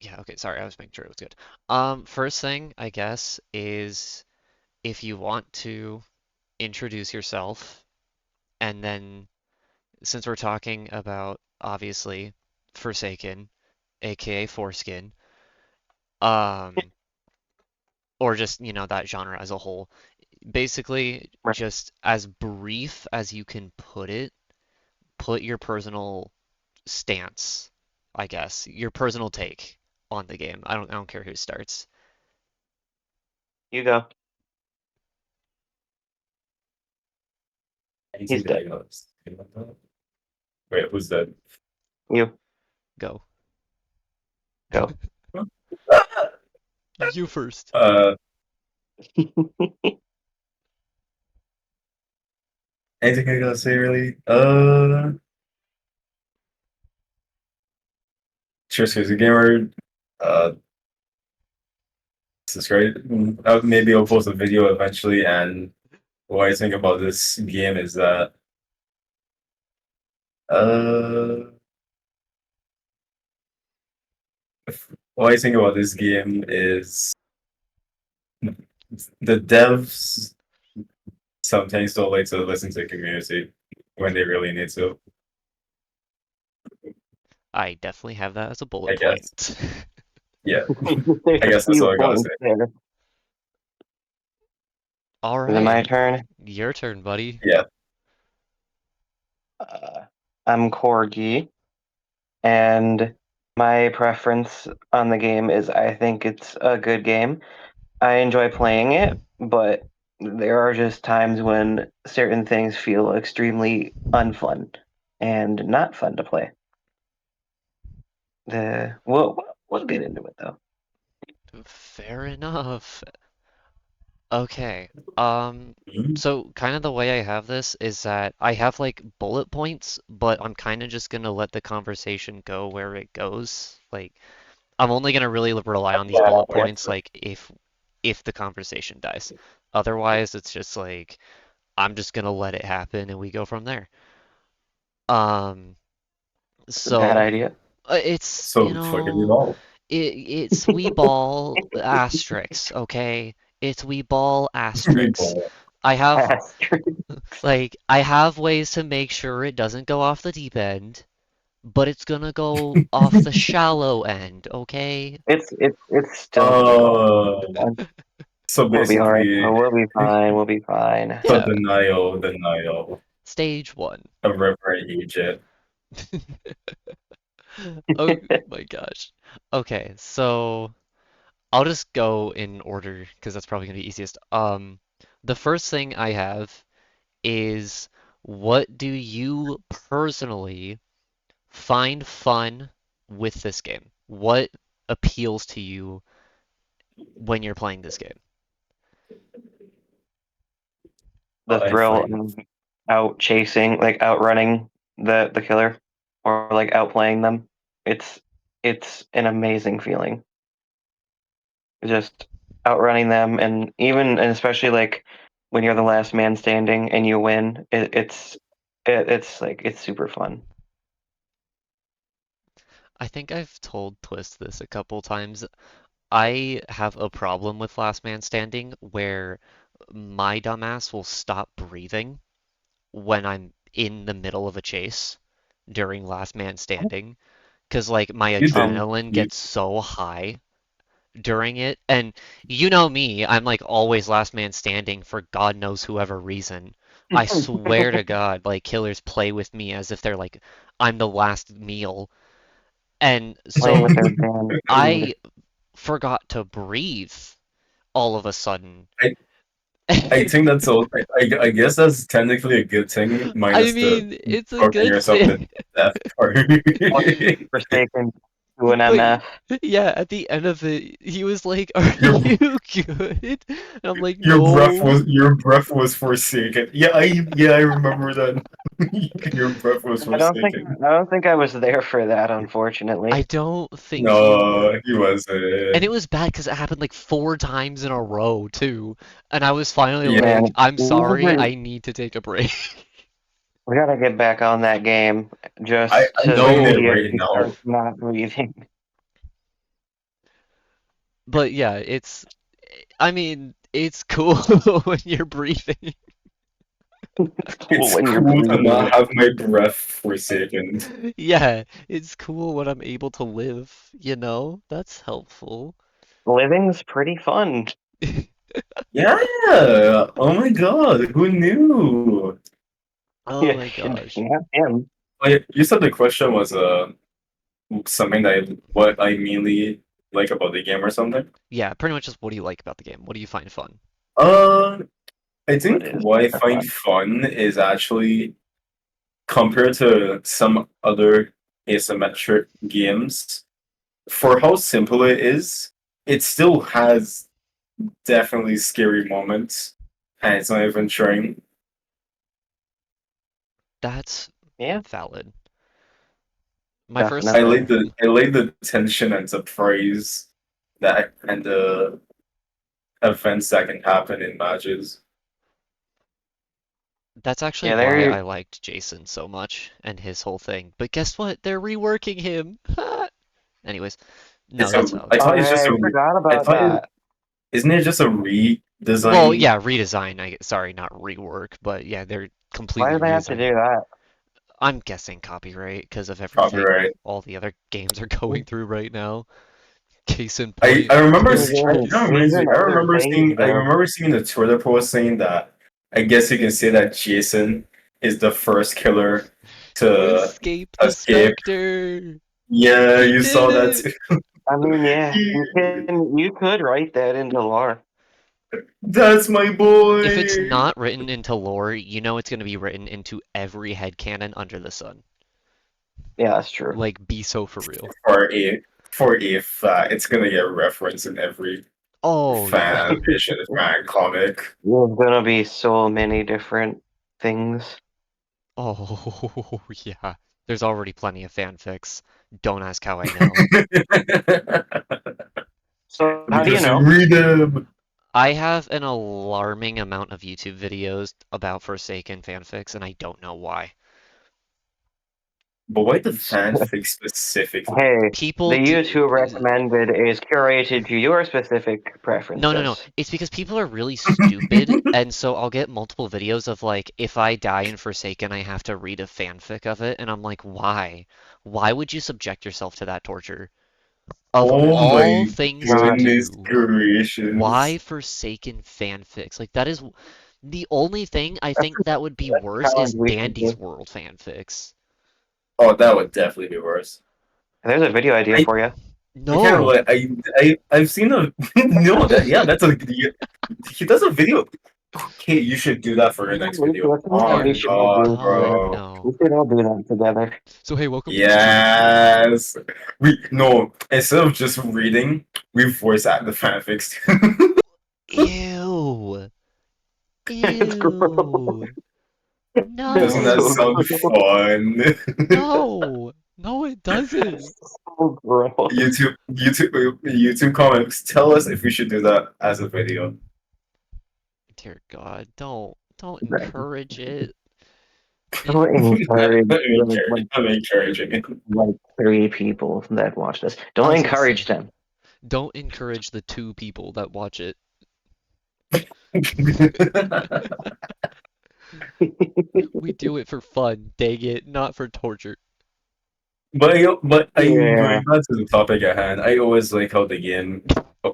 Yeah, okay, sorry, I was making sure it was good. First thing, I guess, is if you want to introduce yourself, and then since we're talking about obviously Forsaken, aka Foreskin, um, or just, that genre as a whole, basically Right. just as brief as you can put it, put your personal stance, I guess, your personal take on the game. I don't care who starts. You go. He's dead. Wait, who's that? You Go. go. You first. Uh, anything I gotta say really? Cheers, crazy gamer. Uh, this is great. Maybe I'll post a video eventually. And what I think about this game is that uh, what I think about this game is the devs sometimes don't like to listen to the community when they really need to. I definitely have that as a bullet I guess. point. Yeah, There's I a guess that's few all I gotta say. points there. Is All it my right, turn? your turn, buddy. Yeah. Uh, I'm Corgi, and my preference on the game is I think it's a good game. I enjoy playing it, but there are just times when certain things feel extremely unfun and not fun to play. We'll get into it though. Fair enough. Okay. Um, Mhm. so kind of the way I have this is that I have like bullet points, but I'm kind of just gonna let the conversation go where it goes. Like I'm only gonna really rely on these Yeah, bullet yeah. points like if the conversation dies. Otherwise, it's just like I'm just gonna let it happen and we go from there. Um, It's a bad so idea. it's, So fucking it all. it's Wee Ball asterisks, okay? It's Wee Ball asterisks. People. I have Asterisk. I have ways to make sure it doesn't go off the deep end, but it's gonna go off the shallow end, okay? It's still gonna go off. Uh, so We'll be all right. basically, We'll be fine. We'll be fine. so Yeah, denial, stage one. a river Egypt. Oh my gosh. Okay, so I'll just go in order because that's probably gonna be easiest. The first thing I have is what do you personally find fun with this game? What appeals to you when you're playing this game? The I thrill find of out chasing, like outrunning the killer, or like outplaying them. It's it's an amazing feeling. Just outrunning them, and especially like when you're the last man standing and you win. It's like it's super fun. I think I've told Twist this a couple times. I have a problem with Last Man Standing where my dumbass will stop breathing when I'm in the middle of a chase during Last Man Standing, because like my you did. adrenaline You gets so high during it. And you know me, I'm like always last man standing for God knows whoever reason. I swear to God, like killers play with me as if they're like I'm the last meal. And Playing with so their damn food. I forgot to breathe all of a sudden. I I think that's all. I guess that's technically a good thing, I minus the mean, it's a putting good yourself to thing. death part. Forsaken to an But MF. yeah, at the end of it, he was like, "Are your you good?" And I'm like, "No." your breath was forsaken. I remember that. Your breath was forsaken. I don't think I was there for that, I unfortunately. don't think you were. No, he was. And it was bad because it happened like 4 times in a row too. And I was finally Yeah, like, Man, I'm sorry, we I need to take a break. gotta get back on that game just I'm to playing No, it see if right he now. starts not breathing. But yeah, I mean, it's cool when you're breathing. It's cool It's when you're cool to breathing. not have my breath forsaken. Yeah, it's cool when I'm able to live, you know? That's helpful. Living's pretty fun. Yeah. Oh my God. Who knew? Oh Yeah, my and gosh. yeah, him. Like, you said the question was something that what I mainly like about the game or something. Yeah, pretty much just what do you like about the game? What do you find fun? Uh, I What think is what I find fun? fun is actually compared to some other asymmetric games, for how simple it still has definitely scary moments, and it's not even trying. That's Yeah, valid. My first, definitely. I like the tension and surprise that and the events that can happen in matches. that's actually Yeah, why there. I liked Jason so much and his whole thing. But guess what? They're reworking him. Anyways, no, It's a that's valid. I Oh thought it's yeah, just I a forgot I about thought it that. isn't it just a Well, redesign yeah, redesign. Sorry, not rework, but yeah, they're Why completely do they have to redesigning. do that? I'm guessing copyright because of everything copyright. all the other games are going through right now. Case in I point, remember Pillar Even, you know what Chase. reminds me? even other things I though. remember seeing the Twitter post saying that I guess you can say that Jason is the first killer To to escape the escape. specter. Yeah, He you did saw that it. too. I mean, yeah, you could write that into lore. That's my If it's boy. not written into lore, you know it's going to be written into every headcanon under the sun. Yeah, that's true. Like, be so for real. For a it's gonna get referenced in every Oh, yeah. fan vision, fan comic. There's gonna be so many different things. Oh, yeah. There's already plenty of fanfics. Don't ask how I know. So Let me how do you just know? read them. I have an alarming amount of YouTube videos about Forsaken fanfics, and I don't know why. But why the fanfic specifically? Hey, the People do. YouTube recommended is curated to your specific No, no, no. preferences. It's because people are really stupid, and so I'll get multiple videos of like, if I die in Forsaken, I have to read a fanfic of it, and I'm like, why? Why would you subject yourself to that torture? Of Oh all my things to goodness do, gracious. why Forsaken fanfics? Like, that is the only thing I That's think that would be a worse challenge is we should Dandy's do. World fanfics. Oh, that would definitely be worse. There's a video idea I, for you. I can't No, like I've seen a no that yeah that's a he does a video. Okay, you should do that for your next video. That's what Oh we dear should all do God, together. bro. no. We should all do that together. So hey, welcome to the stream. Yes. We no instead of just reading, we voice act the fanfics. Ew. It's gross. Ew. Doesn't that It's so No. sound gross. fun? No. No, it doesn't. It's so gross. YouTube comments. Tell us if we should do that as a video. Dear God, don't Right. encourage it. In Don't encourage I'm encouraging it. like 3 people that watch this. I Don't was gonna encourage say, them. don't encourage the 2 people that watch it. We do it for fun, dang it, not for torture. But I Yeah. going back to the topic at hand. I always like how the game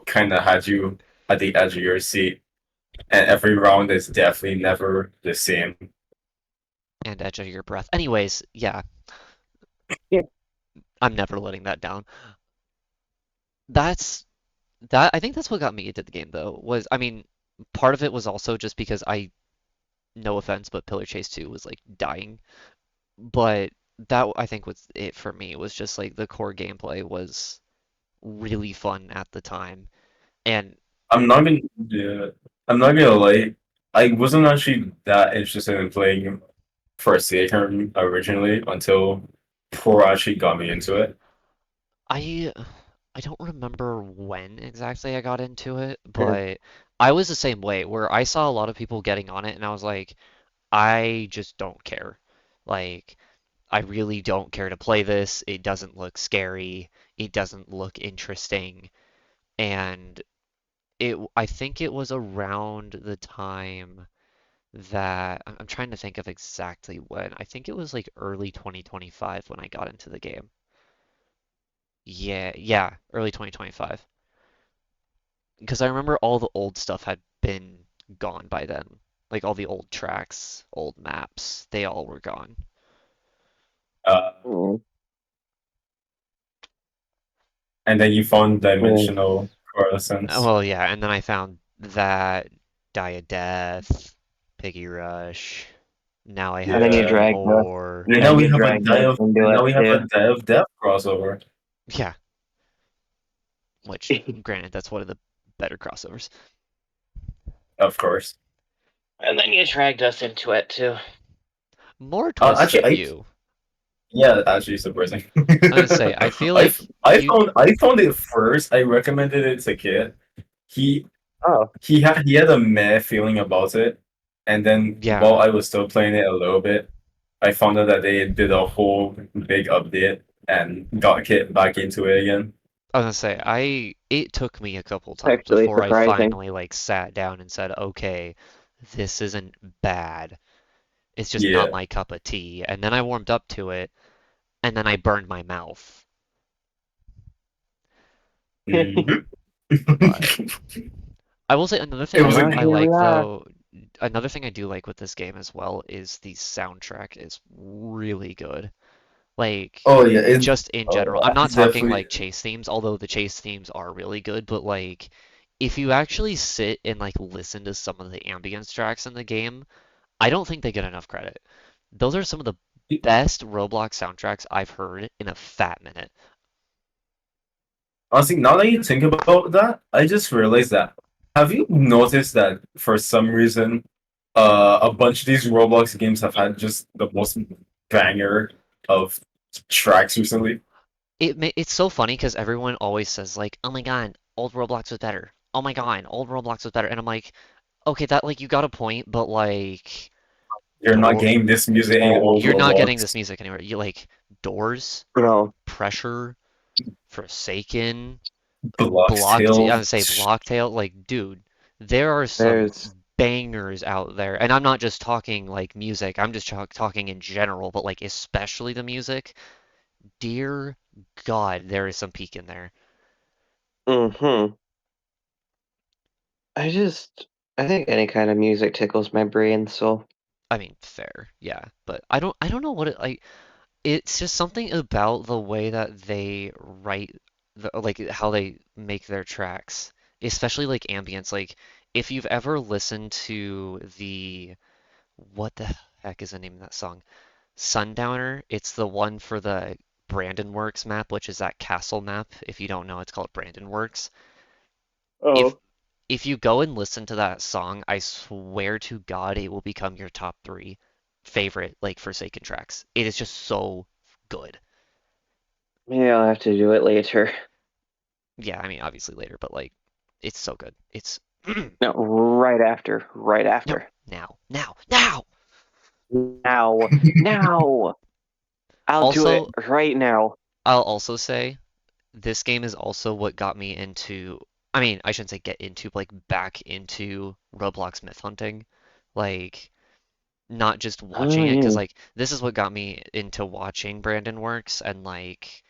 kind of had you at the edge of your seat, and every round is definitely never the same. And edge of your breath. Anyways, yeah, Yeah. I'm never letting that down. That's that I think that's what got me into the game though, was I mean, part of it was also just because no offense, but Pillar Chase 2 was like dying. But that I think was it for me. It was just like the core gameplay was really fun at the time. And I'm not gonna yeah, I'm not gonna lie. I wasn't actually that interested in playing Forsaken originally until Pro actually got me into it. I I don't remember when exactly I got into it, Yeah. but I was the same way where I saw a lot of people getting on it and I was like, I just don't care. Like, I really don't care to play this. It doesn't look scary. It doesn't look interesting. and I think it was around the time that I'm trying to think of exactly when. I think it was like early 2025 when I got into the game. Yeah, yeah, early 2025. Because I remember all the old stuff had been gone by then. Like all the old tracks, old maps, they all were gone. Uh, Mm. and then you found Mm. dimensional coalescence. Well, yeah, and then I found that Die of Death, Piggy Rush. Now I And have then you Yeah. two dragged us. more. And now Then we you have a dragged us into and now it we have a too. Day of Death crossover. Yeah, which, granted, that's one of the better crossovers. Of course. And then you dragged us into it too. More twists Actually, than you. yeah, actually surprising. I would say, I feel like you, I found it first. I recommended it to Kid. He Oh, he had a meh feeling about it, and then while yeah, I was still playing it a little bit, I found out that they did a whole big update and got Kid back into it again. I was gonna say, it took me a couple times actually before I surprising. finally like sat down and said, okay, this isn't bad. It's just not Yeah. my cup of tea. And then I warmed up to it, and then I burned my mouth. Mhm. But I will say another thing It And was a now I here we like are. though, another thing I do like with this game as well is the soundtrack is really good. Like oh yeah, just in general. I'm not it's talking definitely like chase themes, although the chase themes are really good, but like if you actually sit and like listen to some of the ambience tracks in the game, I don't think they get enough credit. Those are some of the best Roblox soundtracks I've heard in a fat minute. honestly, now that you think about that, I just realized that. Have you noticed that for some reason, a bunch of these Roblox games have had just the most banger of tracks recently? It's so funny because everyone always says like, "Oh my God, old Roblox was better. Oh my God, old Roblox was better." And I'm like, "Okay, that like you got a point, but like You're not door getting this music in And old you're not getting this Roblox. music anywhere. You like Doors, no, Pressure, Forsaken, Blox I Tale. would say Blocktail. Like, dude, there are some there's bangers out there, and I'm not just talking like music. I'm just talking in general, but like especially the music. Dear God, there is some peak in there. mm-hmm. I just I think any kind of music tickles my brain, so I mean, fair, yeah, but I don't know what it like. It's just something about the way that they write like how they make their tracks, especially like ambience. Like if you've ever listened to the what the heck is the name of that song? Sundowner. It's the one for the Brandon Works map, which is that castle map. If you don't know, it's called Brandon Works. If oh. if you go and listen to that song, I swear to God, it will become your top three favorite like Forsaken tracks. It is just so good. Maybe I'll have to do it later. Yeah, I mean, obviously later, but like, it's so good. It's No, right after. Right no, after. now. Now. Now. I'll do it Also, right now. I'll also say this game is also what got me into. I mean, I shouldn't say get into, but like back into Roblox myth hunting. Like, not just Oh watching it, because yeah. like this is what got me into watching Brandon Works and like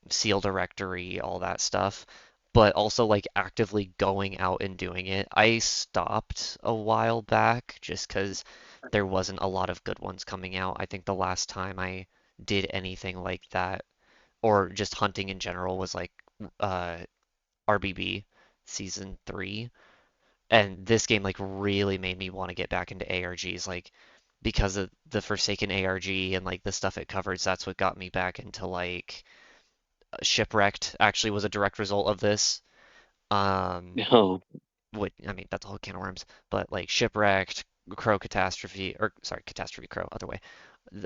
Seal Directory, all that stuff, but also like actively going out and doing it. I stopped a while back just because there wasn't a lot of good ones coming out. I think the last time I did anything like that, or just hunting in general, was like uh, RBB Season 3. And this game like really made me want to get back into ARGs, like because of the Forsaken ARG and like the stuff it covers. That's what got me back into like Shipwrecked actually was a direct result of this. No. What I mean, that's a whole can of worms. But like Shipwrecked, Crow Catastrophe, or sorry, Catastrophe Crow, other way,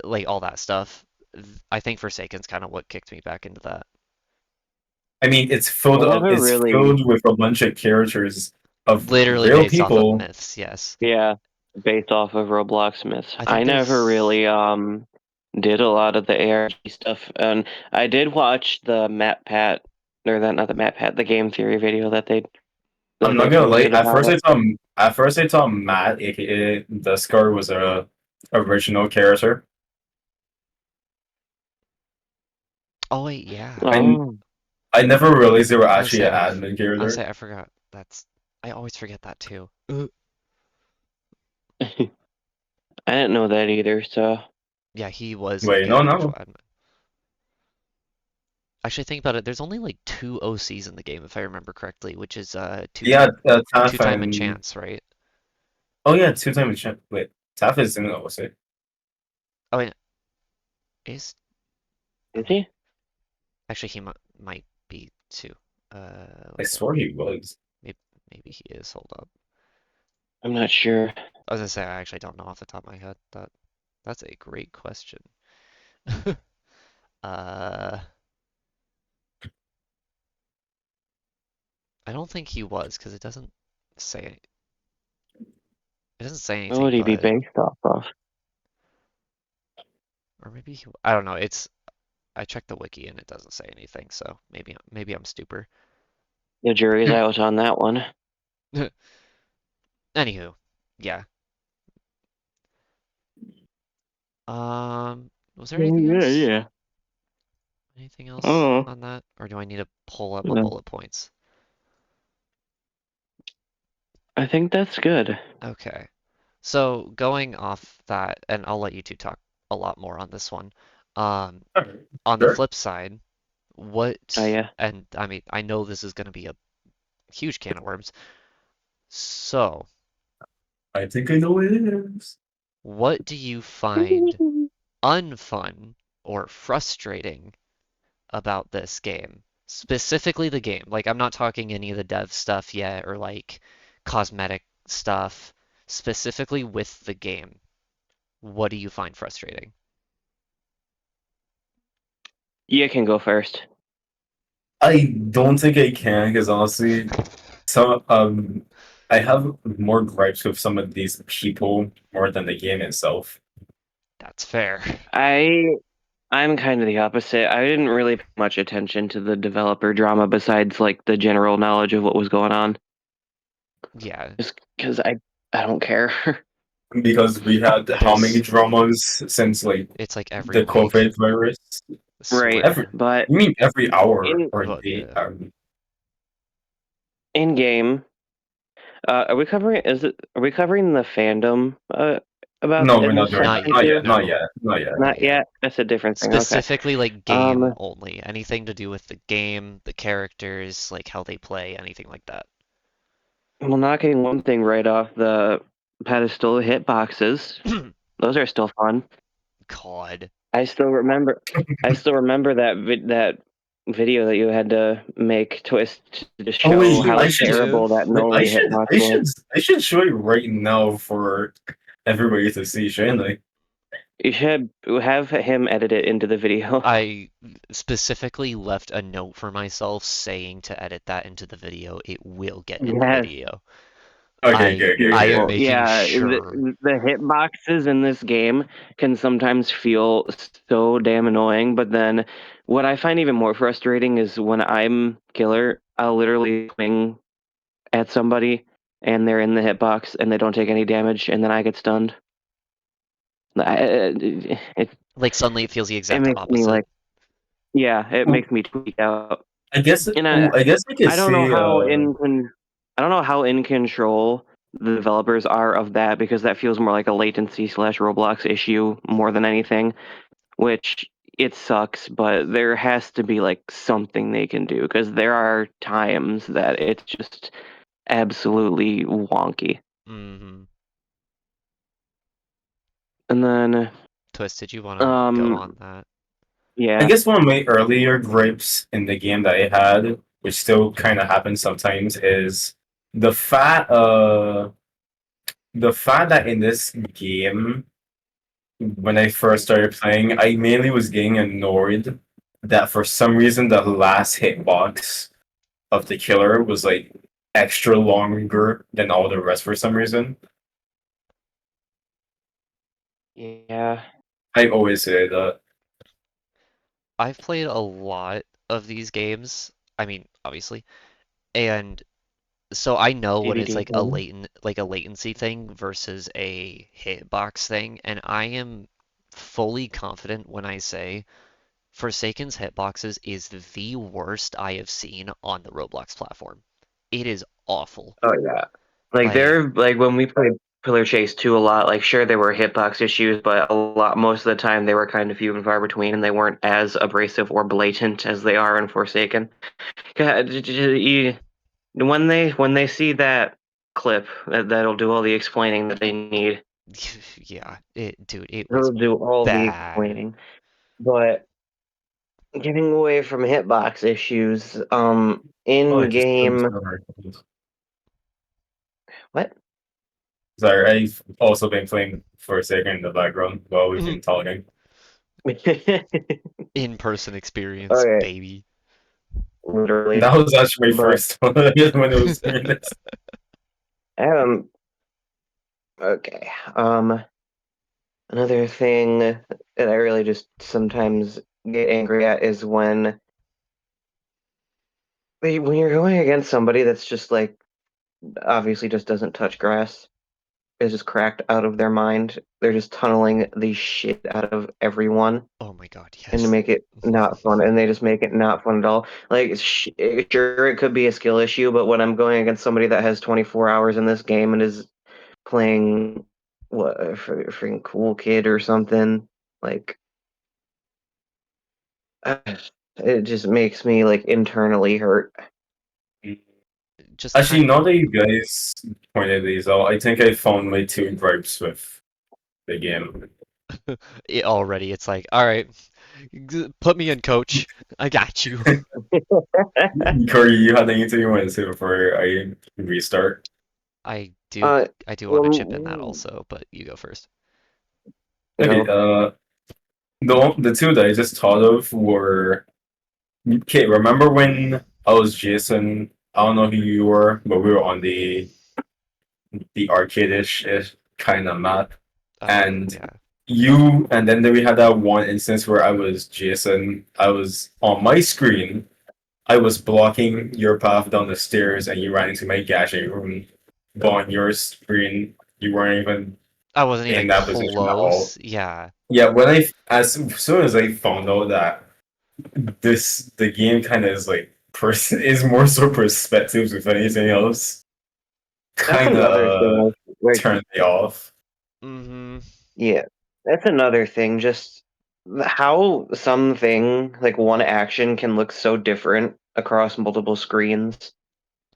like all that stuff. I think Forsaken's kind of what kicked me back into that. I mean, I never it's really filled with a bunch of characters of Literally real based off of people. myths, yes. yeah, based off of Roblox myths. I think I never there's. really did a lot of the ARG stuff and I did watch the MatPat or that not the map hat, the game theory video that I'm they not gonna lie. posted about it. At first I thought Matt, aka Duskar, was a original character. Oh wait, yeah. I Oh, I never realized they were I was actually say an I, admin I was character. say I forgot. I always forget that too. I didn't know that either. So Yeah, he was like Wait, an no, actual no. admin. Actually, think about it. There's only like two OCs in the game, if I remember correctly, which is Yeah, two Taff time and and chance, right? oh yeah, two time champ. Wait, Taff is in the OC. Oh, wait, is is oh, he? actually he might be too. I Let me swore he was. maybe maybe he is. Hold up. I'm not sure. I was gonna say I actually don't know off the top of my head. That's a great question. Uh, I don't think he was because say it doesn't say What anything, would he be but based off of? or maybe I don't know. I checked the wiki and it doesn't say anything, so maybe I'm stupid. The jury's out on that one. Anywho, yeah. Was there anything Yeah, else? yeah. Anything else Oh, on that? Or do I need to pull up the no. bullet points? I think that's good. Okay. So going off that, and I'll let you two talk a lot more on this one. Um, Alright, on the sure. flip side, Oh yeah. and I mean, I know this is going to be a huge can of worms. So, I think I know what it is. what do you find unfun or frustrating about this game? Specifically the game. Like, I'm not talking any of the dev stuff yet or like cosmetic stuff. Specifically with the game, what do you find frustrating? You can go first. I don't think I can because honestly, some I have more gripes with some of these people more than the game itself. That's fair. I I'm kind of the opposite. I didn't really pay much attention to the developer drama besides like the general knowledge of what was going on. Yeah, Just because I don't care. Because we had how many there's dramas since like it's like every the week. COVID virus? I Right. Every swear. But you mean every hour in or Well, day? yeah. in game, are we covering? Are we covering the fandom about No, we're in not this doing Not that. section Not yet, too? yet. Not no. yet. Not yet. Not Not yet. yet. That's a different thing. Okay. Specifically like game Um. only. Anything to do with the game, the characters, like how they play, anything like that. Well, not getting one thing right off the pedestal. Hitboxes. Those are still fun. God. I still remember. I still remember that video that you had to make twist to Oh show wait, how I You should. terrible do? that Wait, Nori hitbox was. I should show it right now for everybody to see, shouldn't I? You should have him edit it into the video. I specifically left a note for myself saying to edit that into the video. It will get in the Yes, video. Okay, I okay, okay, I am beautiful. okay. making Yeah, sure. the hitboxes in this game can sometimes feel so damn annoying, but then what I find even more frustrating is when I'm killer, I'll literally swing at somebody and they're in the hitbox and they don't take any damage, and then I get stunned. It Like suddenly it feels the it exact makes me opposite. like, yeah, it Well, makes me tweak out. I guess. And Oh, I guess I could I don't know say. how I don't know how in control the developers are of that, because that feels more like a latency slash Roblox issue more than anything, which it sucks, but there has to be like something they can do, because there are times that it's just absolutely wonky. Hmm. And then Twist, did you want to go um on that? I yeah. guess one of my earlier gripes in the game that I had, which still kind of happens sometimes, is the fact. The fact that in this game, when I first started playing, I mainly was getting annoyed that for some reason the last hitbox of the killer was like extra longer than all the rest for some reason. Yeah. I always say that. I've played a lot of these games. I mean, obviously. And so I know when it's DDD like a thing. latency thing versus a hitbox thing, and I am fully confident when I say Forsaken's hitboxes is the worst I have seen on the Roblox platform. It is awful. Oh yeah. Like Like, they're like when we played Pillar Chase 2 a lot, like sure there were hitbox issues, but a lot most of the time they were kind of few and far between and they weren't as abrasive or blatant as they are in Forsaken. God, when they see that clip, that'll do all the explaining that they need. yeah, dude, it was It'll do all the bad. explaining. But getting away from hitbox issues, Oh, I in just game, what? Sorry, I've also been playing for a second in the background while we've been talking. In-person experience, Okay, baby. literally. That was actually my But first one when it was doing this. um, okay. Another thing that I really just sometimes get angry at is when you're going against somebody that's just like obviously just doesn't touch grass, is just cracked out of their mind. They're just tunneling the shit out of everyone Oh my God, and to yes. make it not fun, and they just make it not fun at all. Like, sure, it could be a skill issue, but when I'm going against somebody that has 24 hours in this game and is playing what a freaking cool kid or something, like, it just makes me like internally hurt. Just Actually, kind now that you guys pointed these out, I think I found my two gripes with the game. it already, it's like, all right, put me in, coach. I got you. Corey, you had anything you wanted to say before I restart? I do, uh, I do want to chip in that well, also, but you go first. Okay, go. the two that I just thought of were okay. Remember when I was Jason? I don't know who you were, but we were on the arcade-ish kind of map, Oh and yeah. and then we had that one instance where I was Jason. I was on my screen. I was blocking your path down the stairs, and you ran into my gashing room. But on your screen, you weren't even I wasn't in even that position at all. close. Yeah. Yeah, as soon as I found out that the game kind of is like person is more so perspectives with anything else, That's kind another of thing. Like, turned me off. Mm-hmm. yeah, that's another thing. Just how something like one action can look so different across multiple screens.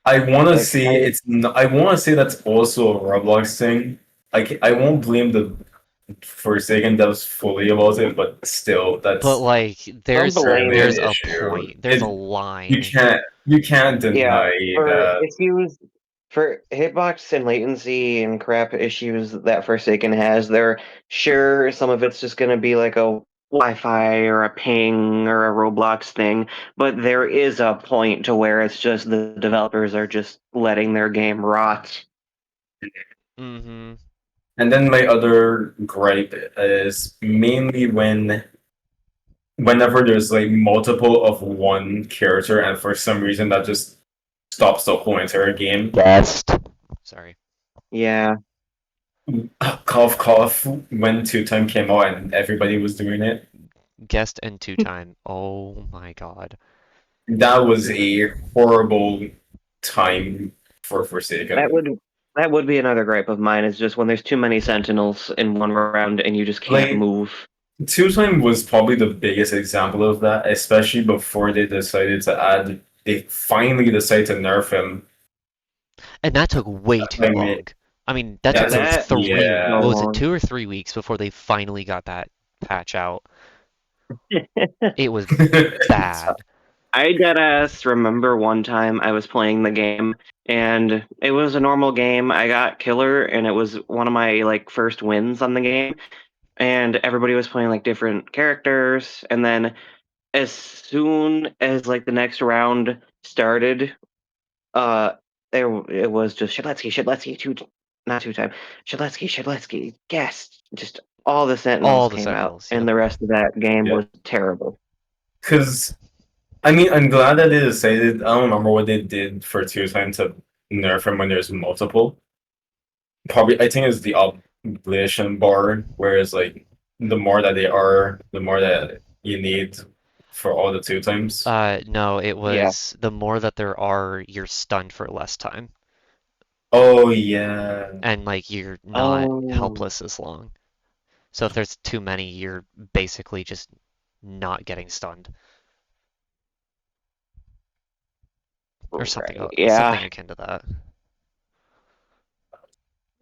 I want to Like, say I want to say that's also a Roblox thing. Like I won't blame the Forsaken devs fully about it, but still, But that's like, don't certainly an blame. there's a issue. point. There's a line. You can't Yeah, deny for that. issues for hitbox and latency and crap issues that Forsaken has, they're sure some of it's just going to be like a Wi-Fi or a ping or a Roblox thing, but there is a point to where it's just the developers are just letting their game rot. Mm-hmm. And then my other gripe is mainly whenever there's like multiple of one character, and for some reason that just stops the whole entire game. Best. Sorry. Yeah, Cough cough when two time came out and everybody was doing it. Guest and two time. Oh my God. That was a horrible time for that Forsaken. would that would be another gripe of mine is just when there's too many sentinels in one round and you just can't Like move. two time was probably the biggest example of that, especially before they finally decided to nerf him. And that took way too I mean, long. I mean, that that took like took That three, so yeah. what was it, long. 2 or 3 weeks before they finally got that patch out. It was bad. I deadass remember one time I was playing the game and it was a normal game. I got killer and it was one of my like first wins on the game and everybody was playing like different characters and then as soon as like the next round started, uh it was just Shadletsky, not two time, Shadletsky, guest. Just all the sentinels All the came out Sentinels, and yep. the rest of that game Yeah. was terrible. Because I mean, I'm glad that they decided. I don't remember what they did for two times to nerf him when there's multiple. Probably, I think it's the oblation bar, whereas like the more that they are, the more that you need for all the two times. No, it Yeah. was the more that there are, you're stunned for less time, Oh yeah. and like you're not Oh, helpless as long. So if there's too many, you're basically just not getting stunned or right. something Yeah. akin to that.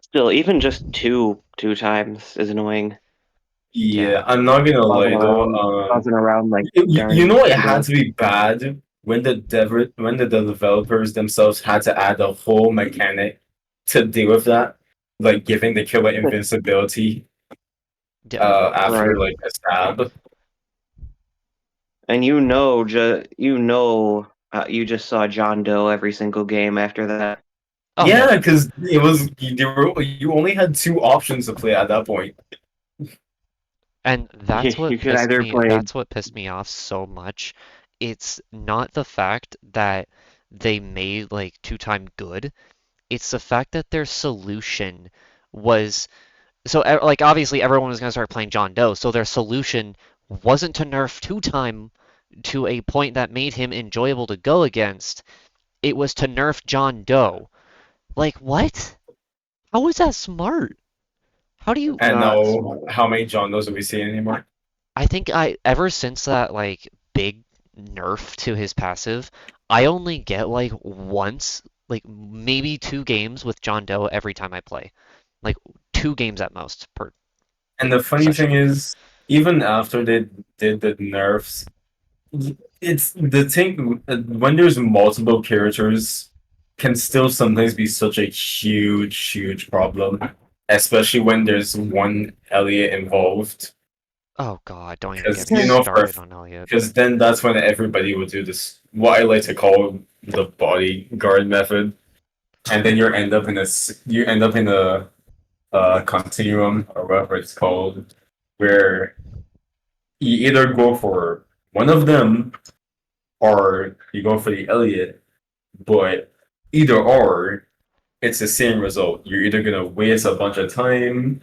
Still, even just two times is annoying. Yeah, Yeah. I'm not gonna Buzzing lie though. around, buzzing around like You darn know it had Cheetos. to be bad when the developers themselves had to add a whole mechanic to deal with that, like giving the killer invincibility Yeah. after Right. like a stab. And you just saw John Doe every single game after that. Oh yeah. Yeah, because it was you only had two options to play at that point. And You could either play. that's what pissed me off so much. It's not the fact that they made like two-time good. It's the fact that their solution was like obviously everyone was going to start playing John Doe, so their solution wasn't to nerf two-time to a point that made him enjoyable to go against. It was to nerf John Doe. Like what? How is that smart? How do you And Not now, smart. how many John Does do we see anymore? I think I ever since that like big nerf to his passive, I only get like once, like maybe two games with John Doe every time I play. Like two games at most per And the funny thing session. is, even after they did the nerfs, it's the thing when there's multiple characters can still sometimes be such a huge problem, especially when there's one Elliot involved. Oh God, don't even Because get me started on Elliot. because then that's when everybody would do this, what I like to call the bodyguard method, and then you end up in a continuum or whatever it's called, where you either go for one of them or you go for the Elliot, but either or, it's the same result. You're either gonna waste a bunch of time.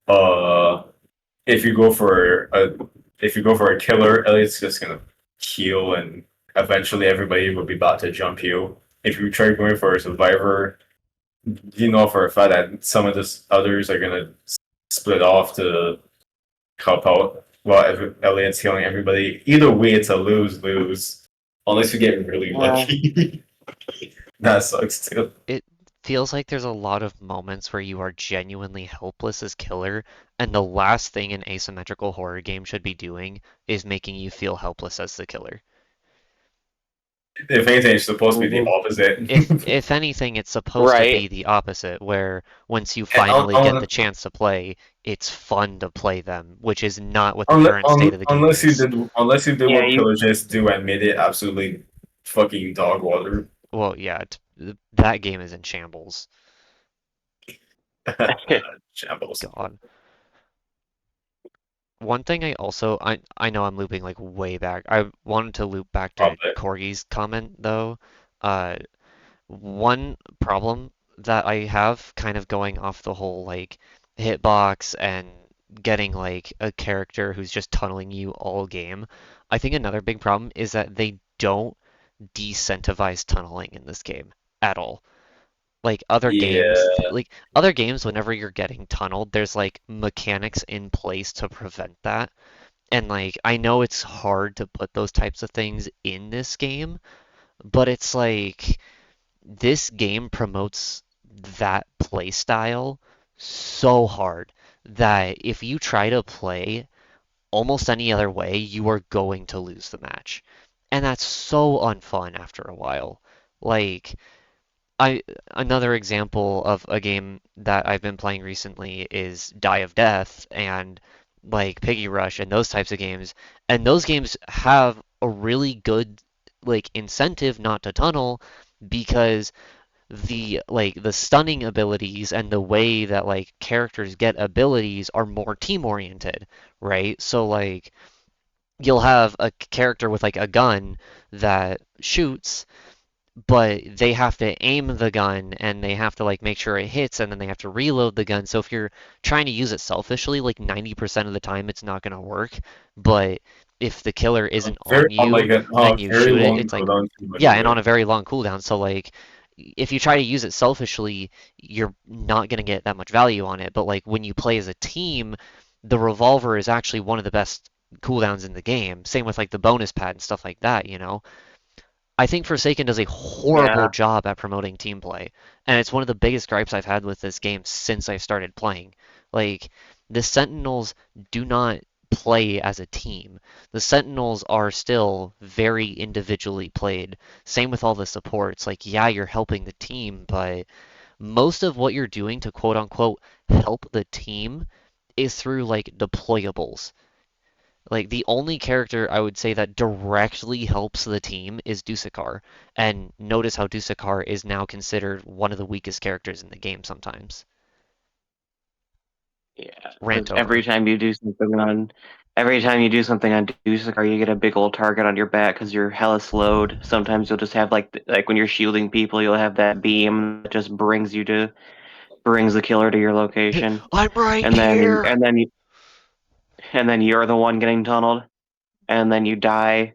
Uh, if you go for a if you go for a killer, Elliot's just gonna heal, and eventually everybody will be about to jump you. If you try going for a survivor, you know for a fact that some of the others are gonna split off to help out while Elliot's healing everybody. Either way, it's a lose lose, unless you get really Yeah. lucky. That sucks too. It feels like there's a lot of moments where you are genuinely helpless as killer, and the last thing an asymmetrical horror game should be doing is making you feel helpless as the killer. If anything, it's supposed to be the Mhm. opposite. If anything, it's supposed to be Right. the opposite, where once you And finally get the chance to play, it's fun to play them, which is not what the current state of the game is. unless you did Yeah. what You. pillagers do and made it absolutely fucking dog water. Well, yeah, that game is in shambles. Shambles. God. One thing I know I'm looping like way back. I wanted to loop back to Probably. Corgi's comment though. Uh, One problem that I have kind of going off the whole like hitbox and getting like a character who's just tunneling you all game. I think another big problem is that they don't decentivize tunneling in this game at all. Yeah. Like other games, whenever you're getting tunneled, there's like mechanics in place to prevent that. And like I know it's hard to put those types of things in this game, but it's like this game promotes that play style so hard that if you try to play almost any other way, you are going to lose the match. And that's so unfun after a while. Like I another example of a game that I've been playing recently is Die of Death and like Piggy Rush and those types of games. And those games have a really good like incentive not to tunnel because the stunning abilities and the way that like characters get abilities are more team oriented, right? So like you'll have a character with like a gun that shoots, but they have to aim the gun and they have to like make sure it hits and then they have to reload the gun. So if you're trying to use it selfishly, like 90% of the time it's not going to work. But if the killer isn't Very on on you like a and you very shoot it, long it's like, cooldown too, by the yeah, and way. on a very long cooldown. So like if you try to use it selfishly, you're not going to get that much value on it. But like when you play as a team, the revolver is actually one of the best cooldowns in the game. Same with like the bonus pad and stuff like that, you know? I think Forsaken does a horrible Yeah, job at promoting team play, and it's one of the biggest gripes I've had with this game since I started playing. Like, the Sentinels do not play as a team. The Sentinels are still very individually played. Same with all the supports. Like, yeah, you're helping the team, but most of what you're doing to quote unquote help the team is through like deployables. Like the only character I would say that directly helps the team is Dusakar. And notice how Dusakar is now considered one of the weakest characters in the game sometimes. yeah. Rant Because every over. time you do something on, every time you do something on Dusakar, you get a big old target on your back because you're hella slowed. Sometimes you'll just have like when you're shielding people, you'll have that beam that just brings the killer to your location, I'm right and then here! and then you're the one getting tunneled, and then you die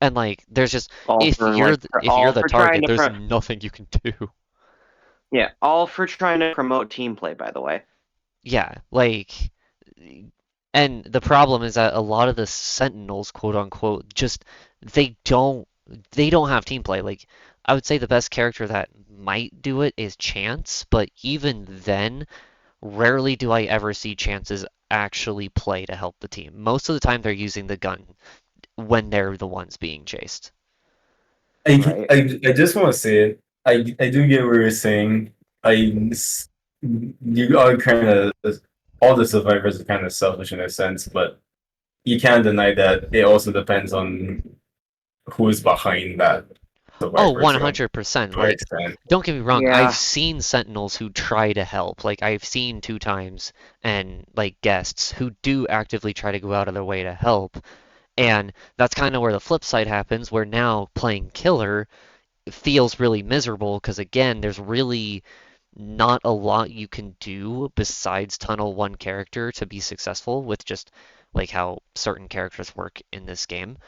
And like there's just all for like if you're all the for trying target, to there's nothing you can do. yeah, all for trying to promote team play, by the way. Yeah, like and the problem is that a lot of the Sentinels, quote unquote, just they don't they don't have team play. Like I would say the best character that might do it is Chance, but even then, rarely do I ever see Chances actually play to help the team. Most of the time they're using the gun when they're the ones being chased. Right. I just want to say it. I do get what you're saying. You are kind of all the survivors are kind of selfish in a sense, but you can't deny that it also depends on who's behind that Oh, survivor to 100%. an Like, extent. don't get me wrong, I've Yeah. seen Sentinels who try to help. Like, I've seen two times, and like guests who do actively try to go out of their way to help. And that's kind of where the flip side happens, where now playing killer feels really miserable because, again, there's really not a lot you can do besides tunnel one character to be successful with just like how certain characters work in this game.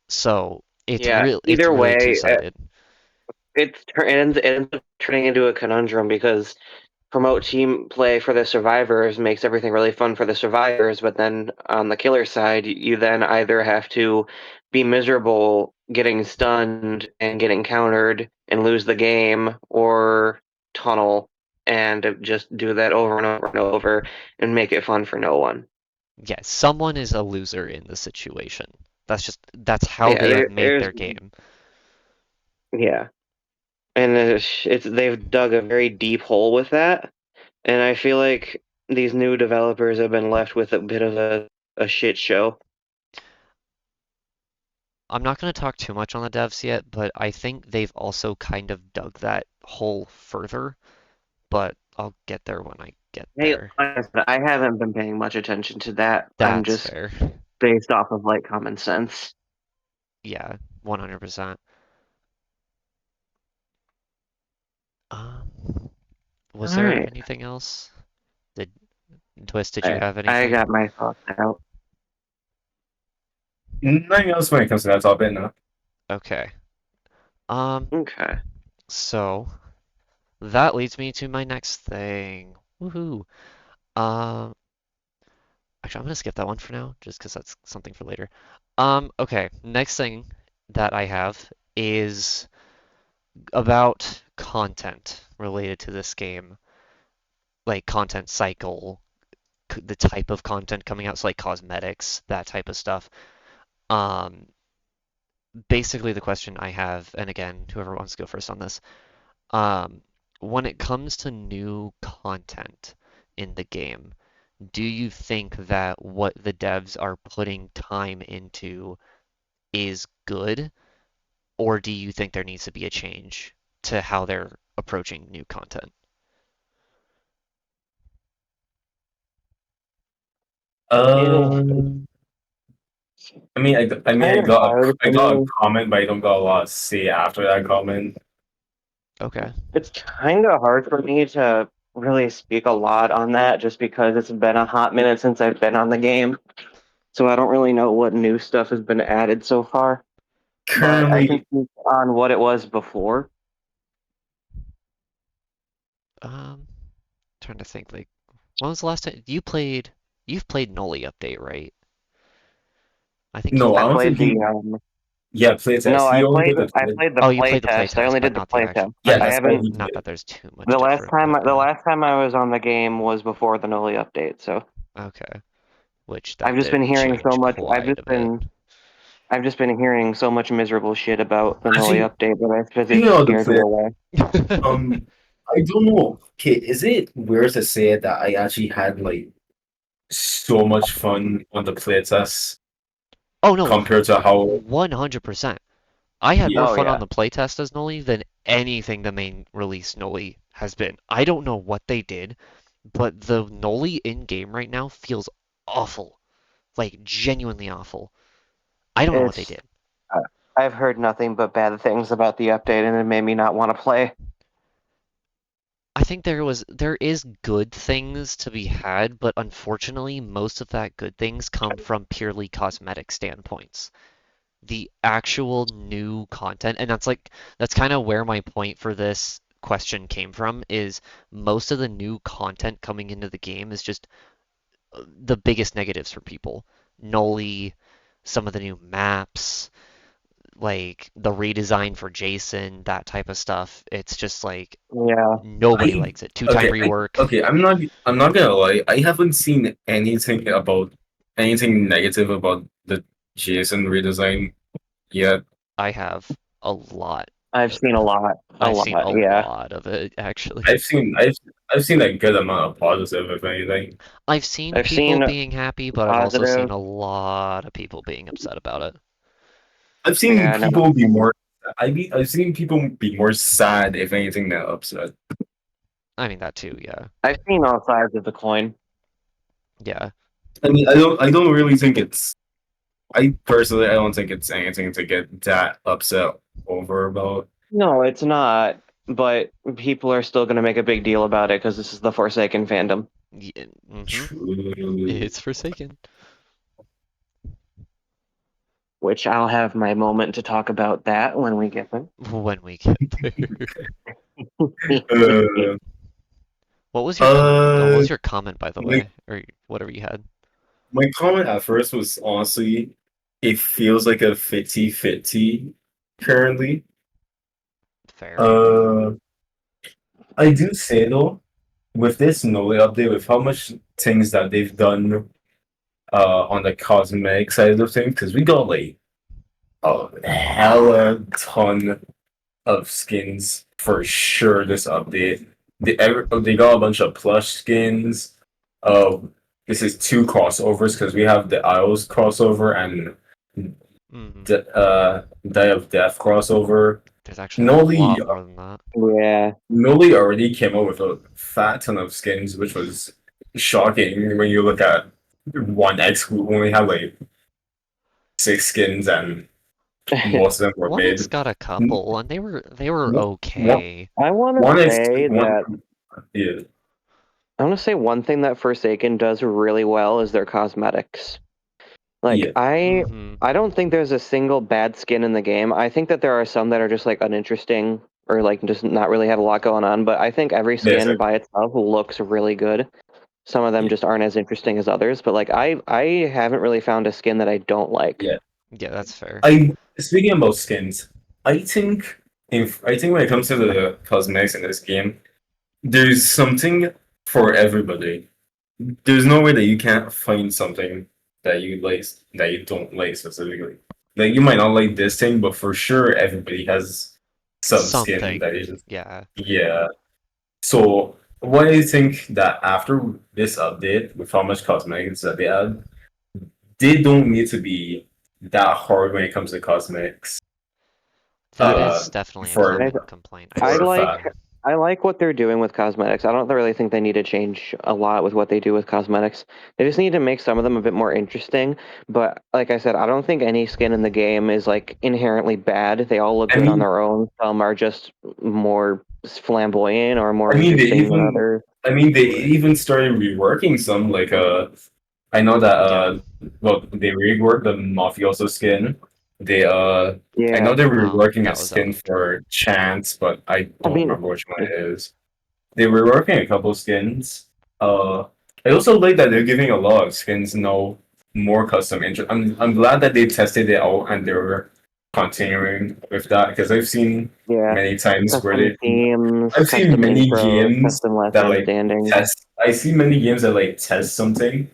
So Yeah. it's Either really way, two-sided. it ends up turning into a conundrum because promote team play for the survivors makes everything really fun for the survivors, but then on the killer side, you then either have to be miserable getting stunned and getting countered and lose the game, or tunnel and just do that over and over and over and make it fun for no one. Yeah, someone is a loser in the situation. That's how Yeah, they have there, made there's their game. yeah, and it's they've dug a very deep hole with that. And I feel like these new developers have been left with a bit of a shit show. I'm not going to talk too much on the devs yet, but I think they've also kind of dug that hole further, but I'll get there when I get Hey, like there. I said, I haven't been paying much attention to that. I'm That's just fair. based off of like common sense. Yeah, 100%. Um, All was there right. anything else? Did Twist, did you I have I anything? got my thoughts out. Nothing else when it comes to that topic, no. Okay. Um, Okay. so that leads me to my next thing. Woohoo. Um, actually, I'm gonna skip that one for now, just because that's something for later. Okay. Next thing that I have is about content related to this game, like content cycle, the type of content coming out, so like cosmetics, that type of stuff. Um, basically the question I have, and again, whoever wants to go first on this, um, when it comes to new content in the game, do you think that what the devs are putting time into is good, or do you think there needs to be a change to how they're approaching new content? It, Um, I mean, It's kind of hard I for got a me. comment, but I don't got a lot to say after that comment. Okay. It's kind of hard for me to really speak a lot on that just because it's been a hot minute since I've been on the game. So I don't really know what new stuff has been added so far. But I can Currently, speak on what it was before. Um, trying to think like when was the last time you played? You've played Noli update, right? I think no, I I don't played think the he. Yeah, no, playtest. He only did the I play. played the oh, you play played the test. I playtest, only but did the not the play actual. test. I Yeah, I mean, that's all haven't he not did. that there's too much different, but the last time I was on the game was before the Noli update. So okay, which I've that just did been hearing so change much. quite a bit. I've just been hearing so much miserable shit about the Noli Actually, update that speaking it's of the scared me play, away. um, I don't know. Okay, is it weird to say that I actually had like so much fun on the playtest Oh no, compared to how? 100%. I had more Yeah, Oh fun on yeah, the playtest as Noli than anything the main release Noli has been. I don't know what they did, but the Noli in game right now feels awful. Like genuinely awful. I don't know what they it's did. uh, I've heard nothing but bad things about the update, and it made me not want to play. I think there is good things to be had, but unfortunately most of that good things come from purely cosmetic standpoints. The actual new content, and that's kind of where my point for this question came from, is most of the new content coming into the game is just the biggest negatives for people. Noli, some of the new maps, like the redesign for Jason, that type of stuff. It's just like Yeah, nobody I likes it. Two-time rework. okay. I'm not gonna lie. I haven't seen anything about anything negative about the Jason redesign yet. I have a lot. I've seen a lot, a I've seen lot. a Yeah, lot of it actually. I've seen a good amount of positive, if anything. I've seen I've people seen being happy, but I've also seen positive. a lot of people being upset about it. I've seen Yeah, no, people be more. I've seen people be more sad, if anything, than upset. I mean that too, yeah. I've seen all sides of the coin. Yeah. I mean, I don't really think it's. I personally, I don't think it's anything to get that upset over about. No, it's not. But people are still going to make a big deal about it because this is the Forsaken fandom, Yeah. True. It's Forsaken. which I'll have my moment to talk about that when we get there. When we get there. Uh, What was your what uh, was your comment by the like way? Or whatever you had. my comment at first was honestly, it feels like a 50-50 currently. Fair. Uh, I do say though, with this Noli update, with how much things that they've done on the cosmetic side of things, because we got like a hella ton of skins for sure this update. They got a bunch of plush skins. Uh, this is two crossovers because we have the Isles crossover and Hmm. the Day of Death crossover. There's actually a Noli lot more than that. Yeah. Noli already came out with a fat ton of skins, which was shocking when you look at 1X who only had like 6 skins and most of them were 1X made. got a couple and they were One okay. I want to one X say one that yeah. I want to say one thing that Forsaken does really well is their cosmetics. Like Yeah, Hmm. I don't think there's a single bad skin in the game. I think that there are some that are just like uninteresting or like just not really have a lot going on, but I think every there's skin by itself looks really good. Some of them yeah, just aren't as interesting as others, but like I haven't really found a skin that I don't like. yeah. Yeah, that's fair. I speaking about skins, I think if I think when it comes to the cosmetics in this game, there's something for everybody. There's no way that you can't find something that you like that you don't like specifically. Like you might not like this thing, but for sure everybody has some skin that Something. is just Yeah. yeah. So what do you think that after this update with how much cosmetics that they add, they don't need to be that hard when it comes to cosmetics. That Uh, is definitely a I for common complaint I've I for a seen. like fact. I like what they're doing with cosmetics. I don't really think they need to change a lot with what they do with cosmetics. They just need to make some of them a bit more interesting. But like I said, I don't think any skin in the game is like inherently bad. They all look I good on mean, their own. Some are just more flamboyant or more I mean, they interesting than even, others. I mean, they But even started reworking some. Like, I know that, Yeah. well, they reworked the mafioso skin. They, I know yeah, they're Oh, reworking a that was out skin of control. for Chance, but I I don't mean, remember which one it is. They were working a couple skins. I also like that they're giving a lot of skins more custom interest. I'm glad that they tested it out and they're continuing with that because I've seen yeah, many times where custom themes, I've seen custom many intros, games custom last that man like standing. test. I see many games that like test something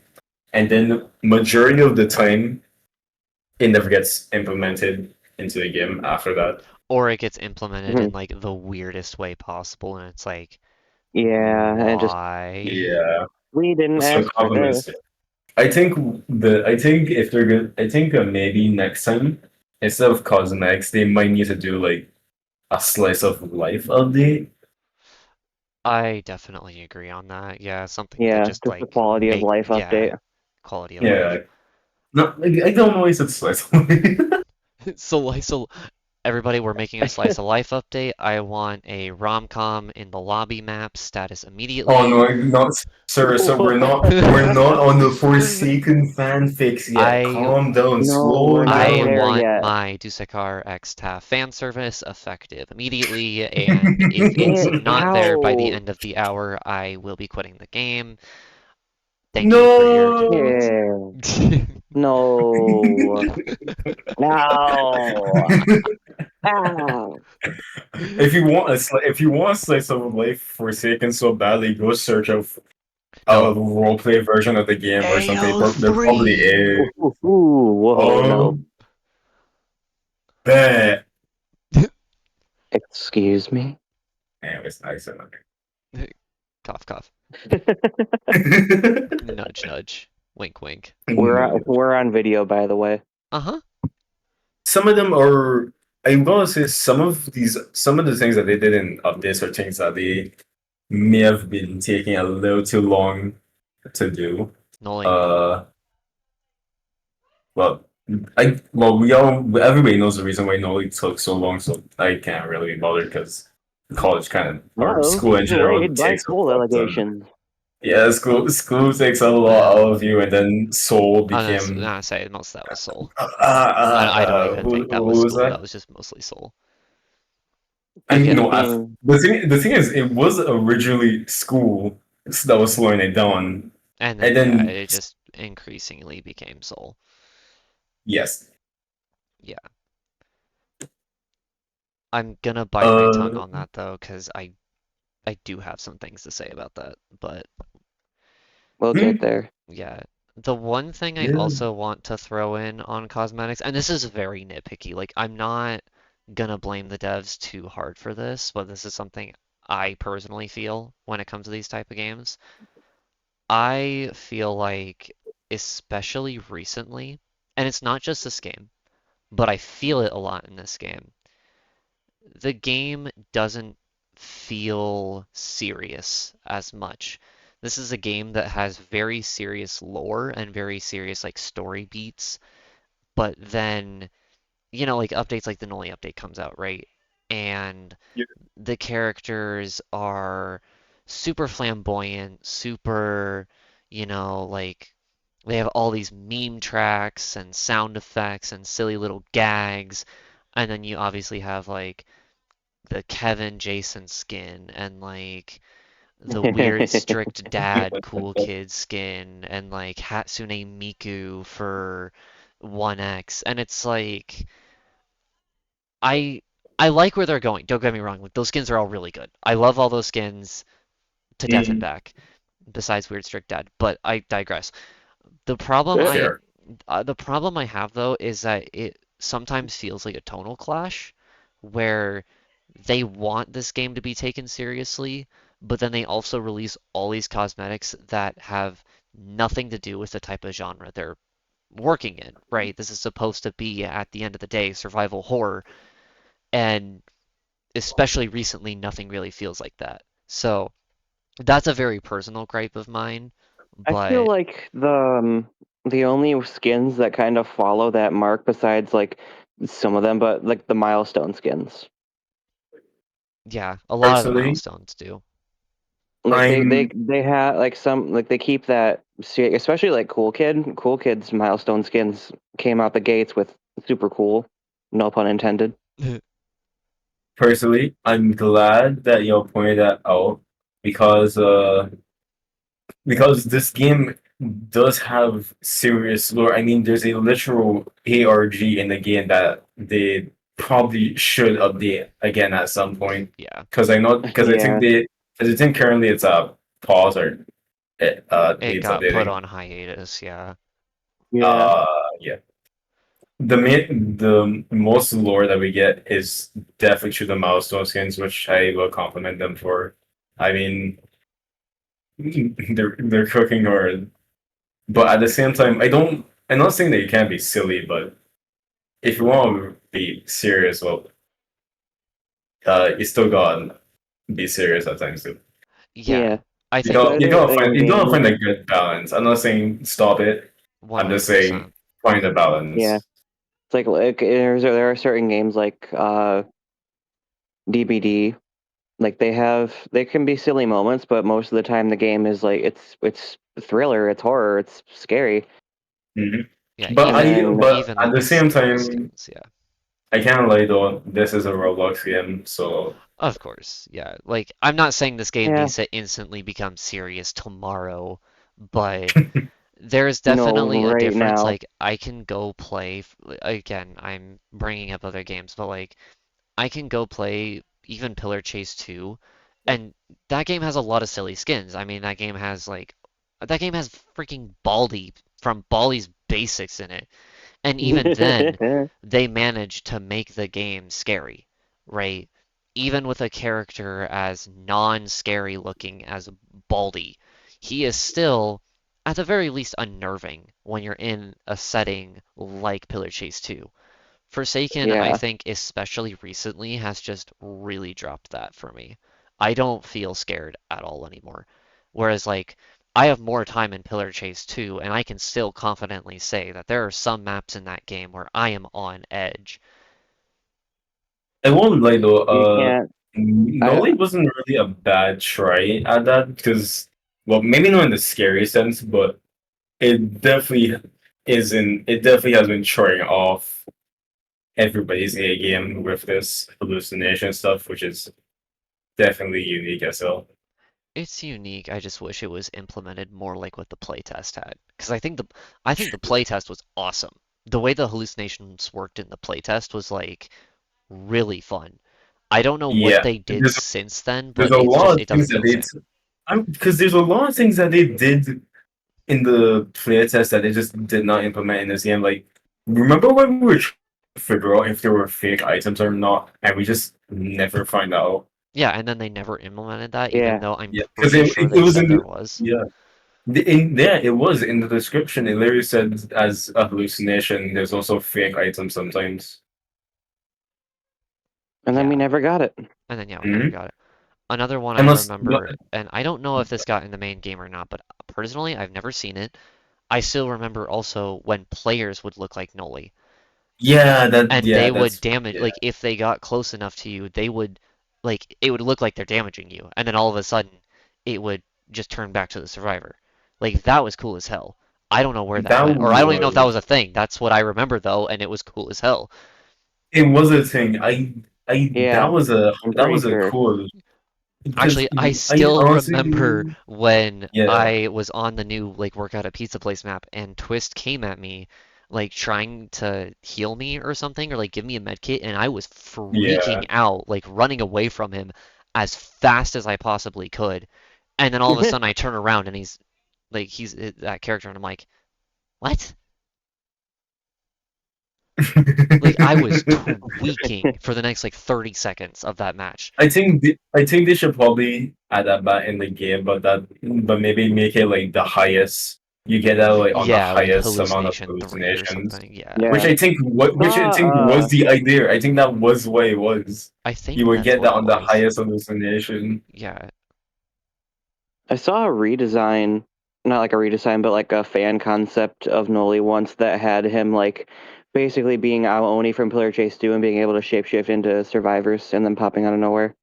and then majority of the time it never gets implemented into the game after that. Or it gets implemented in Mhm. like the weirdest way possible, and it's like, Yeah, and just why? Yeah, we didn't so ask for this. compliments. I think if they're good, I think maybe next time instead of cosmetics, they might need to do like a slice of life update. I definitely agree on that. Yeah, something to Yeah, just just the like quality of make, life yeah, update. quality of life. Yeah, no, I don't know why it's a slice of life. So everybody, we're making a slice of life update. I want a rom-com in the lobby map status Oh immediately. no, not sir. So we're not on the Forsaken fanfics yet. I Calm down, No, slow we're not I down. there want yet. my Dusakar X TAF fan service effective immediately, and if it's Get not there by the out. end of the hour, I will be quitting the game. Thank you for your. No. Yeah. No. No. Ah. If you want a slice of life Forsaken so badly, go search a No. roleplay version of the game or something. There probably AO3! is. Ooh, whoa, no. Oh, bet. Excuse me. Anyways, I said nothing. Cough, cough. Nudge, nudge. Wink, wink. We're on video, by the way. Uh-huh. Some of them are. I'm gonna say some of the things that they did in updates are things that they may have been taking a little too long to do. Noli. Uh, well, we all everybody knows the reason why Noli took so long, so I can't really be bothered because college kind of or Love school in general delayed by takes a school lot. allegations. Yeah, school takes a lot out of you, and then Soul became I say most of that was Soul. I don't even think that was who was school. That that? was just mostly Soul. I But mean, yeah. Just no, being the thing is, it was originally school that was slowing it down, And then, and yeah, then it just increasingly became Soul. yes, Yeah. I'm gonna bite my tongue uh, on that though, because I do have some things to say about that. But we'll get hmm, there. yeah. The one thing I yeah, also want to throw in on cosmetics, and this is very nitpicky, like I'm not gonna blame the devs too hard for this, but this is something I personally feel when it comes to these type of games. I feel like, especially recently, and it's not just this game, but I feel it a lot in this game, the game doesn't feel serious as much. This is a game that has very serious lore and very serious like story beats, but then, like updates like the Noli update comes out, right? And yeah. the characters are super flamboyant, super, like they have all these meme tracks and sound effects and silly little gags. And then you obviously have like the Kevin Jason skin and like the weird strict dad cool kid skin and like Hatsune Miku for 1X. And it's like I I like where they're going. Don't get me wrong. Like, those skins are all really good. I love all those skins to death and Mm, back, besides Weird Strict Dad. But I digress. The problem Yeah. I fair. the problem I have though is that it sometimes feels like a tonal clash where they want this game to be taken seriously, but then they also release all these cosmetics that have nothing to do with the type of genre they're working in, right? This is supposed to be, at the end of the day, survival horror, and especially recently, nothing really feels like that. So that's a very personal gripe of mine, I feel but like the only skins that kind of follow that mark, besides like some of them, but like the milestone skins. yeah, a lot of the Personally, milestones do. Like I'm they have like some like they keep that especially like Cool Kid. Cool Kid's milestone skins came out the gates with super cool, no pun intended. I'm glad that you pointed that out because this game does have serious lore. I mean, there's a literal ARG in the game that they probably should update again at some point. Yeah, Because I know, because I think Yeah, they, because I think currently it's a pause or it it needs got put updating. on hiatus, yeah. yeah, Uh, yeah. The most lore that we get is definitely through the milestone skins, which I will compliment them for. I mean, they're cooking hard. But at the same time, I don't. I'm not saying that you can't be silly, but if you want to be serious, well, you still gotta be serious at times too. Yeah, yeah. I You think got you Especially gotta in find you gotta games. find a good balance. I'm not saying stop it. I'm just saying 100%. find a Yeah, balance. it's like there are certain games like DBD. Like they can be silly moments, but most of the time the game is like it's thriller, it's horror, it's scary, Hmm. Yeah, But and then even at with the the same scary time, skins, yeah. I can't lie though. This is a Roblox game, so Of course, yeah. Like, I'm not saying this game yeah, needs to instantly become serious tomorrow, but there's no, definitely a right difference. now. Like, I can go play, again, I'm bringing up other games, but like, I can go play even Pillar Chase 2, and that game has a lot of silly skins. I mean, that game has freaking Baldi from Baldi's Basics in it. And even then, they managed to make the game scary, right? Even with a character as non-scary looking as Baldi, he is still, at the very least, unnerving when you're in a setting like Pillar Chase 2. Forsaken, I Yeah, think, especially recently, has just really dropped that for me. I don't feel scared at all anymore. Whereas, like, I have more time in Pillar Chase 2, and I can still confidently say that there are some maps in that game where I am on edge. I won't lie though. you can't. I Nolly wasn't really a bad try at that because, well, maybe not in the scary sense, but it definitely isn't. It definitely has been throwing off everybody's A game with this hallucination stuff, which is definitely unique as well. It's unique. I just wish it was implemented more like what the playtest had. Because I think the playtest was awesome. The way the hallucinations worked in the playtest was like really fun. I don't know what Yeah, they did since then, there's but a lot of it things doesn't that feel the they. same. I'm because there's a lot of things that they did in the playtest that they just did not implement in this game. Like, remember when we were trying to figure out if there were fake items or not, and we just never find out. Yeah, and then they never implemented that, even yeah. though I'm Yeah, because pretty sure it they was said in there was. yeah. Yeah, it was in the description. It literally said as a hallucination. There's also fake items sometimes. And then we Yeah, never got it. and then yeah, we never Hmm. got it. Another one I Unless, but remember, and I don't know if this got in the main game or not, but personally, I've never seen it. I still remember also when players would look like Noli, yeah, and they would that's damage, yeah. like if they got close enough to you, they would, like it would look like they're damaging you, and then all of a sudden, it would just turn back to the survivor. Like that was cool as hell. I don't know where that That went, or I don't even know if that was was a thing. That's what I remember though, and it was cool as hell. it was a thing. Yeah, I'm that pretty was a sure. cool because Actually, I I still honestly remember when yeah I was on the new like work at a pizza place map and Twist came at me like trying to heal me or something or like give me a med kit and I was freaking yeah. out like running away from him as fast as I possibly could. And then all of a sudden I turn around and he's that character and I'm like, "What?" Like I was tweaking for the next like 30 seconds of that match. I think they should probably add that back in the game, but maybe make it like the highest. you get that like on the Yeah, like highest amount of hallucination 3 or hallucinations. something. Yeah. Which Yeah. I think was Saw the idea. I think that was what it was. I You think would that's get what that it on the was. highest hallucination. Yeah. I saw a redesign, not like a redesign, but like a fan concept of Noli once that had him like basically being Aoni from Pillar Chase 2 and being able to shapeshift into survivors and then popping out of nowhere,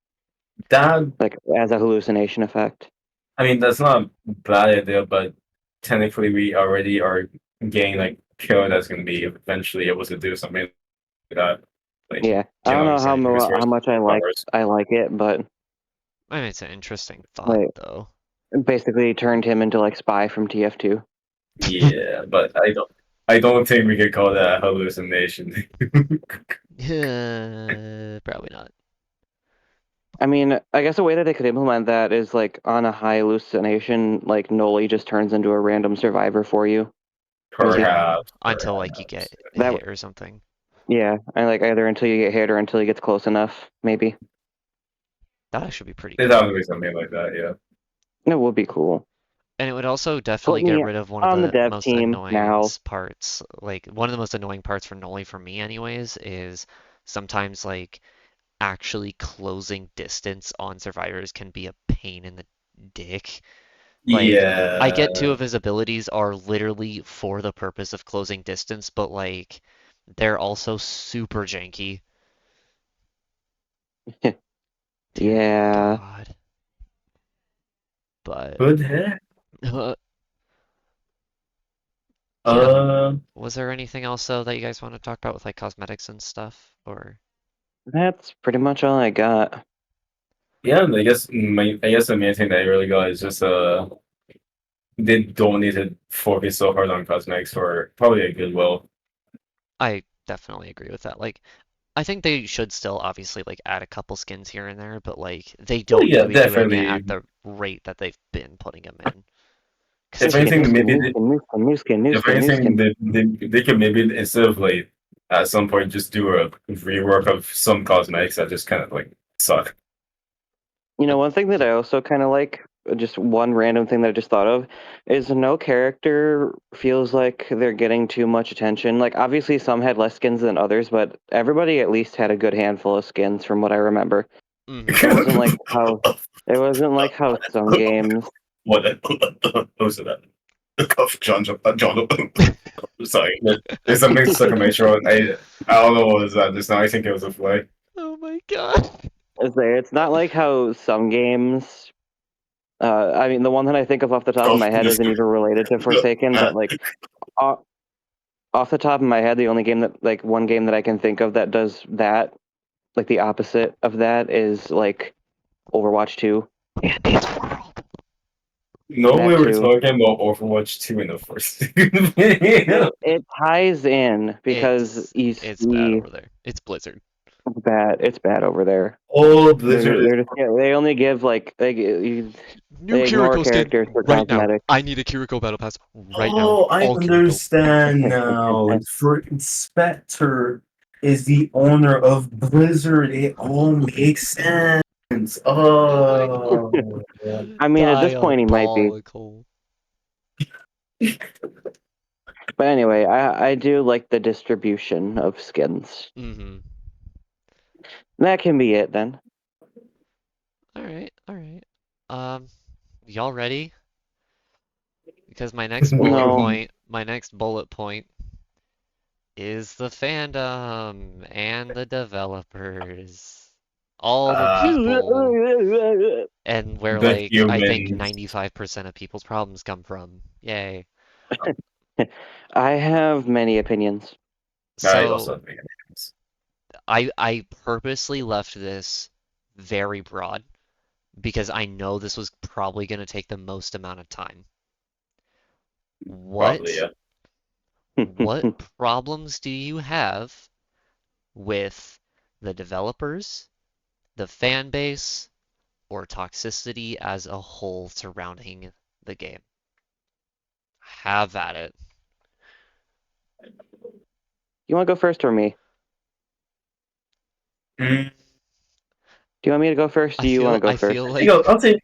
That like as a hallucination effect. I mean that's not a bad idea, but technically we already are getting like killer that's gonna be eventually able to do something like that. Like Yeah, I don't killing know some how resource much powers. I like it, but I mean, it's an interesting thought, like though. basically turned him into like Spy from TF2. Yeah, but I don't think we could call that a hallucination. Probably not. I mean, I guess a way that they could implement that is like on a high hallucination, like Noli just turns into a random survivor for you. As you Yeah, Perhaps, until like you perhaps. get that hit or something. Yeah, and like either until you get hit or until he gets close enough, maybe. That should be pretty There's cool. probably something like that, yeah. It would be cool. And it would also Put definitely get me rid of one of on the the dev most team annoying now. parts. Like, one of the most annoying parts for Noli for me, anyways, is sometimes like actually closing distance on survivors can be a pain in the dick. Like, I get two Yeah. of his abilities are literally for the purpose of closing distance, but like, they're also super janky. Dear Yeah, God. But, Good heck. yeah. Uh, Was there anything else though that you guys want to talk about with like cosmetics and stuff? Or that's pretty much all I got. yeah, I guess the main thing that I really got is just they don't need to focus so hard on cosmetics for probably a good will. I definitely agree with that. Like, I think they should still obviously like add a couple skins here and there, but like they Well, don't need yeah, to be doing it definitely. at the rate that they've been putting them in. Because If it's New anything, skin, maybe new skin, new skin, new skin, new if skin, new anything, skin. they could maybe instead of like at some point just do a rework of some cosmetics that just kind of like suck. You know, one thing that I also kind of like, just one random thing that I just thought of, is no character feels like they're getting too much attention. Like, obviously, some had less skins than others, but everybody at least had a good handful of skins from what I remember. hmm It wasn't like how it wasn't like how some games. What was it? John. Sorry, there's something stuck in my throat. I don't know what was that just now. I think it was a fly. Oh my God. It's not like how some games. I mean, the one that I think of off the top of Cough. my head isn't even related to Forsaken, but like off, off the top of my head, the only game that like one game that I can think of that does that, like the opposite of that, is like Overwatch 2. Andy's World. No, we That were too. talking about Overwatch 2 in the first. It ties in because you It's bad see over there. It's Blizzard. it's bad over there. Oh, Blizzard is. They're just, yeah, they only give like New they ignore Kiriko skin characters for right now. cosmetics. I need a Kiriko Battle Pass right now. Oh, I All Kiriko. understand now. For Spectre is the owner of Blizzard. It all makes sense. Oh my Oh. I mean, at this point, he might be. Diabolical. But anyway, I do like the distribution of skins. Mm-hmm. That can be it then. All right, all right. Um, y'all ready? Because No. my next bullet point is the fandom and the developers. All the uh, people, and where the like I think humans. 95% of people's problems come from. Yay. I have many opinions. I So also think humans. I purposely left this very broad because I know this was probably going to take the most amount of time. Probably, What yeah. what problems do you have with the developers, the fan base, or toxicity as a whole surrounding the game? Have at it. You want to go first or me? Mm, Do you want me to go first? Do you want to go I first? feel I think like I'll take.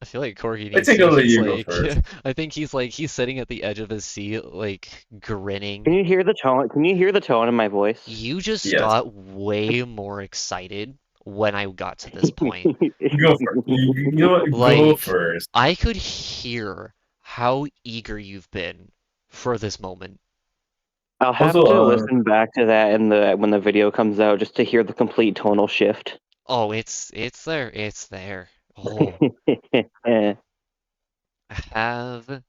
I feel like Corgi I needs think to. I'll let He's you go like, first. I think he's sitting at the edge of his seat, like Can grinning. you hear the tone? Can you hear the tone in my voice? You just Yes. got way more excited when I got to this point. Go for it. You know what? Go Like, first. I could hear how eager you've been for this moment. I'll Also, have to listen back to that in the when the video comes out just to hear the complete tonal shift. Oh, it's there. It's there. Oh, Eh. have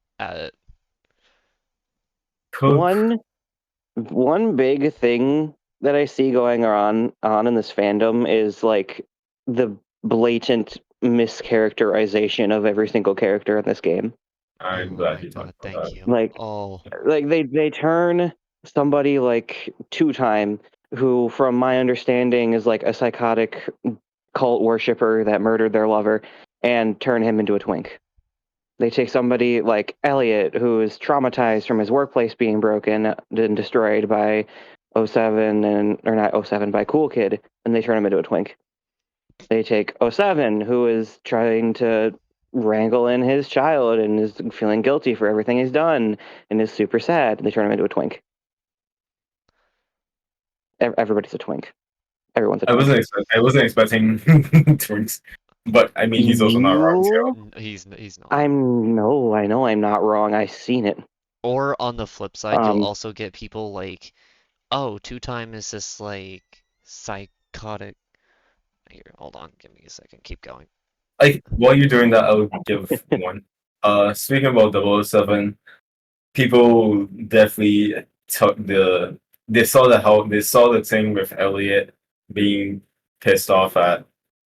Cook. One one big thing that I see going on in this fandom is like the blatant mischaracterization of every single character in this game. I'm Oh glad my you talked God, about thank that. you. Like Oh, they turn somebody like Two Time, who from my understanding is like a psychotic cult worshiper that murdered their lover, and turn him into a twink. They take somebody like Elliot, who is traumatized from his workplace being broken and destroyed by '07 and or not '07 by Cool Kid, and they turn him into a twink. They take '07, who is trying to wrangle in his child and is feeling guilty for everything he's done and is super sad. They turn him into a twink. Everybody's a twink. Everyone's a twink. I wasn't expecting twins, but I mean he's also not wrong too. You? he's not. I know I'm not wrong. I've seen it. Or on the flip side, you'll Um, also get people like, oh, Two Time is this like psychotic. Here, hold on, give me a second. Keep going. While you're doing that, I'll give one. Speaking about 007, people definitely took they saw the thing with Elliot being pissed off at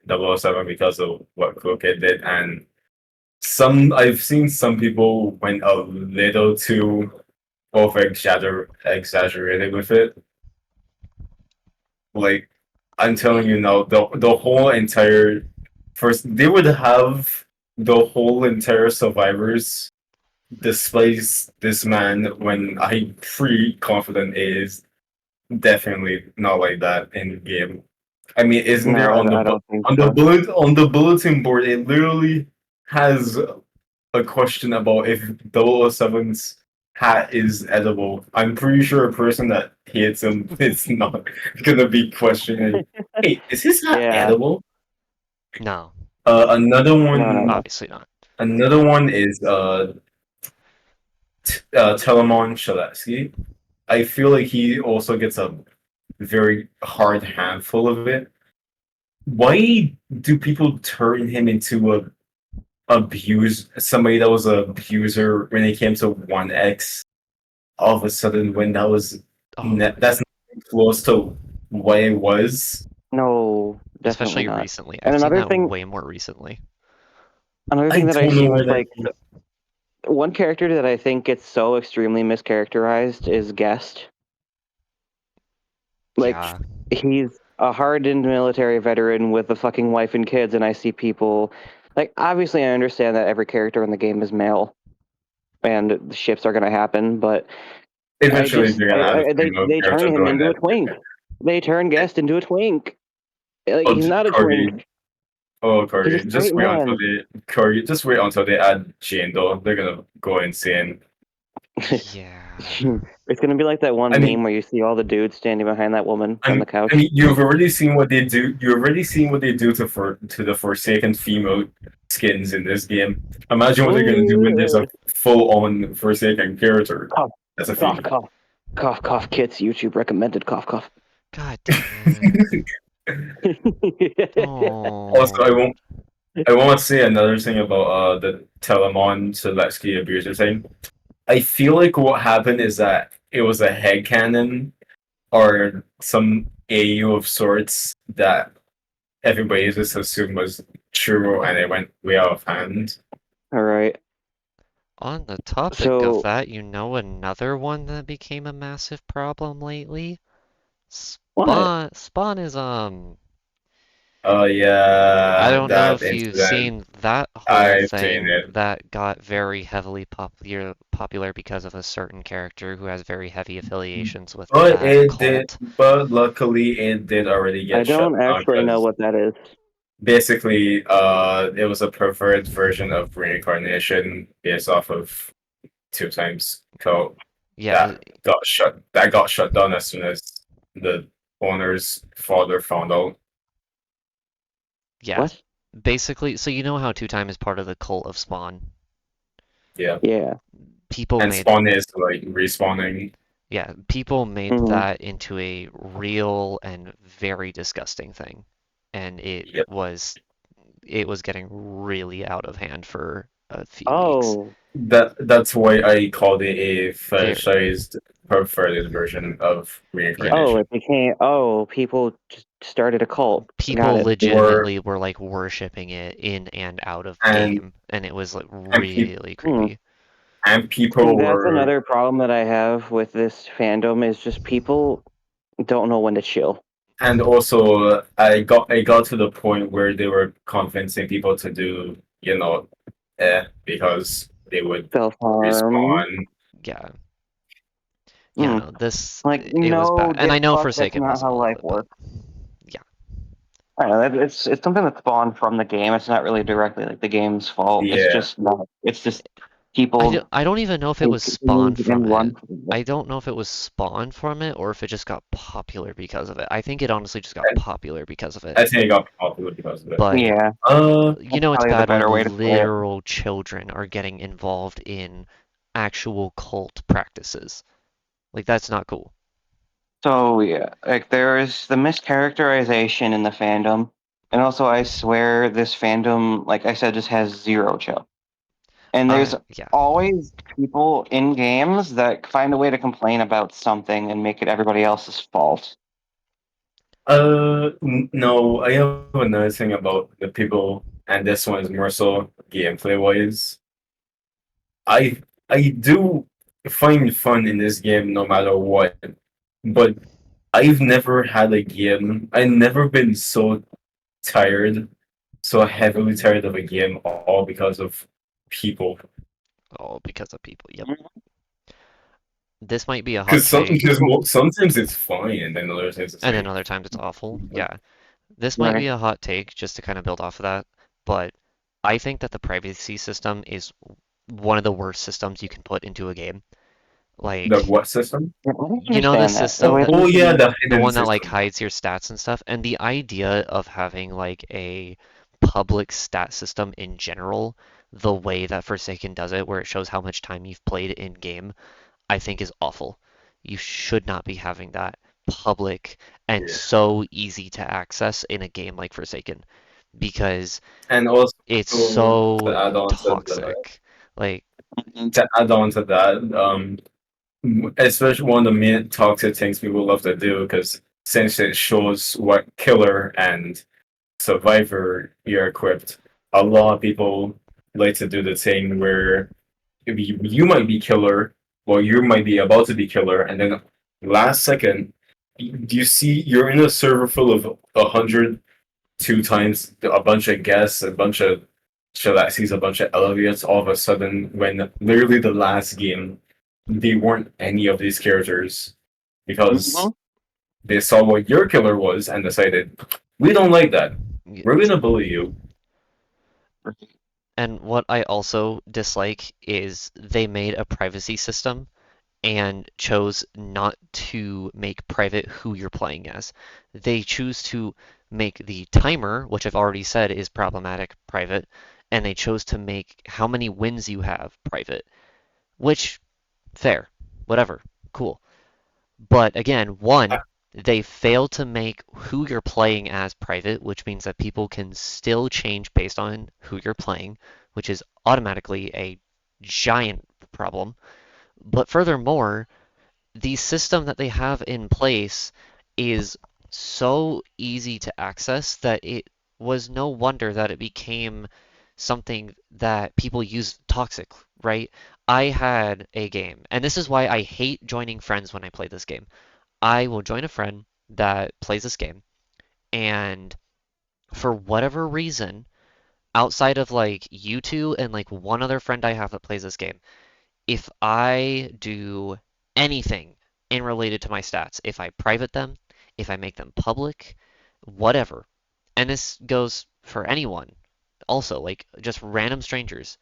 007 because of what Crooked did, and I've seen some people went a little too exaggerated with it. Like I'm telling you now, the whole entire first they would have the whole entire survivors displays this man when I'm pretty confident it is definitely not like that in game. I mean, isn't no, there on I don't think on the so. bulletin board? It literally has a question about if 007's hat is edible. I'm pretty sure a person that hits him is not gonna be questioning. Hey, is his hat Yeah, edible? No, Another no, no, one. no. obviously not. Another one is Telemon Shaletsky. I feel like he also gets a very hard handful of it. Why do people turn him into a somebody that was an abuser when it came to 1X all of a sudden when Oh, that's not close to what it was? No, definitely especially not. recently. And I've seen that way more recently. another I thing that I've don't know seen where with that like one character that I think gets so extremely mischaracterized is Guest. Like Yeah. he's a hardened military veteran with a fucking wife and kids, and I see people like obviously I understand that every character in the game is male and the ships are gonna happen, but eventually they're gonna have a female they turn character him doing into a that. twink. They turn Guest into a twink. Like Oh, he's not a Corgi. twink. Oh, He's a Corgi. straight man. Just wait until they add Jane though. They're gonna go insane. Yeah. It's gonna be like that I one mean, meme where you see all the dudes standing behind that woman on the I couch. mean, you've already seen what they do. You've already seen what they do to the Forsaken female skins in this game. Imagine what they're gonna do when there's a full-on Forsaken character Cough, as a cough, female. cough, cough, cough. Kids, YouTube recommended. Cough, cough. God damn it. Also, Oh. I want to say another thing about the Telemon Seletsky abuser thing. I feel like what happened is that it was a headcanon or some AU of sorts that everybody just assumed was true and it went way out of hand. All right. On the topic of So that, you know another one that became a massive problem lately? what? Spawn is Oh I yeah, don't know that if you've incident. seen that whole I've seen thing it. that got very heavily popular because of a certain character who has very heavy affiliations with that cult. But luckily it did already I get shut don't down actually know because what that is. basically, it was a perverted version of reincarnation based off of two times code Yeah, that got shut down as soon as the owner's father found out. yeah. What? Basically, so you know how Two Time is part of the cult of Spawn? Yeah. Yeah. People And made Spawn is like respawning. Yeah, people made Mm. that into a real and very disgusting thing. And Yep. it was getting really out of hand for a few weeks. Oh, That's why I called it a There, fetishized perverted version of yeah, oh, reincarnation. it became. Oh, people just started a cult. Got people it. Or legitimately were like worshiping it in and out of and game, and it was like and people really Hmm. creepy. and See, people that's were another problem that I have with this fandom is just people don't know when to chill. and also I got to the point where they were convincing people to do, because they would Self harm. respawn. Yeah, yeah, Hmm. no, this Like, it was bad, no, and I Dick, know fuck, that's Forsaken not wasn't how all of life it, but works. yeah, I don't know. It's something that spawned from the game. It's not really directly like the game's fault. It's Yeah. just not. It's just people I don't even know if it take was spawned things from and it. run from it. I don't know if it was spawned from it or if it just got popular because of it. I think it honestly just got popular because of it. I think it got popular because of it. But Yeah, you that's know it's probably the bad when better way to say it. literal children are getting involved in actual cult practices. Like that's not cool. So yeah, like there is the mischaracterization in the fandom, and also I swear this fandom, like I said, just has zero chill. And there's Yeah. always people in games that find a way to complain about something and make it everybody else's fault. No, I have another thing about the people, and this one is more so gameplay wise. I I do find fun in this game no matter what, but I've never had a game. I've never been so tired, so heavily tired of a game, all because of people. All because of people. Yep. Mhm. This might be a hot Because take, sometimes it's fine, and then other times it's and then like, other times it's awful. Yeah. This might be Right. a hot take just to kind of build off of that, but I think that the privacy system is one of the worst systems you can put into a game. the Like, what system? Yeah, I don't you know the understand that. system that Oh yeah, the the hidden one that like system. hides your stats and stuff, and the idea of having like a public stat system in general, the way that Forsaken does it, where it shows how much time you've played in game, I think is awful. You should not be having that public and Yeah, so easy to access in a game like Forsaken because and also it's to so add on to the toxic. Like, Mhm. to add on to that, especially one of the main toxic things people love to do, because since it shows what killer and survivor you're equipped, a lot of people like to do the thing where if you might be killer, or you might be about to be killer, and then last second, you see you're in a server full of 102 times a bunch of guests, a bunch of Shalaxis, a bunch of Eleviates. All of a sudden, when literally the last game, they weren't any of these characters because Mhm. they saw what your killer was and decided, we don't like that. y- We're gonna bully you. and what I also dislike is they made a privacy system and chose not to make private who you're playing as. They choose to make the timer, which I've already said is problematic, private, and they chose to make how many wins you have private, which, fair, whatever, cool. But again, one, they fail to make who you're playing as private, which means that people can still change based on who you're playing, which is automatically a giant problem. But furthermore, the system that they have in place is so easy to access that it was no wonder that it became something that people use toxic, right? I had a game, and this is why I hate joining friends when I play this game. I will join a friend that plays this game, and for whatever reason, outside of like you two and like one other friend I have that plays this game, if I do anything in related to my stats, if I private them, if I make them public, whatever, and this goes for anyone. Also, like just random strangers.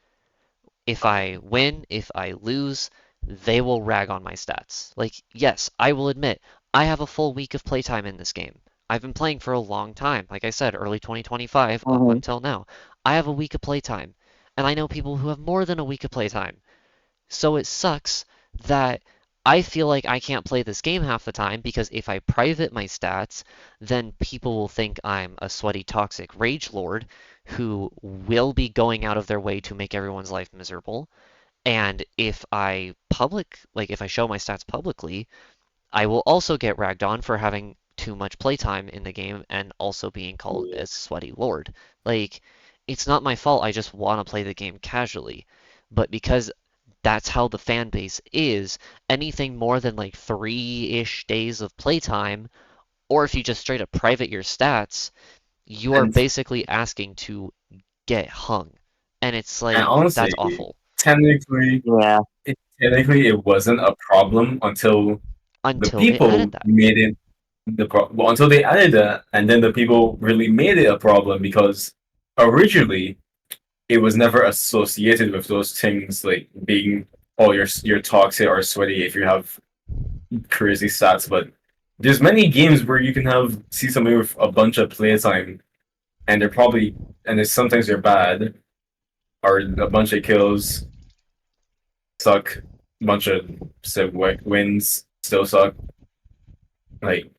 If I win, if I lose, they will rag on my stats. Like, yes, I will admit, I have a full week of playtime in this game. I've been playing for a long time. Like I said, early 2025 up Mhm. until now. I have a week of playtime. And I know people who have more than a week of playtime. So it sucks that I feel like I can't play this game half the time because if I private my stats, then people will think I'm a sweaty, toxic rage lord who will be going out of their way to make everyone's life miserable. And if I show my stats publicly, I will also get ragged on for having too much playtime in the game and also being called Yeah. as sweaty lord. Like, it's not my fault, I just want to play the game casually. But because that's how the fan base is, anything more than like 3-ish days of playtime, or if you just straight up private your stats, you are And basically asking to get hung. And it's and like, that's honestly, awful. technically, Yeah. it wasn't a problem until the Until they added people that. made it well, until they added that, and then the people really made it a problem because originally it was never associated with those things like being oh you're toxic or sweaty if you have crazy stats. But there's many games where you can have see somebody with a bunch of playtime and they're probably and it's sometimes they're bad or a bunch of kills suck, a bunch of wins still suck. Like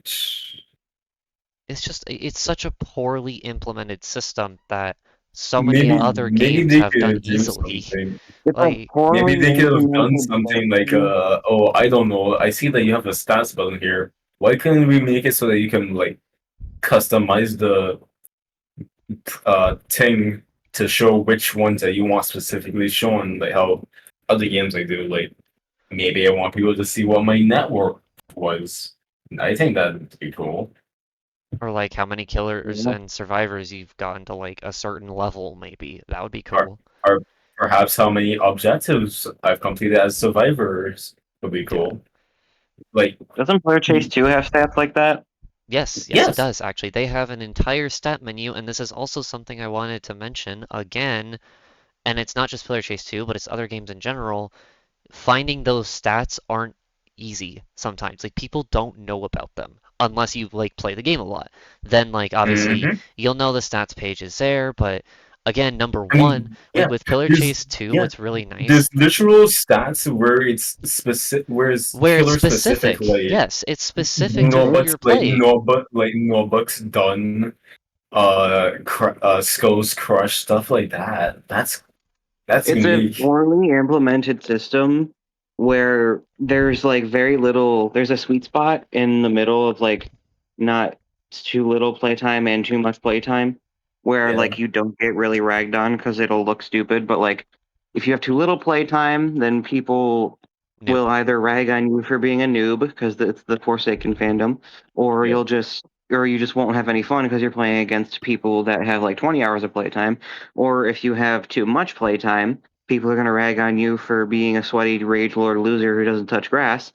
It's such a poorly implemented system that so many Yeah. other maybe games they have done could do easily. something. It's a Like, Maybe poorly they could have done implemented something like system. oh I don't know. I see that you have a stats button here. Why couldn't we make it so that you can like customize the thing to show which ones that you want specifically shown, like how other games like do. Like maybe I want people to see what my network was. I think that'd be cool. or like how many killers Yeah. and survivors you've gotten to like a certain level, maybe. That would be Or cool. or perhaps how many objectives I've completed as survivors would be Yeah. cool. Like Doesn't Player Chase 2 have stats like that? Yes, it yes. does actually. They have an entire stat menu, and this is also something I wanted to mention again, and it's not just Player Chase 2, but it's other games in general. Finding those stats aren't easy sometimes. Like people don't know about them unless you like play the game a lot. Then like obviously hmm you'll know the stats page is there, but again, number I one, mean, like yeah, with Pillar there's Chase 2, yeah, what's really nice there's literal stats where it's specific, where it's where it's killer specific, specific. like Yes, it's specific to no who Mhm. buts, you're playing. no bucks done, skulls crushed, stuff like that. That's It's a unique. poorly implemented system where there's like very little, there's a sweet spot in the middle of like not too little playtime and too much playtime where Yeah, like you don't get really ragged on because it'll look stupid. But like if you have too little playtime, then people Yep. will either rag on you for being a noob because it's the Forsaken fandom, or yeah, you just won't have any fun because you're playing against people that have like 20 hours of playtime. Or if you have too much playtime, people are going to rag on you for being a sweaty rage lord loser who doesn't touch grass.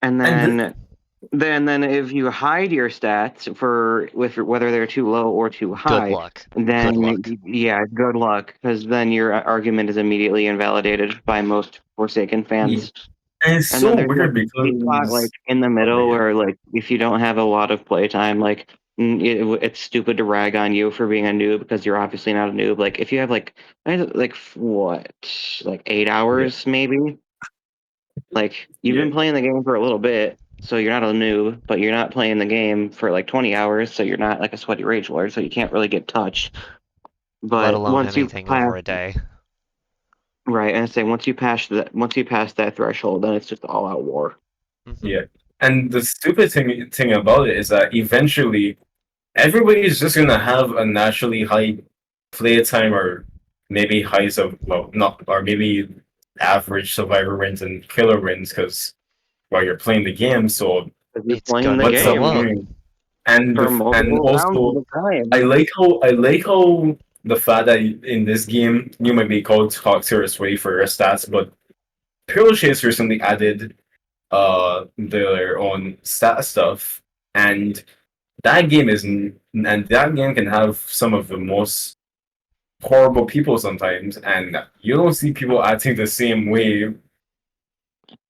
And and then if you hide your stats for with whether they're too low or too Good high, luck. Good then luck. yeah, good luck because then your argument is immediately invalidated by most Forsaken yeah, fans. and it's And then so there's a weird sweet spot like because in the oh middle yeah, where like if you don't have a lot of playtime, like it's stupid to rag on you for being a noob because you're obviously not a noob. Like if you have what like eight yeah, hours maybe, like you've yeah, been playing the game for a little bit, so you're not a noob, but you're not playing the game for like 20 hours, so you're not like a sweaty rage lord, so you can't really get touched. Let But alone once you anything pass over a day. right, and I say once you pass that threshold, then it's just all out war. Hmm. yeah. And the stupid thing about it is that eventually everybody's just gonna have a naturally high playtime or maybe highs of well not or maybe average survivor wins and killer wins because while you're playing the game. So Because you're It's playing the gonna what's up? go game up. And for and multiple rounds at also a time. I like how the fact that in this game you might be called toxic or sway for your stats, but Hero Chase recently added their own stat stuff and that game is, and that game can have some of the most horrible people sometimes, and you don't see people acting the same way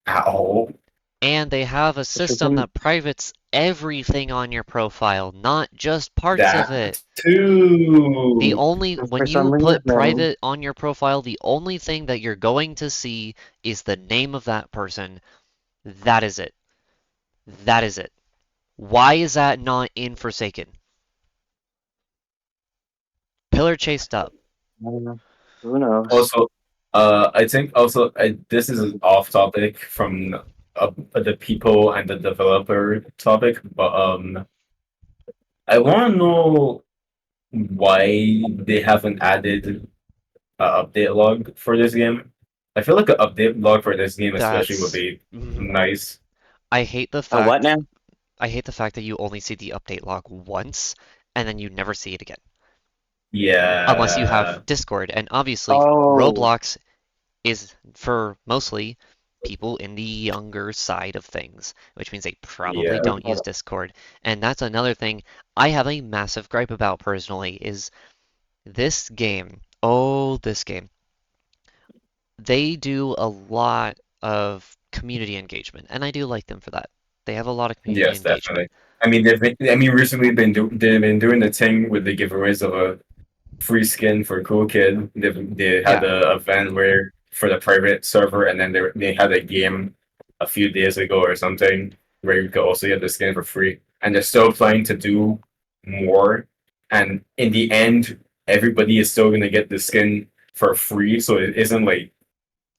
at all. And they have a For system some, that privates everything on your profile, not just parts of it. That too. When for some you put reason, private on your profile, the only thing that you're going to see is the name of that person. That is it. That is it. Why is that not in Forsaken? Pillar chased up. I don't know. Who knows? Also, I think also this is off topic from the people and the developer topic, but I want to know why they haven't added an update log for this game. I feel like an update log for this game, especially, would That's be mhm. nice. I hate the A what fact now? I hate the fact that you only see the update log once and then you never see it again. Unless you have Yeah, Discord, and obviously Oh, Roblox is for mostly people in the younger side of things, which means they probably yeah, don't use Discord. And that's another thing I have a massive gripe about personally is this game. Oh, this game. They do a lot of community engagement, and I do like them for that. They have a lot of community yes, engagement. definitely. I mean, recently they've been doing the thing with the giveaways of a free skin for Cool Kid. They had Yeah, a event where for the private server, and then they had a game a few days ago or something where you could also get the skin for free. And they're still planning to do more. And in the end, everybody is still gonna get the skin for free, so it isn't like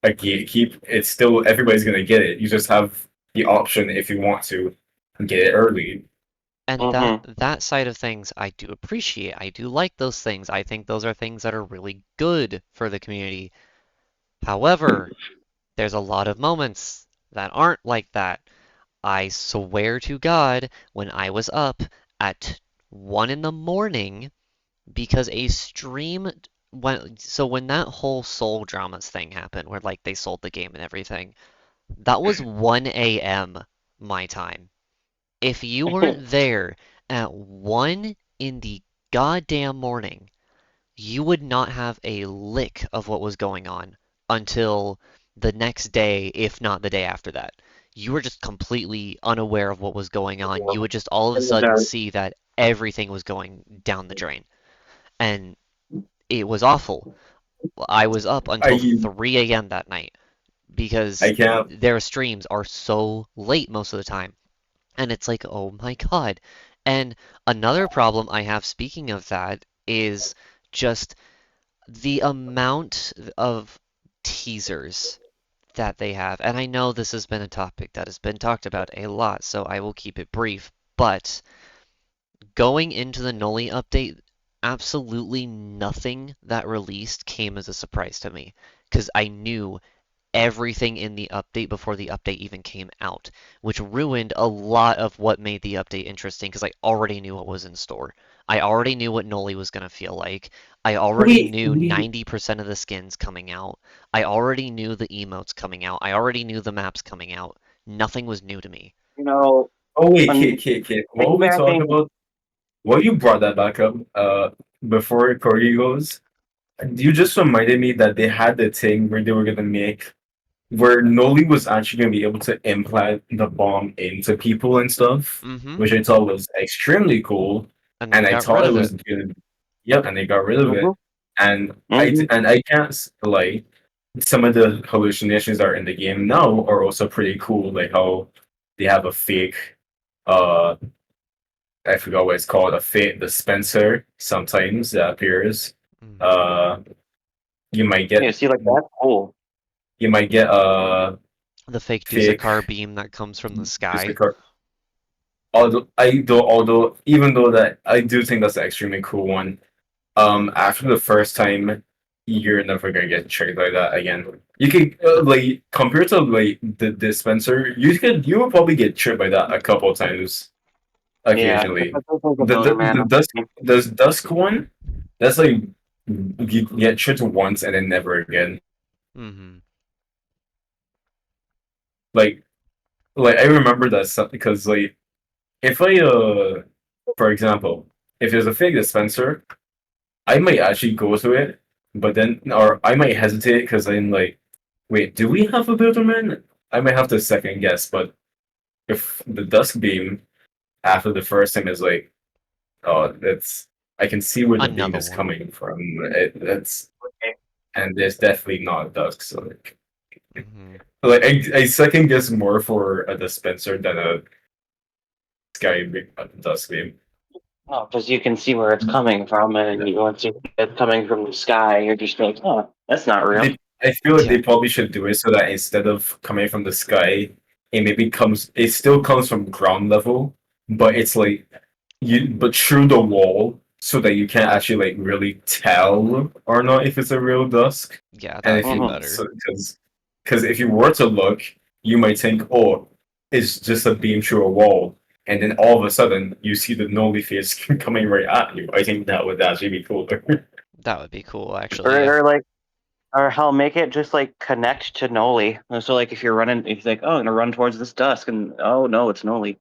a gatekeep. It's still everybody's gonna get it. You just have the option if you want to get it early. and that mm-hmm. that side of things I do appreciate. I do like those things. I think those are things that are really good for the community. However, there's a lot of moments that aren't like that. I swear to God, when I was up at 1 in the morning because a stream when that whole Soul Dramas thing happened where like they sold the game and everything, that was 1 a.m. my time. If you weren't there at 1 in the goddamn morning, you would not have a lick of what was going on until the next day, if not the day after that. You were just completely unaware of what was going on. You would just all of a sudden see that everything was going down the drain. And it was awful. I was up until I 3 a.m. that night because I can't. their streams are so late most of the time. And it's like, oh my God. And another problem I have, speaking of that, is just the amount of teasers that they have. And I know this has been a topic that has been talked about a lot, so I will keep it brief. But going into the Noli update, absolutely nothing that released came as a surprise to me because I knew everything in the update before the update even came out, which ruined a lot of what made the update interesting because I already knew what was in store. I already knew what Noli was going to feel like. I already Wait, knew wait. 90% of the skins coming out. I already knew the emotes coming out. I already knew the maps coming out. Nothing was new to me. You know, Oh wait, on Kate. What we talk piggybacking, about? Well, you brought that back up. Before Corey goes, you just reminded me that they had the thing where they were gonna make where Noli was actually gonna be able to implant the bomb into people and stuff, Mm-hmm. which I thought was extremely cool, And then and I got rid thought it of it. was good. Yep, and they got rid of hmm it, and hmm I can't lie. Some of the hallucinations that are in the game now are also pretty cool, like how they have a fake uh I forgot what it's called, a fake dispenser sometimes that appears. Mm-hmm. Uh you might get yeah, see, like that's cool. a The fake fake Dusakar beam that comes from the just sky. because although even though that I do think that's an extremely cool one. After the first time, you're never gonna get tricked like that again. You can like compared to like the dispenser, you will probably get tricked by that a couple times Yeah, occasionally. that's like a The Builder Man. dusk one, that's like you get tricked once and then never again. Mm-hmm. Like I remember that stuff because like if I For example, if there's a fake dispenser, I might actually go to it, but then, or I might hesitate because I'm like, wait, do we have a Builderman? I might have to second guess, but if the Dusk Beam after the first thing is like, oh, that's I can see where the beam Another is one. coming from. It's and it's definitely not Dusk. So Hmm. I second guess more for a dispenser than a Dusk Beam. Oh, because you can see where it's coming from, and once you see it's coming from the sky, you're just like, oh, that's not real. I feel like Yeah, they probably should do it so that instead of coming from the sky, it still comes from ground level, but it's like but through the wall so that you can't actually like really tell or not if it's a real dusk. yeah, that And would if be Mhm. better. because if you were to look, you might think, oh, it's just a beam through a wall, and then all of a sudden you see the Noli face coming right at you. I think that would actually be cooler. That would be cool, actually. Yeah. Or like, or hell, make it just like connect to Noli. So like, if you're running, if you're like, oh, I'm gonna run towards this dusk, and oh no, it's Noli.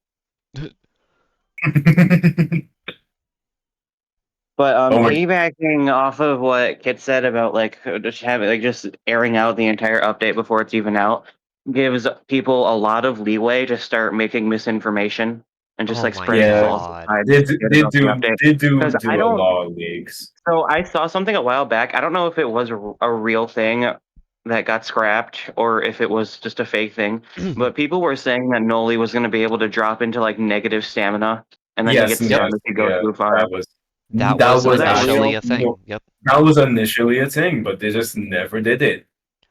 But Oh my, piggybacking off of what Kit said about like just having like just airing out the entire update before it's even out gives people a lot of leeway to start making misinformation and just Oh like my spreading yeah, false God. vibes and shit about the update. they do Because I do a don't. lot of leaks. So I saw something a while back. I don't know if it was a real thing that got scrapped or if it was just a fake thing. But people were saying that Noli was going to be able to drop into like negative stamina, and then he Yes, gets yes, stunned if he goes yeah, too far. That that was Was was that initially real? a thing. Yep. that was initially a thing, but they just never did it.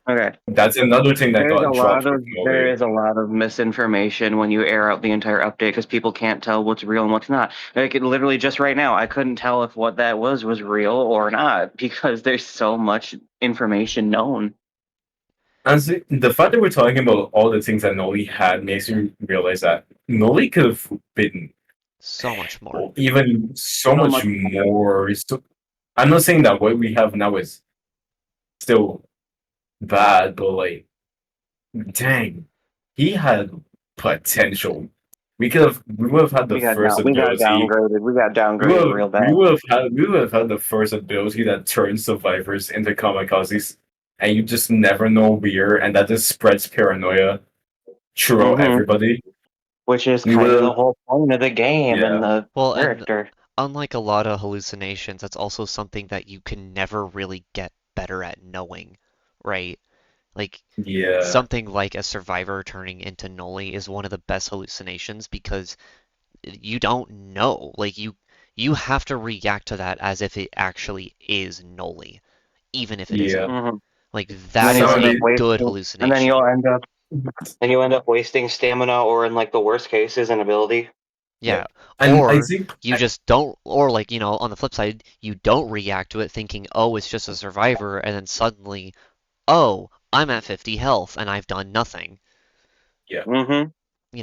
Okay. That's another thing that got dropped with There Noli. is a lot of misinformation when you air out the entire update because people can't tell what's real and what's not. Like literally just right now, I couldn't tell if what that was real or not because there's so much information known. And the fact that we're talking about all the things that Noli had makes me realize that Noli could have been So much more. even so So much much more. more. So, I'm not saying that what we have now is still bad, but like, dang, he had potential. We would have had the first We got ability. downgraded. We got downgraded real bad. We would have had the first ability that turns survivors into kamikazes, and you just never know where, and that just spreads paranoia throughout Hmm. everybody. Which is We would kind of have, the whole point of the game and yeah, the Well, and character. unlike a lot of hallucinations, that's also something that you can never really get better at knowing, right? Like yeah, something like a survivor turning into Noli is one of the best hallucinations because you don't know. Like you have to react to that as if it actually is Noli, even if it yeah. isn't. Hmm. Like And that then Some you'll is of end up a the good wasting, and then hallucination. you end up wasting stamina, or in like the worst cases, an ability. yeah, Yeah. and I Or think you just don't, or like, on the flip side, you don't react to it thinking, oh, it's just a survivor, and then suddenly, oh, I'm at 50 health and I've done nothing. yeah, Hmm.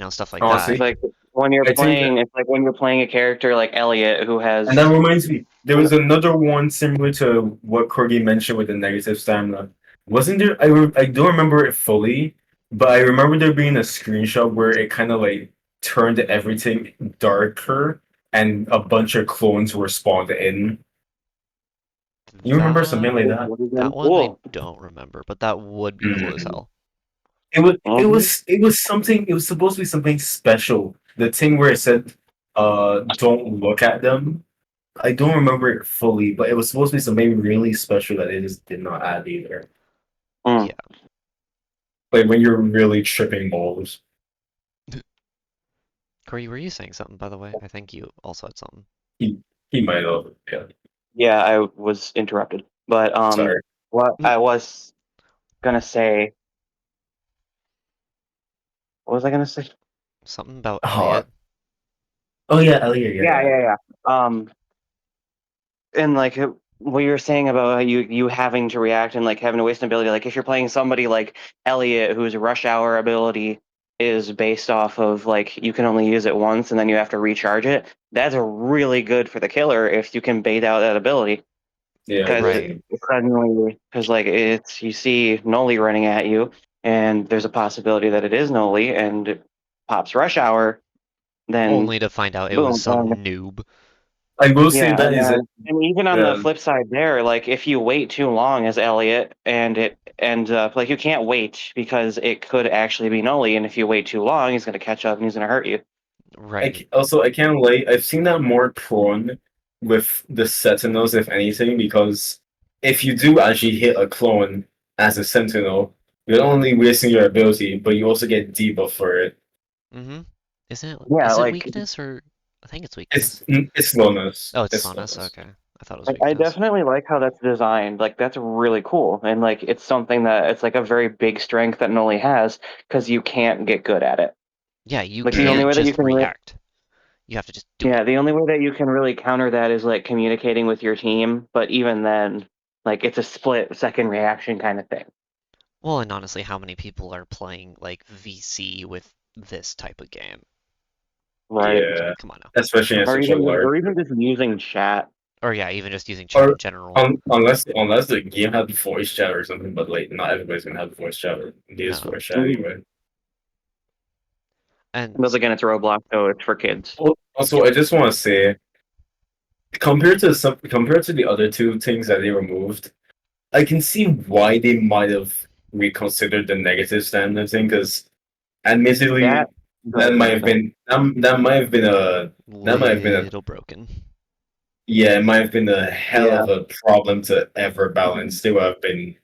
Stuff like It's that. honestly, like when you're I think playing. It's like when you're playing a character like Elliot, who and that has. reminds me, there was another one similar to what Corgi mentioned with the negative stamina. Wasn't there? I don't remember it fully, but I remember there being a screenshot where it kind of like turned everything darker and a bunch of clones were spawned in. You remember That something like that? Would have been that one I cool. don't remember, but that would be cool as Mm. hell. Hmm. It was something. It was supposed to be something special. The thing where it said, don't look at them." I don't remember it fully, but it was supposed to be something really special that it just did not add either. Mm. Yeah. Like when you're really tripping balls. Corey, were you saying something, by the way? I think you also had something. He he might have. Yeah. Yeah, I was interrupted, but Sorry. what Mm, I was gonna say. What was I gonna say? Something about Oh, Elliot. oh yeah, Elliot. Yeah, Yeah, yeah, yeah, yeah. And like what you were saying about how you having to react and like having to waste an ability. Like if you're playing somebody like Elliot, whose rush hour ability is based off of like you can only use it once and then you have to recharge it. That's really good for the killer if you can bait out that ability. yeah. Because Right. Definitely. suddenly, because like it's you see Noli running at you, and there's a possibility that it is Noli, and it pops rush hour. then Only to find out it was boom. some noob. I will say Yeah, that and is it. and even on the Uh, flip side there, like if you wait too long as Elliot and it ends up like you can't wait because it could actually be Nully, and if you wait too long, he's gonna catch up and he's gonna hurt you. Right. Also, I can't lie. I've seen that more prone with the Sentinels, if anything, because if you do actually hit a clone as a Sentinel, you're not only wasting your ability, but you also get debuff for it. Mm-hmm. Yeah, Is it like weakness or I think it's It's weakness. it's slowness. Oh, it's It's slowness. slowness. Okay. I thought it was I weakness. definitely like how that's designed. Like that's really cool, and like it's something that it's like a very big strength that Nully has because you can't get good at it. Yeah, you Like the only can't way that you just can react. You have to just do it. yeah, the only way that you can really counter that is like communicating with your team, but even then, like it's a split second reaction kind of thing. Well, and honestly, how many people are playing like VC with this type of game? Right. Yeah, Come on now. especially in such a large. Or even just using chat. Or yeah, even just using chat Or in general. unless the game had voice chat or something, but like not everybody's gonna have voice chat or use No. voice chat Mhm. anyway. And But again, it's Roblox, so it's for kids. Also, yep. I just want to say, compared to the other two things that they removed, I can see why they might have reconsidered the negative standard thing. Because That admittedly, drives me insane. that might have been a Little broken. yeah, it might have been a hell Yeah. of a problem to ever balance. They would have been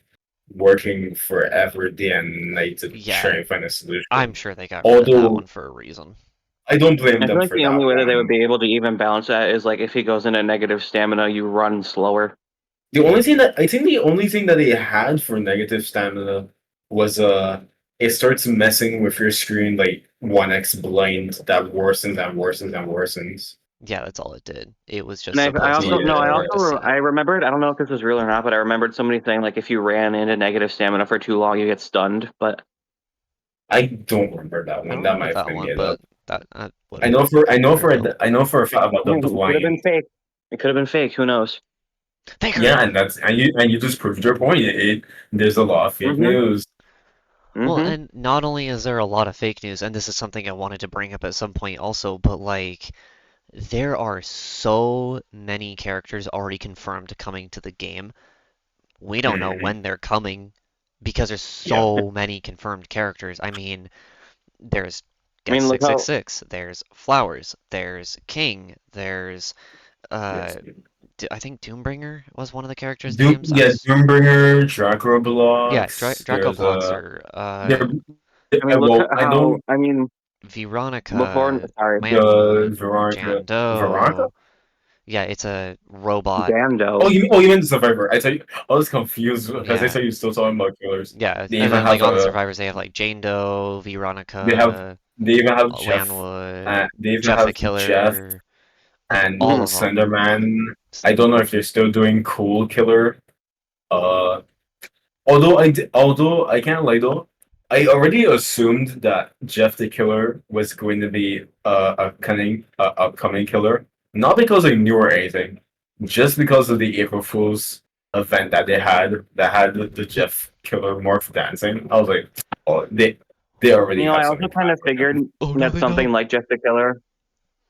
working forever day and night to try Yeah, and find a I'm solution. sure they got rid of that Although one for a reason. I don't blame I feel them like for the that only way that they would one. be able to even balance that is like if he goes into negative stamina, you run slower. The only thing that they had for negative stamina was it starts messing with your screen like 1x blind that worsens and worsens and worsens. Yeah, that's all it did. It was just And I supposed to also let no, people I hard Yeah. to also see. I remembered. I don't know if this was real or not, but I remembered somebody saying like if you ran into negative stamina for too long, you get stunned. But I don't remember that I one. don't That remember might have that been one, made up. but that would have been very real. I know for a fact about the it could have been blind. fake. It could have been fake. Who knows? Faker! Yeah, and you just proved your point. There's a lot of fake Mm-hmm. news. Well, Mm-hmm. and not only is there a lot of fake news, and this is something I wanted to bring up at some point also, but like there are so many characters already confirmed coming to the game. We don't know Mhm. when they're coming because there's Yeah. so many confirmed characters. I mean, there's I Get mean, look how 666, there's Flowers, there's King, there's uh Yes. I think Doombringer was one of the characters' names. I Yeah, was Doombringer, Draco Yeah, Blocks. Draco There's Bloxer, there. I mean, look Well, at I how don't I mean before. Veronica, Sorry, Manwood, Veronica. Jando. Yeah, it's a robot. Dando. Oh, you meant the Survivor. I was confused because I Yeah, thought you still talking about killers. yeah, They and even then like have on the a survivors they have like Jane Doe, they have Veronica, they even have Jeff. Wanwood, They even Jeff the have Jeff Killer, like and all Mhm. of them. Slenderman. I don't know if they're still doing Cool Killer. Uh, although I can't lie though, I already assumed that Jeff the Killer was going to be upcoming killer, not because I knew or anything, just because of the April Fool's event that had the Jeff Killer morph dancing. I was like, oh, they already I have also something kind planned of for him. figured Oh no, that they something don't. like Just the Killer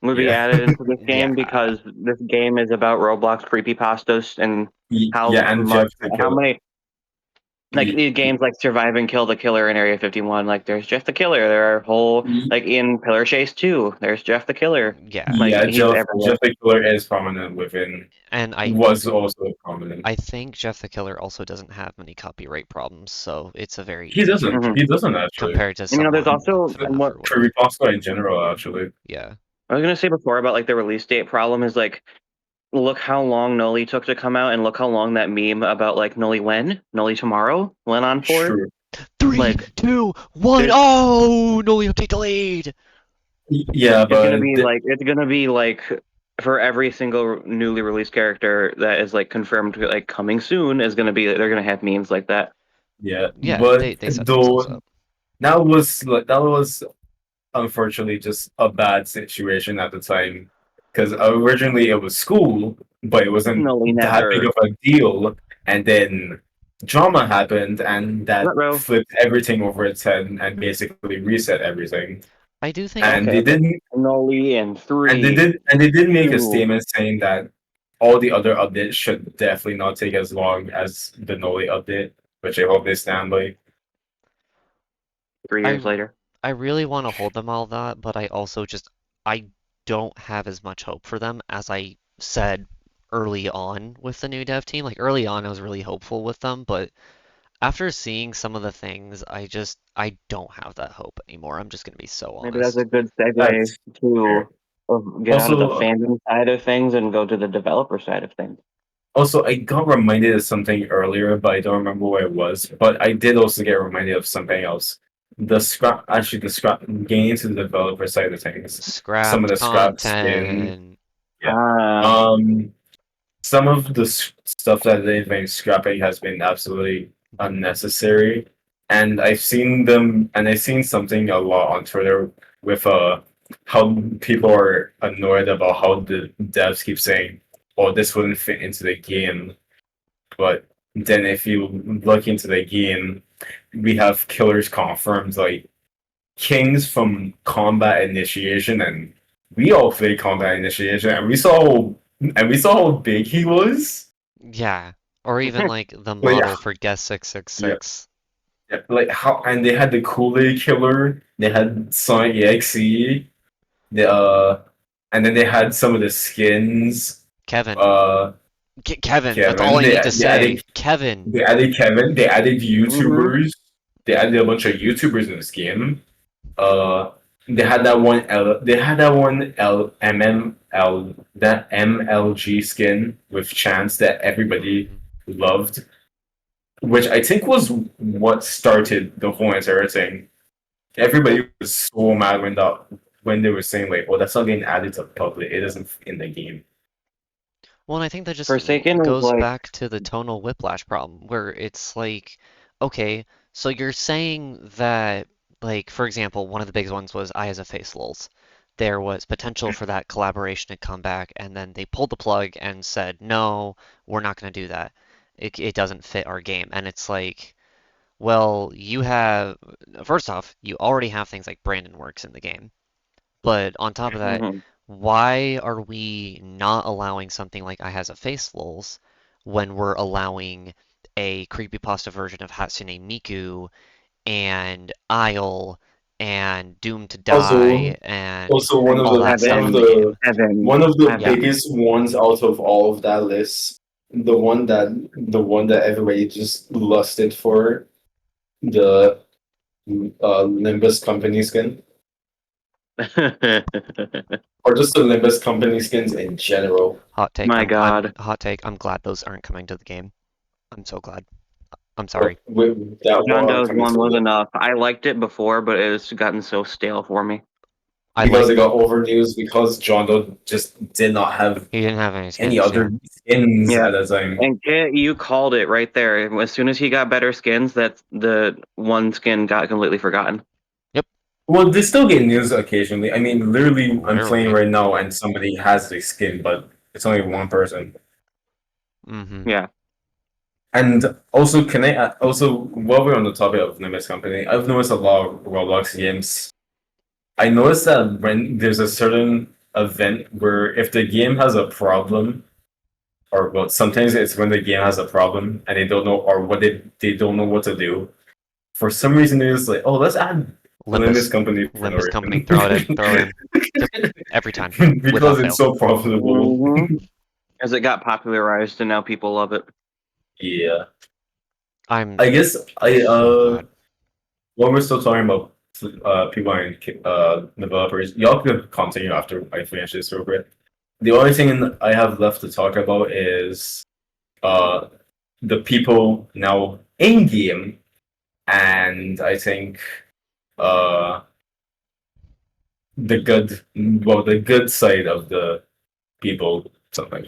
would be Yeah, added into this game Yeah, because this game is about Roblox creepypastas and how yeah, and much, Jeff the how Killer. many like these games like Survive and Kill the Killer in Area 51. Like there's Jeff the Killer. There are whole like in Pillar Chase 2. There's Jeff the Killer. yeah, Like Yeah, he's everywhere. Jeff the Killer is prominent within. and Was also prominent. I think Jeff the Killer also doesn't have many copyright problems, so it's a very He easy doesn't. Hmm. character He doesn't actually. compared to And there's someone like also FNAF what or whatever. Creepypasta in general, actually. Yeah. I was gonna say before about like the release date problem is like look how long Nully took to come out and look how long that meme about like Nully when? Nully tomorrow went on for. True. Three, Like two, one. there's Oh, no, update delayed. Yeah, but it's gonna be like for every single newly released character that is like confirmed like coming soon is gonna be they're gonna have memes like that. yeah, Yeah, but they set themselves though up. that was unfortunately just a bad situation at the time because originally it was school, but it wasn't Nully that big never. of a deal, and then drama happened, and that Bro. flipped everything over its head and basically reset everything. I do think and Okay. they did Noli in and they three, did and they did make a two, statement saying that all the other updates should definitely not take as long as the Noli update, which I hope they stand by. 3 years I later. I really want to hold them all that, but I also just I don't have as much hope for them as I said early on with the new dev team. Like early on, I was really hopeful with them, but after seeing some of the things, I don't have that hope anymore. I'm just gonna be so Maybe that's a honest. good segue That's to fair. get out of the Also, fandom side of things and go to the developer side of things. Also, I got reminded of something earlier, but I don't remember where it was. But I did also get reminded of something else. The scrap, getting into the developer side of things. Some of Scrapped the scrap skin, content. yeah. Ah, Um, some of the stuff that they've been scrapping has been absolutely unnecessary, and I've seen something a lot on Twitter with how people are annoyed about how the devs keep saying, "Oh, this wouldn't fit into the game." But then if you look into the game, we have killers confirmed like Kings from Combat Initiation, and we all played Combat Initiation, and we saw how big he was. Yeah. Or even like the Like model for Guest yeah, 666. yeah, like how, and they had the Kool-Aid Killer, they had Sonic EXE, the and then they had some of the skins. Kevin. Uh, Kevin, that's all Kevin, I need to they added say. Kevin. They added Kevin. They added mm-hmm. YouTubers. They added a bunch of YouTubers in this game. Uh, they had that one L. They had that one L MML that MLG skin with Chance that everybody Mhm. loved, which I think was what started the whole entire thing. Everybody was so mad when they were saying like, "Oh, that's not getting added to public. It isn't in the game." Well, and I think that just Forsaken was goes like, back to the tonal whiplash problem, where it's like, okay, so you're saying that, like, for example, one of the biggest ones was I as a Face lols. There was potential for that collaboration to come back, and then they pulled the plug and said, no, we're not going to do that. It doesn't fit our game. And it's like, well, you have, first off, you already have things like Brandon Works in the game. But on top of that, mhm. why are we not allowing something like I Has a Face Lulz when we're allowing a creepypasta version of Hatsune Miku and Isle and Doom to Also, Die and Also, And all that stuff in the game? Heaven, one of the Yeah. Heaven. biggest ones out of all of that list, the one that everybody just lusted for, the Nimbus company skin, or just the Nimbus company skins in general. Hot take. My I'm God. hot take. I'm glad those aren't coming to the game. I'm so glad. I'm But sorry. with that John one Doe's coming one to was the enough. I liked it before, but it's gotten so stale for me. I because it liked got overused because John Doe just did not have he didn't have any any skins, yeah. other skins Yeah. at the time. And Kit, you called it right there. As soon as he got better skins, that the one skin got completely forgotten. Yep. Well, they still get news occasionally. I mean, literally, I'm playing Rarely. right now and somebody has the skin, but it's only one person. Mm-hmm. Yeah. And also, can I also while we're on the topic of Nimbus Company, I've noticed a lot of Roblox games. I noticed that when there's a certain event where if the game has a problem, or well, sometimes it's when the game has a problem and they don't know, or what they don't know what to do. For some reason, they're just like, oh, let's add the Nimbus Limbus. Company for no Limbus Company. Throw it in. reason. Throw it in. Yep. Every time. Because Without it's fail. so profitable. hmm As it got popularized, and now people love it. Yeah. I'm I guess so glad. when we're still talking about people and developers, y'all could continue after I finish this real quick. The only thing I have left to talk about is uh the people now in game, and I think uh the good side of the people something.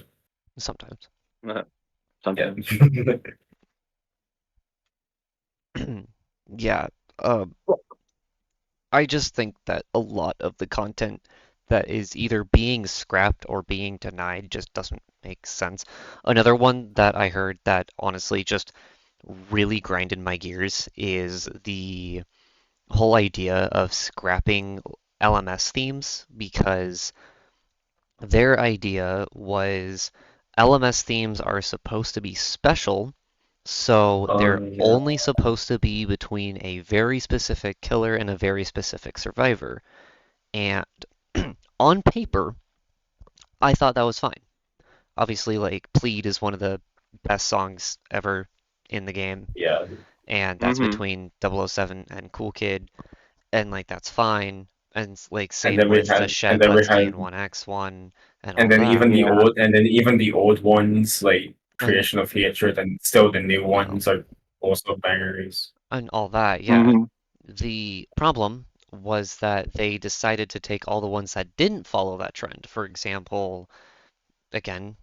Sometimes. Yeah. Sometimes. Yeah. Um, I just think that a lot of the content that is either being scrapped or being denied just doesn't make sense. Another one that I heard that honestly just really grinded my gears is the whole idea of scrapping. LMS themes because their idea was LMS themes are supposed to be special, so they're Yeah. only supposed to be between a very specific killer and a very specific survivor. And on paper, I thought that was fine. Obviously, like, Plead is one of the best songs ever in the game, Yeah. and that's Hmm. between 007 and Cool Kid, and like that's fine. And like And same then we with the had, Shed Let's Be in 1X one and all that. Yeah. and then even the old ones like And Creation of Hatred, and still the new you know, ones are also bangers. and all that, yeah. Hmm. The problem was that they decided to take all the ones that didn't follow that trend. For example, again,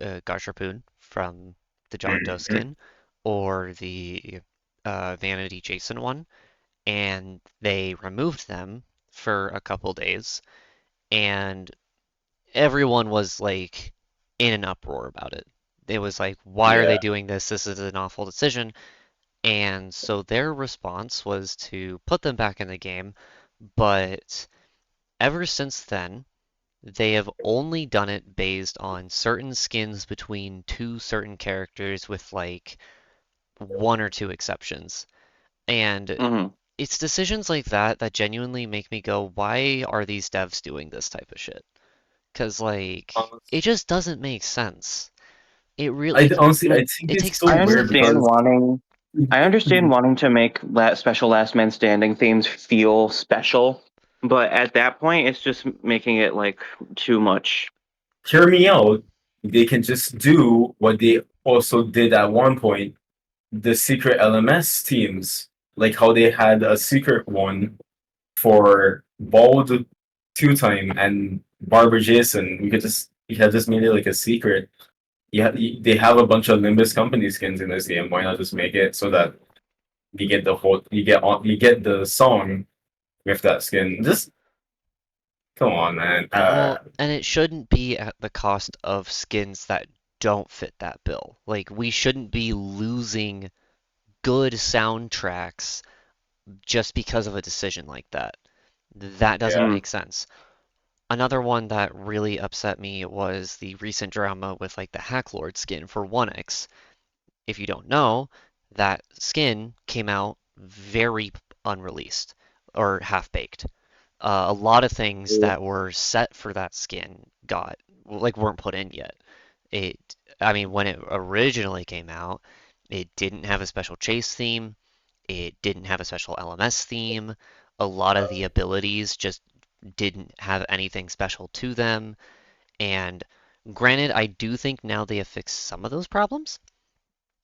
Gasharpoon from the John Doe Mhm. skin, or the Vanity Jason one, and they removed them for a couple days, and everyone was like in an uproar about it. It was like, why are Yeah. they doing this? This is an awful decision. And so their response was to put them back in the game, but ever since then, they have only done it based on certain skins between two certain characters with like one or two exceptions. And Hmm. it's decisions like that that genuinely make me go, why are these devs doing this type of shit? Because, like, Um, it just doesn't make sense. It really, I like, honestly I think it it's takes so I 10 weird understand seconds. because wanting. I understand wanting to make special last man standing themes feel special, but at that point, it's just making it like too much. hear me out. They can just do what they also did at one point, the secret LMS teams, like how they had a secret one for Bald Two Time and Barber Jason. We could just made it like a secret. Yeah, they have a bunch of Limbus company skins in this game. Why not just make it so that you get the song with that skin? Just come on, man. Well, and it shouldn't be at the cost of skins that don't fit that bill. Like, we shouldn't be losing good soundtracks just because of a decision like that. That doesn't Yeah. Mm. make sense. Another one that really upset me was the recent drama with like the Hacklord skin for 1X. If you don't know, that skin came out very unreleased or half-baked. A lot of things that were set for that skin got like weren't put in yet. It, I mean, when it originally came out, it didn't have a special chase theme. It didn't have a special LMS theme. A lot of the abilities just didn't have anything special to them. And granted, I do think now they have fixed some of those problems.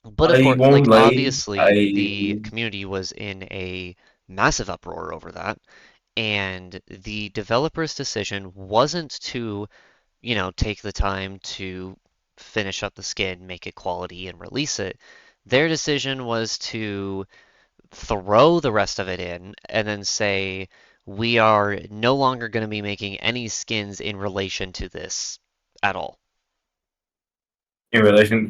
But of I course, won't like lie. obviously the community was in a massive uproar over that, and the developer's decision wasn't to, take the time to finish up the skin, make it quality, and release it. Their decision was to throw the rest of it in and then say, we are no longer going to be making any skins in relation to this at all. In relation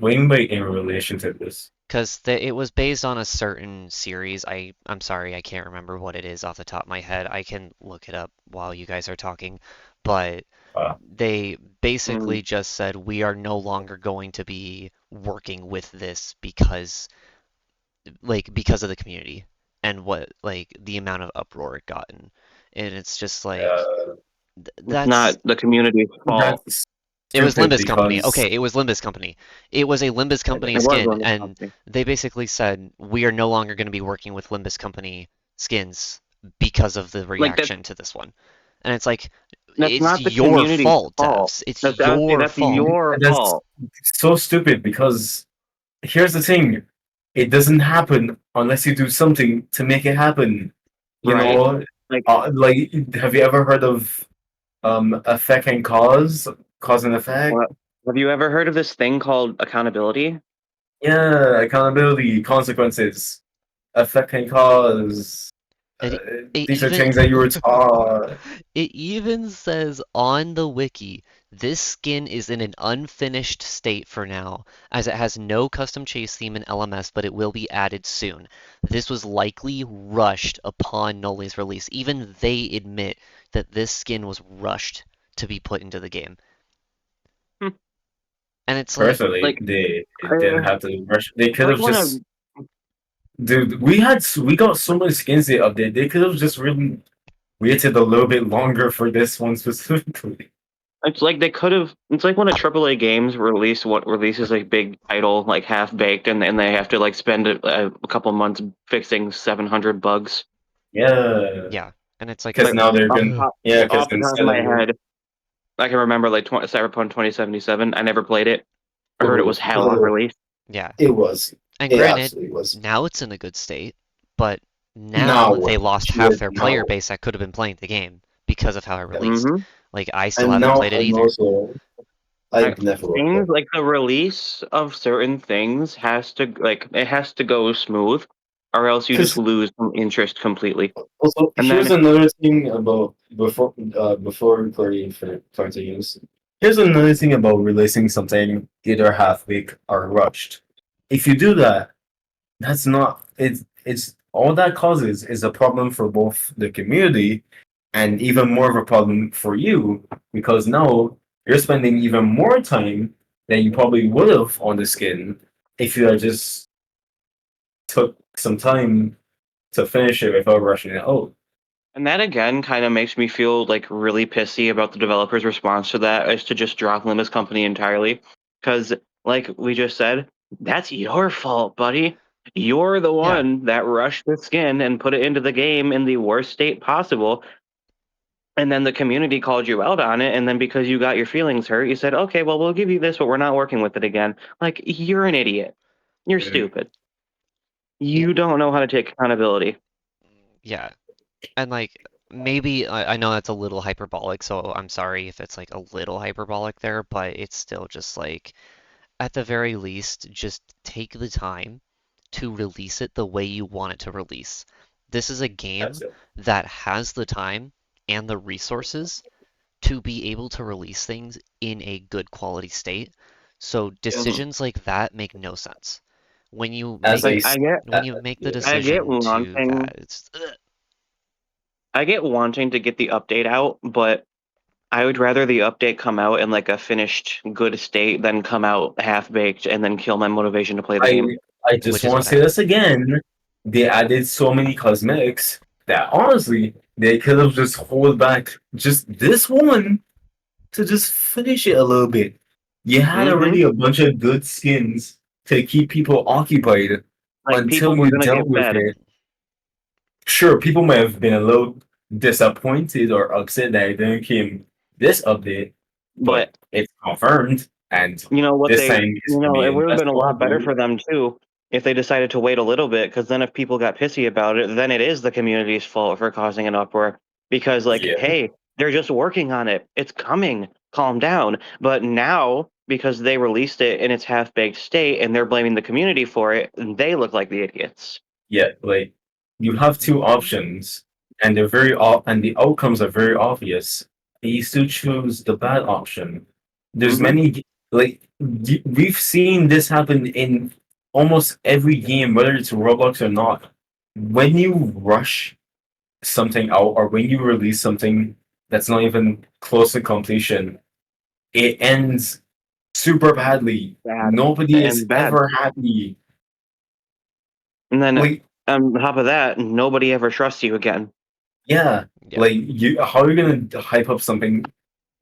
to this. Because it was based on a certain series. I'm sorry, I can't remember what it is off the top of my head. I can look it up while you guys are talking. But Uh, they Mm. basically just said we are no longer going to be working with this because of the community and what like the amount of uproar it gotten. And it's just like uh, It's that's not the community's fault. that's it was stupid Limbus Company. because Okay, it was Limbus Company. It was a Limbus Company It was skin, Roman and company. they basically said we are no longer going to be working with Limbus Company skins because of the Like reaction to this one. And it's like, that's it's not the your community's fault, fault. devs. It's That's I would say your that's fault. your that's fault. so stupid because here's the thing. It doesn't happen unless you do something to make it happen. You Right. know, Like like have you ever heard of effect and cause and effect? what have you ever heard of this thing called accountability? Yeah, accountability, consequences, effect and cause. It, it These are even things that you were taught. it even says on the wiki This skin is in an unfinished state for now, as it has no custom chase theme in LMS, but it will be added soon. This was likely rushed upon Noli's release. Even they admit that this skin was rushed to be put into the game. Hmm. And it's like, Personally, Like, they didn't uh, have to rush. They could like have when a just, dude. We got so many skins they updated. They could have just really waited a little bit longer for this one specifically. It's like they could have. It's like when a AAA games releases a big title like half baked, and they have to like spend a couple months fixing 700 bugs. Yeah, yeah. And it's like, because Like now they're off, gonna. off, Yeah, because off the top of instead my of head, I can remember like Cyberpunk 2077. I never played it. I heard it was Oh, hell on oh, release. yeah. it was. And It granted, absolutely was. now it's in a good state, but now Now, they lost half shit, their player now. base that could have been playing the game because of how it Yep. released. Mm-hmm. Like, I still And haven't now, played it and either. also, I've never worked Things there. like the release of certain things has to like it has to go smooth, or else you just Because lose interest completely. also, And here's then another thing about before Corey continues. Here's another thing about releasing something either half baked or rushed. If you do that, that's not it's all that causes is a problem for both the community and even more of a problem for you because now you're spending even more time than you probably would have on the skin if you had just took some time to finish it without rushing it out. And that again kind of makes me feel like really pissy about the developer's response to that is to just drop Lima's company entirely. Because, like we just said, that's your fault, buddy. You're the Yeah. one that rushed the skin and put it into the game in the worst state possible. And then the community called you out on it. And then because you got your feelings hurt, you said, okay, well, we'll give you this, but we're not working with it again. Like, you're an idiot. You're stupid. Yeah. You don't know how to take accountability. Yeah. And like, maybe I know that's a little hyperbolic, so I'm sorry if it's like a little hyperbolic there, but it's still just like, at the very least, just take the time to release it the way you want it to release. This is a That's game it. that has the time and the resources to be able to release things in a good quality state. So Mhm. decisions like that make no sense. When you As make a Like, s- when you make the yeah. I get decision to that, wanting it's I get wanting to get the update out, but I would rather the update come out in like a finished good state than come out half baked and then kill my motivation to play the game. I I just which is want what to say happened. this again. They added so many cosmetics that honestly they could have just hold back just this one to just finish it a little bit. You had Hmm. already a bunch of good skins to keep people occupied Like people until were you gonna dealt get with fed. it. Sure, people may have been a little disappointed or upset that it didn't came this update, but But it's confirmed, and you know what this they, time is going to be it would have been a lot better investable. for them too if they decided to wait a little bit. Because then, if people got pissy about it, then it is the community's fault for causing an uproar. Because like, Yeah, hey, they're just working on it. It's coming. Calm down. But now, because they released it in its half baked state and they're blaming the community for it, they look like the idiots. yeah, like you have two Hmm. options, and and the outcomes are very obvious. You still choose the bad option. There's Hmm. many we've seen this happen in almost every game, whether it's Roblox or not. When you rush something out, or when you release something that's not even close to completion, it ends super badly. Bad. Nobody is And bad. ever happy. And then Like, on top of that, nobody ever trusts you again. yeah, Yeah. like how are you gonna hype up something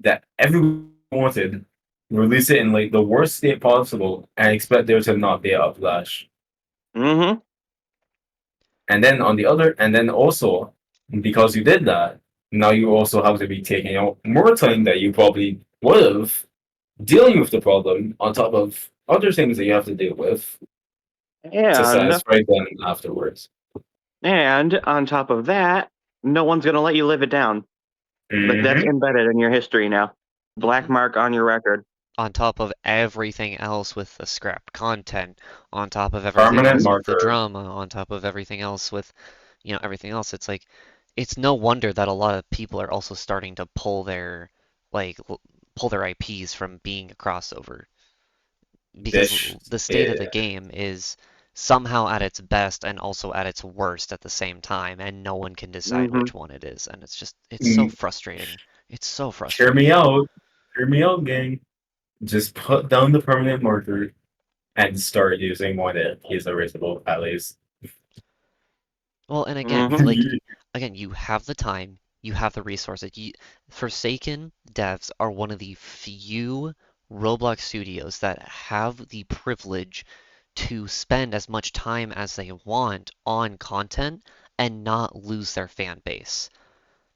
that everyone wanted, release it in like the worst state possible, and expect there to not be a backlash? Hmm. And then also because you did that, now you also have to be taking out more time that you probably would have dealing with the problem on top of other things that you have to deal with to And satisfy them afterwards. And on top of that, no one's going to let you live it down. Like that's Mm-hmm. embedded in your history now. Black Hmm. mark on your record. On top of everything else with the scrapped content, on top of everything Permanent Hmm. else with the marker. drama, on top of everything else with, everything else, it's like, it's no wonder that a lot of people are also starting to pull their, like, pull their IPs from being a crossover because This, the state of the yeah. game is somehow at its best and also at its worst at the same time, and no one can decide Hmm. which one it is, and it's so Mm, frustrating. It's so hear frustrating. me out. Hear me out, gang. Just put down the permanent marker and start using one that is erasable, at least. Well, and again, Hmm. like again, you have the time, you have the resources. Forsaken devs are one of the few Roblox studios that have the privilege to spend as much time as they want on content and not lose their fan base.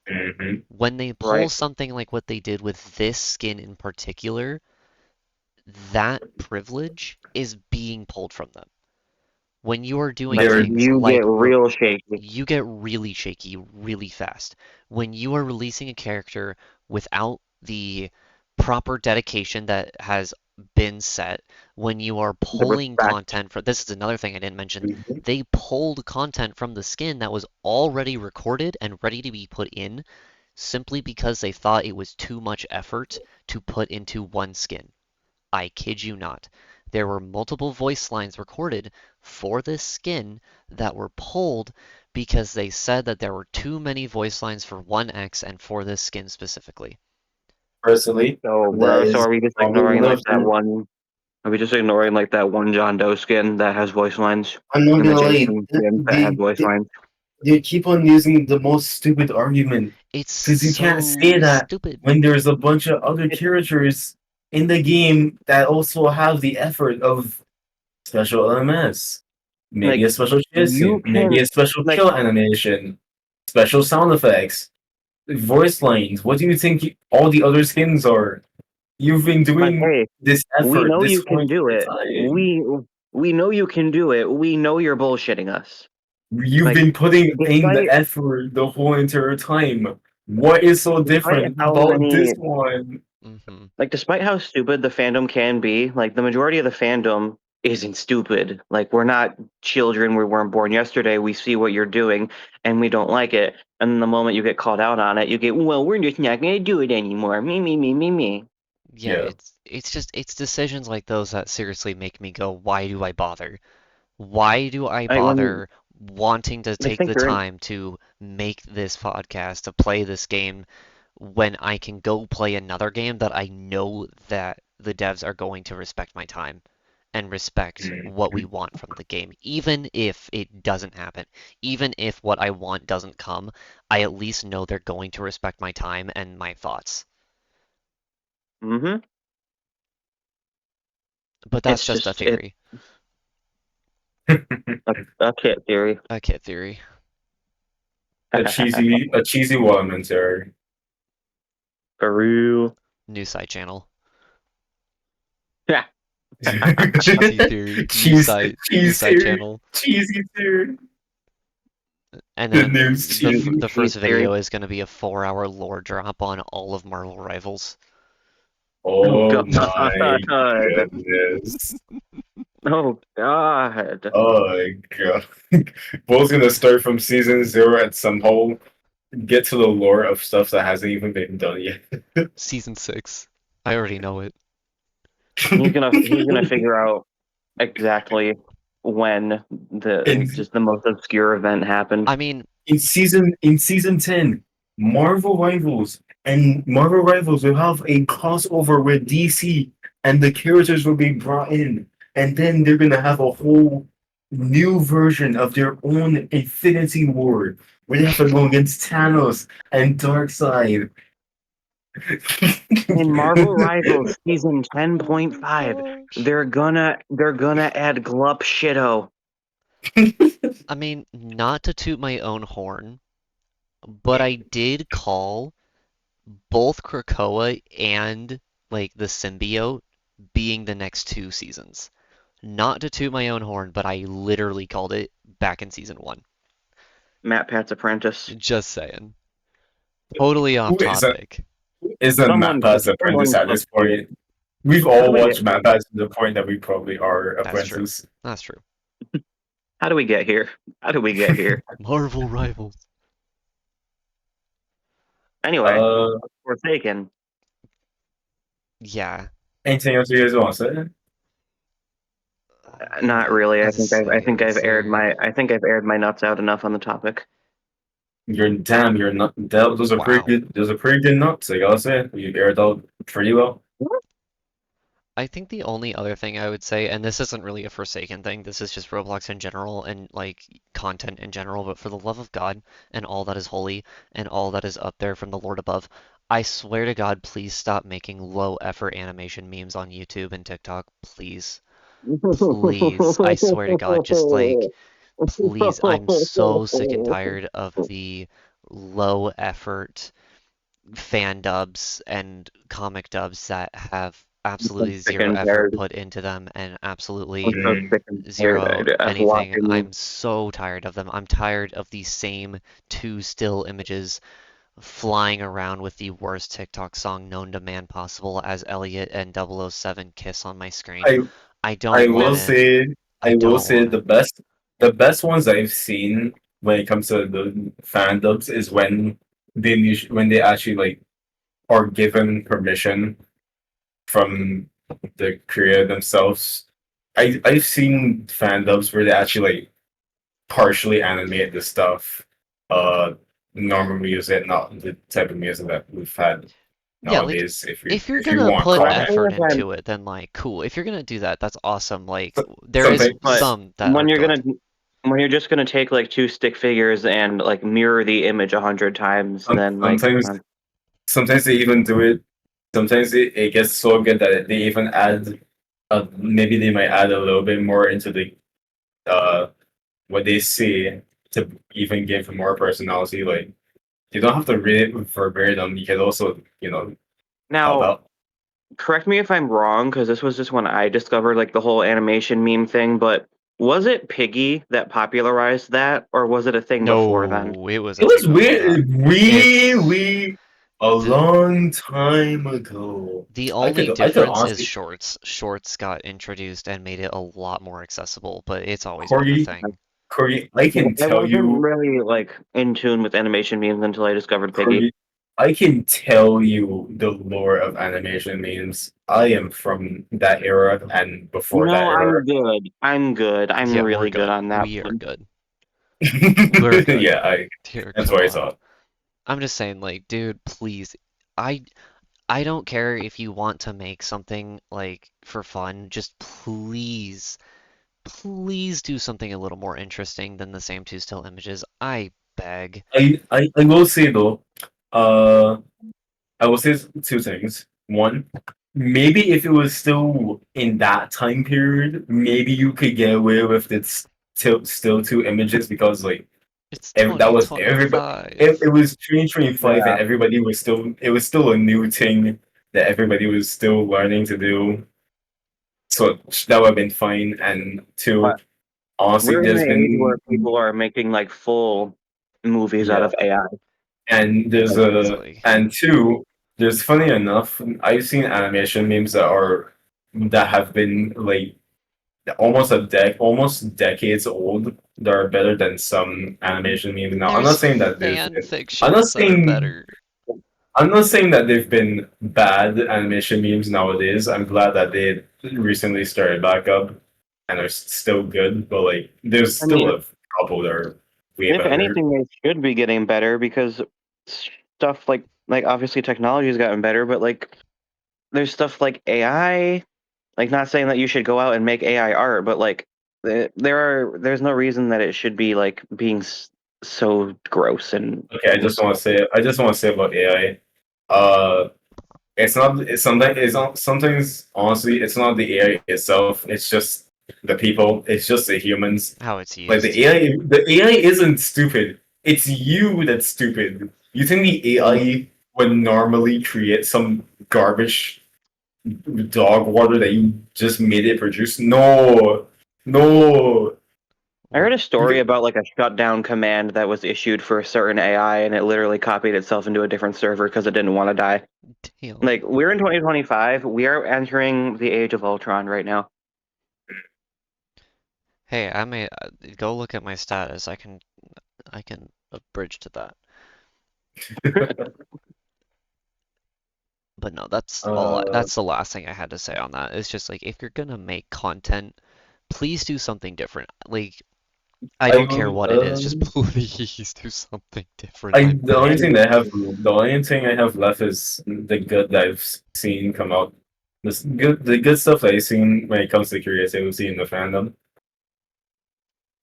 Hmm. When they pull Right. something like what they did with this skin in particular, that privilege is being pulled from them. When you are doing Like There, things you like get real shaky. you get really shaky really fast. When you are releasing a character without the proper dedication that has been set, when you are The pulling respect. content for this is another thing I didn't mention. mhm. They pulled content from the skin that was already recorded and ready to be put in simply because they thought it was too much effort to put into one skin. I kid you not. There were multiple voice lines recorded for this skin that were pulled because they said that there were too many voice lines for 1X and for this skin specifically. Personally, So, that bro, so is are we just probably ignoring one like of that the. one? Are we just ignoring like that one John Doe skin that has voice lines, I'm not and the gonna lie, Jason skin that has voice lines? they keep on using the most stupid argument It's because you can't so say that stupid. when there's a bunch of other It, characters in the game that also have the effort of special LMS, maybe like a special chasing, you maybe can a special like kill animation, special sound effects, voice lines. What do you think all the other skins are? You've been doing hey, this we effort know this you whole can do entire it. time. We know you can do it. We know you're bullshitting us. You've Like been putting in the despite effort the whole entire time. What is so despite different how about this many one? Hmm. like despite how stupid the fandom can be, like the majority of the fandom isn't stupid. Like we're not children, we weren't born yesterday. We see what you're doing and we don't like it. And the moment you get called out on it, you get, well, we're just not gonna do it anymore. Me. Yeah, Yeah. it's decisions like those that seriously make me go, why do I bother? Why do I Like when bother wanting to they take think the they're in time to make this podcast, to play this game, when I can go play another game that I know that the devs are going to respect my time and respect what we Mhm. want from the game, even if it doesn't happen, even if what I want doesn't come, I at least know they're going to respect my time and my thoughts. mm-hmm. But that's It's just a just it's theory, a kid theory. a kid theory. A cheesy woman, sir. For real. New side channel. Yeah. Cheesy theory, cheese, new cheese side theory, channel. cheesy theory. And The then news cheese. the Cheese first theory. video is going to be a 4 hour lore drop on all of Marvel Rivals. Oh Oh god. my goodness. Oh god. Oh my god. Bull's gonna start from season 0 at some hole, get to the lore of stuff that hasn't even been done yet. Season 6. I already know it. He's gonna figure out exactly when the in just the most obscure event happened. I mean, in season 10, Marvel Rivals will have a crossover with DC and the characters will be brought in. And then they're gonna have a whole new version of their own Infinity War where they have to go against Thanos and Darkseid. In Marvel Rivals season oh my 10.5, gosh. they're gonna add Glup Shitto. I mean, not to toot my own horn, but I did call both Krakoa and like the symbiote being the next 2 seasons. Not to toot my own horn, but I literally called it back in season 1. Matt Pat's apprentice. Just saying. Totally off who topic. is a Map Pass apprentice Someone at this point? We've how do all we get watched Map Pass to the point that we probably are That's true. apprentices. That's true. how do we get here? How do we get here? Marvel Rivals. Anyway, uh Forsaken. yeah. Anything else you guys want to Not really. As I I say, think is there? I think I've aired my nuts out enough on the topic. say? You're not. Those are pretty Wow. good. Those are pretty good nuts. I gotta say, you aired out pretty well. I think the only other thing I would say, and this isn't really a Forsaken thing, this is just Roblox in general and like content in general, but for the love of God and all that is holy and all that is up there from the Lord above, I swear to God, please stop making low effort animation memes on YouTube and TikTok. Please. Please. I swear to God, just like, please. I'm so sick and tired of the low effort fan dubs and comic dubs that have I'm so absolutely sick zero and effort tired. put into them and I'm absolutely so Mm. sick and tired zero of anything. watching. I'm so tired of them. I'm tired of the same two still images flying around with the worst TikTok song known to man possible as Elliot and 007 kiss on my screen. I I I don't want will it. say I don't want it. the best ones I've seen when it comes to the fan dubs is when they actually like are given permission from the creator themselves. I've seen fan dubs where they actually like partially animate the stuff, uh, normal music, not the type of music that we've had Yeah, like nowadays. if you're If you gonna want to put call Correct it. me effort if I'm, into it, then like cool. If you're gonna do that, that's awesome. Like there is but Sometimes some that when are you're good. gonna when you're just gonna take like two stick figures and like mirror the image 100 times, then like sometimes sometimes they even do it. Sometimes it gets so good that they even add, maybe they might add a little bit more into the uh what they see to even give more personality. Like you don't have to read it verbatim. You can also, help now out. correct me if I'm wrong, because this was just when I discovered like the whole animation meme thing, but was it Piggy that popularized that, or was it a thing before then? No, it was It a thing was before that. weird, It's really a the long time ago. the I only could I could difference is honestly, shorts. Shorts got introduced and made it a lot more accessible, but it's always been a Corey, thing. I can I tell wasn't you, really like in tune with animation memes until I discovered Piggy. Corey, I can tell you the lore of animation memes. I am from that era and before that No, era. I'm good. I'm good. I'm Yeah, we're really good good. on that We are one. good. We're good. Yeah, Dear, that's come what I on. thought. I'm just saying, like, dude, please. I I don't care if you want to make something like for fun. Just please do something a little more interesting than the same two still images. I beg. I will say though, uh, I will say two things. One, maybe if it was still in that time period, maybe you could get away with it still two images because like It's that was everybody. It 2025. was 2025 and Yeah. everybody was still. It was still a new thing that everybody was still learning to do. So that would have been fine. And two, But honestly, we're in there's the age where been people are making like full movies out yeah, of AI. and Exactly. and two, there's funny enough, I've seen animation memes that have been like almost decades old that are better than some animation memes now. There's fan I'm not fictions that are saying better. I'm not saying that they've been bad animation memes nowadays. I'm glad that they recently started back up and are still good, but like there's I still mean, a couple that are way if better. anything, they should be getting better because stuff like obviously technology has gotten better, but like there's stuff like AI. Like not saying that you should go out and make AI art, but like there's no reason that it should be like being so gross and Okay, I just want to say about AI. It's not. Sometimes honestly, it's not the AI itself. It's just the people. It's just the humans. How it's Like used. The AI isn't stupid. It's you that's stupid. You think the AI would normally create some garbage dog water that you just made it produce? No, no. I heard a You story about like a shutdown command that was issued for a certain AI and it literally copied itself into a different server because it didn't want to die. Damn. Like we're in 2025, we are entering the age of Ultron right now. Hey, I may go look at my status. I can abridge to that. can. But no, that's all. Uh, That's the last thing I had to say on that. It's just like if you're gonna make content, please do something different. Like I I don't care what it is, just please do something different. I I the only beg thing you. that I have the only thing I have left is the good that I've seen come out. The good stuff that I've seen when it comes to Curious AOC in the fandom.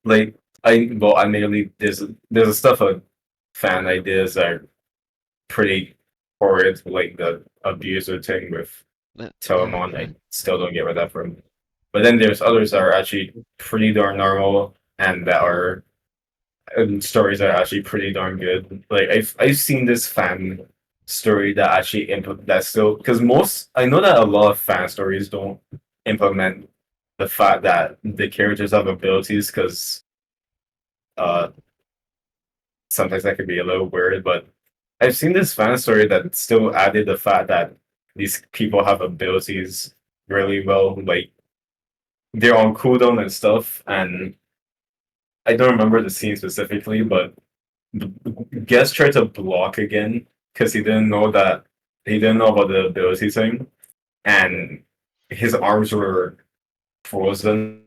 Like I merely there's a stuff of fan ideas that are pretty horrid, like the abuser thing with Telemon. I still don't get where that from. But then there's others that are actually pretty darn normal and that are and stories that are actually pretty darn good. Like I've seen this fan story that actually implement that still because most I know that a lot of fan stories don't implement the fact that the characters have abilities because uh sometimes that could be a little weird, but I've seen this fan story that still added the fact that these people have abilities really well, like they're on cooldown and stuff, and I don't remember the scene specifically, but Guest tried to block again because he didn't know about the ability thing, and his arms were frozen.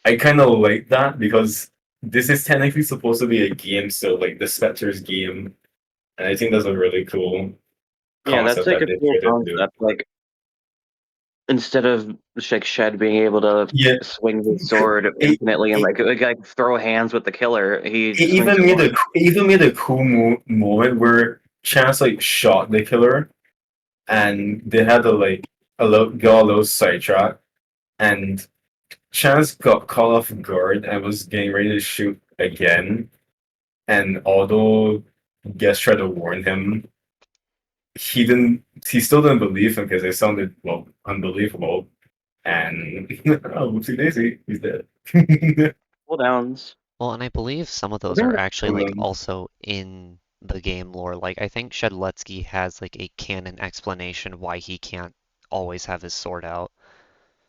I kind of like that because this is technically supposed to be a game, so like the Spectre's game, and I think that's a really cool Yeah, that's concept like that a they cool tried to do. concept. Like instead of like Shed being able to Yeah, swing his sword it, infinitely and it, like throw hands with the killer, he it swings even it made once. a it even made a cool moment where Chance like shot the killer, and they had to like got a little sidetrack, and Chance got caught off guard and was getting ready to shoot again. And although Guest tried to warn him, he didn't. He still didn't believe him because it sounded well unbelievable. And oh, whoopsie daisy, he's dead. Cooldowns. Well, and I believe some of I those think are that's actually like Um, also in the game lore. Like I think Shedletsky has like a canon explanation why he can't always have his sword out.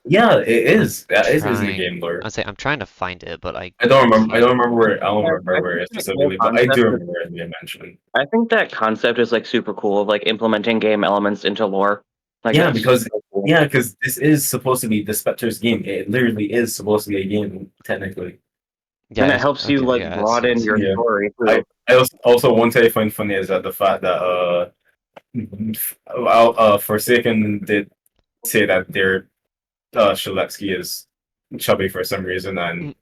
yeah, it I'm is. Yeah, it is in the trying. game lore. I'm trying to find it, but I I don't remember. I don't can't. remember where. I don't yeah, remember I where think it that whole specifically, but I do concept remember it being mentioned. I think that concept is like super cool of like implementing game elements into lore. Like Yeah, that's because so cool. this is supposed to be the Spectre's game. It literally is supposed to be a game, technically. Yeah, And it helps you okay, like yeah, broaden it's your Yeah. story I too. also one thing I find funny is that the fact that Forsaken did say that their Shaletsky is chubby for some reason, and mm,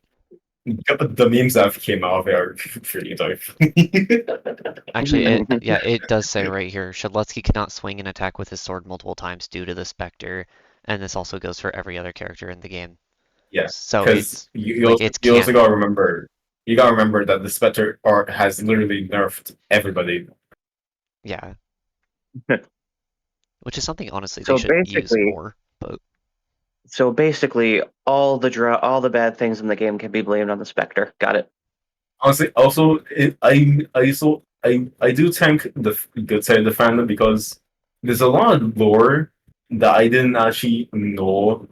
the memes that came out of it are pretty dark. actually yeah, it does say right here, Shedletsky cannot swing an attack with his sword multiple times due to the Spectre, and this also goes for every other character in the game. Yeah, So because it's like it's you also canon. gotta remember that the Spectre art has literally nerfed everybody. Yeah, which is something honestly they so should use basically more. But so basically all the bad things in the game can be blamed on the Spectre. Got it. Honestly, also I do thank the good side of the fandom because there's a lot of lore that I didn't actually know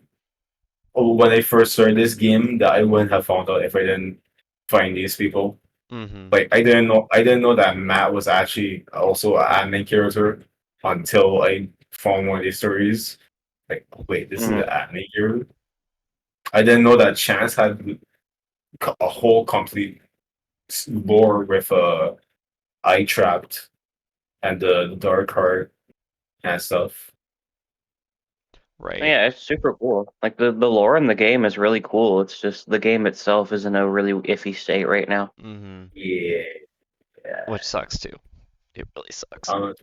when I first started this game that I wouldn't have found out if I didn't find these people. mm-hmm. Like I didn't know that Matt was actually also an anime character until I found one of these stories. Like, wait, this is Mhm. the anime character. I didn't know that Chance had a whole complete lore with Eye Trapped and the Dark Heart and stuff. Right. Yeah, it's super cool. Like the lore in the game is really cool. It's just the game itself is in a really iffy state right now. Mm-hmm. Yeah, Which sucks too. It really sucks. I'm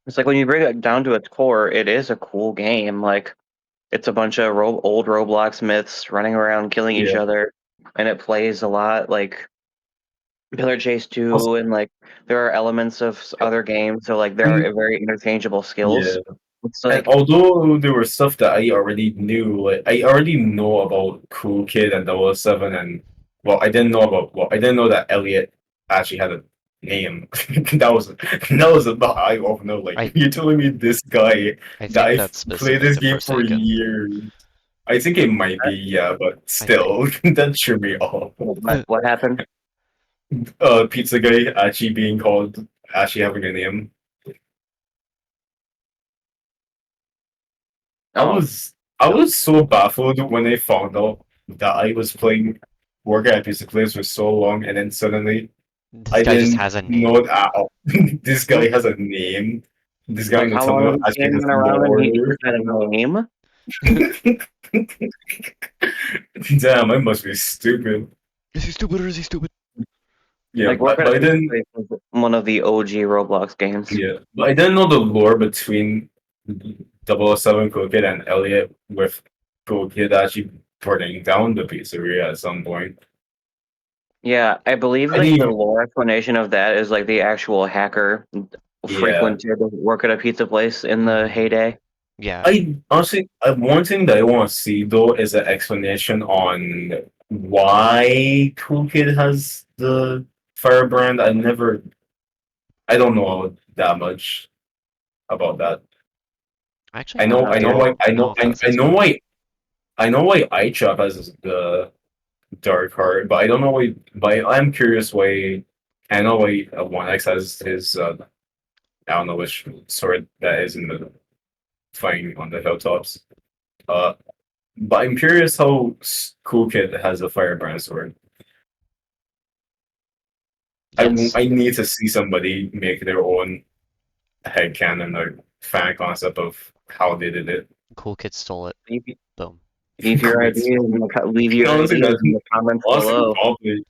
It's like when you bring it down to its core, it is a cool game. Like it's a bunch of old Roblox myths running around killing each yeah. other, and it plays a lot like Pillar Chase Also, 2, and like there are elements of other games, so like there and are very interchangeable yeah. skills. It's And like although there was stuff that I already knew, like I already know about Cool Kid and 007 and I didn't know that Elliot actually had a name. That was about I don't know. Like I you're telling me this guy I that think I've that's played specific this to game for Forsaken. years. I think it might be, yeah, but I think. still, that threw me off. what happened? Pizza guy actually being called actually having a name. I Oh, was I was so baffled when I found out that I was playing working at Pizza Place for so long, and then suddenly This I guy just didn't has a know name. that this guy has a name. This guy like in how long Nintendo has this actually game has been around and he's lore. got a name? Damn, I must be stupid. Is he stupid or is he stupid? Yeah, Like Work but at a I Pizza didn't. Place was one of the OG Roblox games. Yeah, but I didn't know the lore between 007 Cool Kid and Elliot with Cool Kid actually burning down the pizzeria at some point. Yeah, I believe I like didn't the even. lore explanation of that is like the actual hacker Yeah. frequented Work at a Pizza Place in the Hmm. heyday. Yeah, I honestly, one thing that I want to see though is an explanation on why Cool Kid has the firebrand. I don't know that much about that. I actually I have know, no Uh, I know idea. well, why, I No know, offense, I that's know fine. why, I know why iChop has the dark heart, but I don't know why. But I'm curious why. I know why 1X has his. I don't know which sword that is in the fighting on the hilltops. Uh, but I'm curious how Cool Kid has a firebrand sword. Yes, I need to see somebody make their own headcanon or fan concept of how they did it. cool kid stole it. leave, Boom. leave your Cool. ideas in the leave your Honestly, ideas that's in the comments honestly below. probably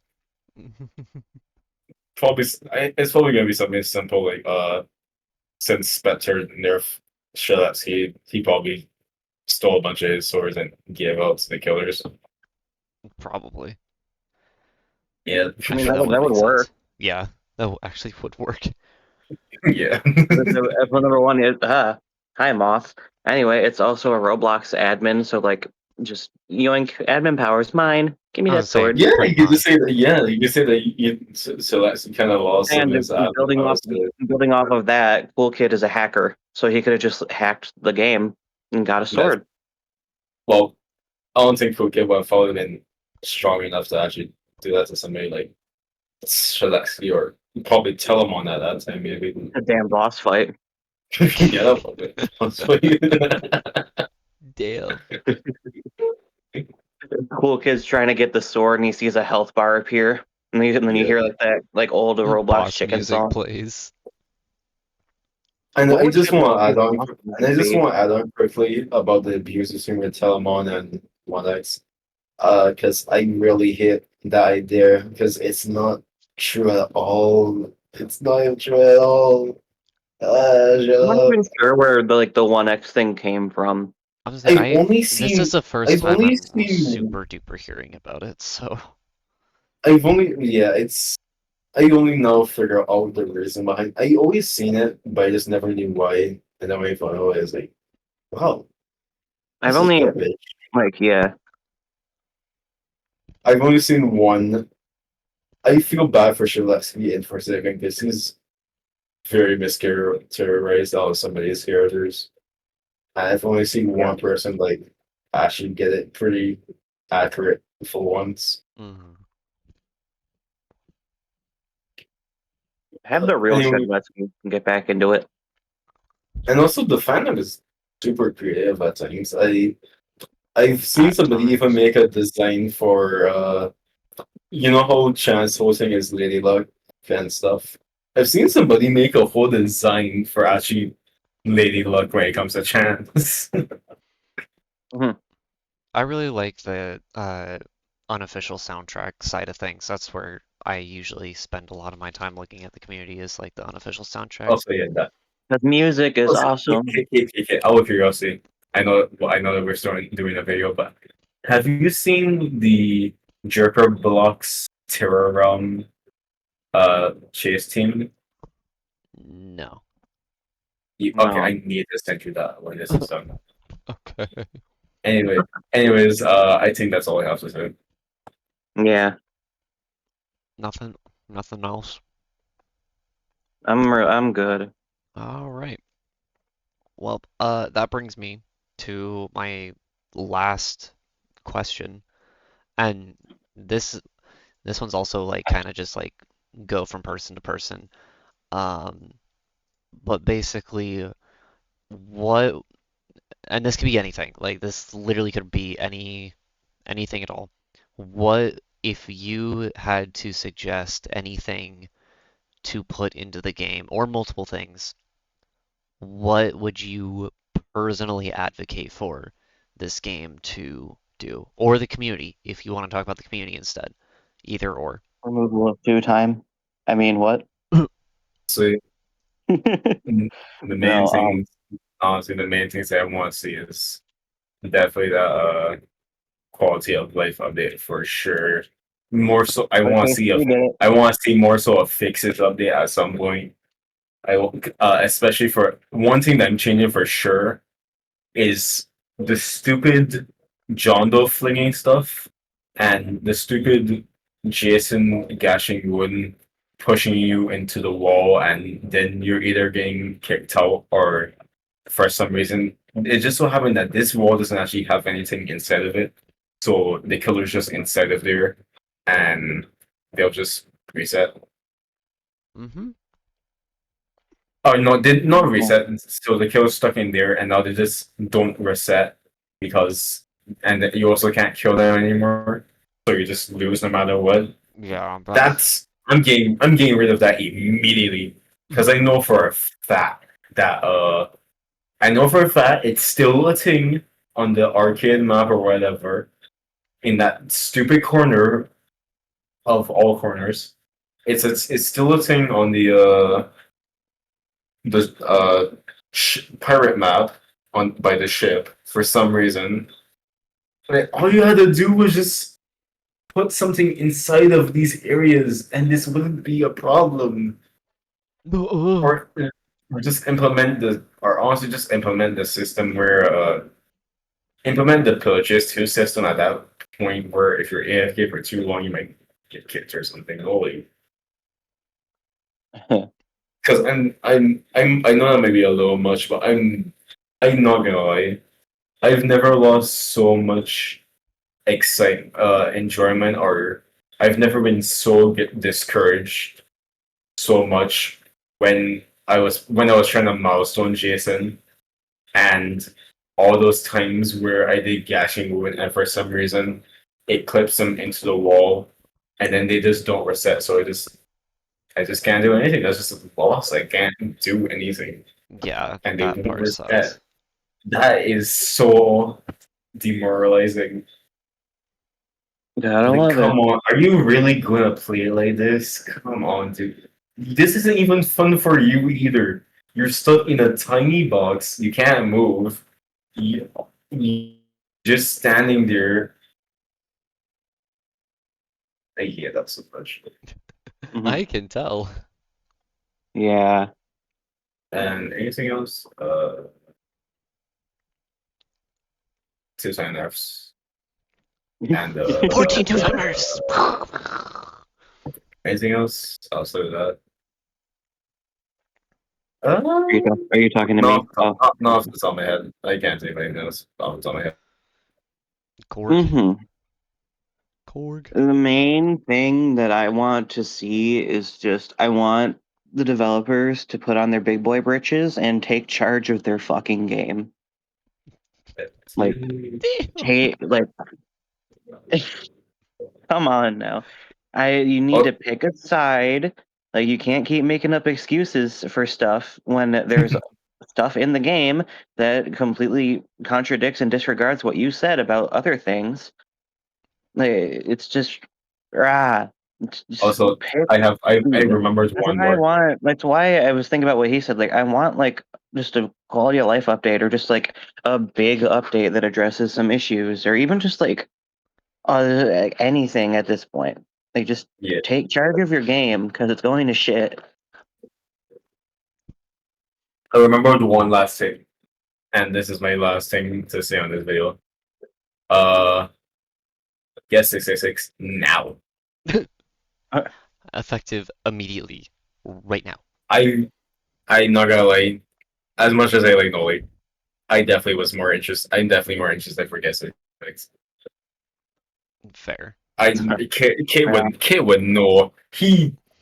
it's probably gonna be something simple like since Spectre nerf Shoutout, he probably stole a bunch of his swords and gave out to the killers. Probably. Yeah, I mean, Actually, that would that would make work. sense. Yeah, actually would work. yeah. Episode number one is hi Moth. Anyway, it's also a Roblox admin, so like just yoink admin powers mine. Give me I that was saying, sword. Yeah, pretty you could just say much. that. Yeah, you could say that. So that's kind of lost some And of his building off powers to building off of that, Cool Kid is a hacker, so he could have just hacked the game and got a that. sword. Well, I don't think Phuket would have fallen in strong enough to actually do that to somebody like Shaleksky or probably tell him on that time maybe. A damn boss fight. Yeah, that would be honestly. Damn. Cool Kid's trying to get the sword, and he sees a health bar appear, and then you Yeah. hear like that like old Roblox Boss chicken music song. plays. And What I would just want to Shivers' add on, boss and I music just be? want to add on quickly about the abuse between Telemon and 1X. Because I really hate that idea because it's not true at all. It's not even true at all. I'm not Shut even up. sure where the 1X thing came from. I was gonna say, I've only this is seen, the first I've time only I'm seen, super duper hearing about it, so I've only, yeah, it's, I only now figure out the reason behind. I always seen it, but I just never knew why. And then when I found out, I was like, wow, I've this is only garbage. like yeah. I've only seen one. I feel bad for Shilevsky and for Second because he's very mischaracterized out of some of his characters. I've only seen Yeah. one person like actually get it pretty accurate for once. mhm. Have the real Shed Anyway, Let's get back into it. and also the fandom is super creative at times. I've seen At somebody even times. make a design for you know how Chance hosting his Lady Luck fan stuff. I've seen somebody make a whole design for actually Lady Luck when it comes to Chance. Mhm. I really like the unofficial soundtrack side of things. That's where I usually spend a lot of my time looking at the community is like the unofficial soundtracks. Also, yeah, that. The music is Also, awesome. out of curiosity, I know that we're starting doing a video, but have you seen the Jerker Blocks Terror Realm chase team? No. Okay, No. I need to send you that when this is done. Okay. Anyway, I think that's all I have to say. Yeah. Nothing, nothing else. I'm good. All right. Well, that brings me to my last question, and this this one's also like kind of just like go from person to person. Um, but basically, what, and this could be anything. Like this literally could be anything at all. What if you had to suggest anything to put into the game, or multiple things? What would you personally advocate for this game to do? Or the community, if you want to talk about the community instead. Either or. Removal of two time. I mean, what? So no, the main thing, honestly, the main things that I want to see is definitely the quality of life update for sure. More so, okay, we did it. I want to see more so a fixes update at some point. Especially for one thing that I'm changing for sure is the stupid John Doe flinging stuff and the stupid Jason gashing Wooden pushing you into the wall, and then you're either getting kicked out or for some reason it just so happened that this wall doesn't actually have anything inside of it. So the killer's just inside of there and they'll just reset. Mm-hmm. Oh no, did not Oh, reset. So the kill's stuck in there, and now they just don't reset because, and you also can't kill them anymore. So you just lose no matter what. Yeah, but That's I'm getting rid of that immediately because I know for a fact that I know for a fact it's still a thing on the arcade map or whatever in that stupid corner of all corners. It's still a thing on the pirate map on by the ship for some reason. Like, all you had to do was just put something inside of these areas, and this wouldn't be a problem. Or just implement the, or honestly, just implement the system where implement the purchase to system at that point where if you're AFK for too long, you might get kicked or something. Holy. Because I know that may be a little much, but I'm not gonna lie. I've never lost so much enjoyment, or I've never been so get discouraged so much when I was trying to milestone Jason, and all those times where I did gashing movement and for some reason it clips them into the wall and then they just don't reset, so I just can't do anything. That's just a loss. I can't do anything. yeah, And they that won't part reset. sucks. That is so demoralizing. I don't Like, love it. come on, are you really gonna play it like this? Come on, dude. This isn't even fun for you either. You're stuck in a tiny box. You can't move. You just standing there. I hate that so much. Mhm. I can tell. Yeah. And anything else? Two sign Fs. And 14 two-timers! anything else outside of that? Are you talking to me? Oh. Not off the top of my head. I can't think of anything else off the top of my head. Korg. Mm-hmm. Korg. The main thing that I want to see is just I want the developers to put on their big boy britches and take charge of their fucking game. Like Damn! take like come on now. You need Oh, to pick a side. Like you can't keep making up excuses for stuff when there's stuff in the game that completely contradicts and disregards what you said about other things. Like it's just ah, just also, pick. I remembered That's one why I more. want. That's why I was thinking about what he said. Like I want like just a quality of life update or just like a big update that addresses some issues or even just anything at this point. Like just Yeah, take charge of your game because it's going to shit. I remembered one last thing, and this is my last thing to say on this video. Uh, yes, 666 now. Effective immediately. Right now. I I'm not gonna lie. As much as I like Noli, I definitely was more interested. I'm definitely more interested for guess 666. Fair. I That's fair. Kit would know.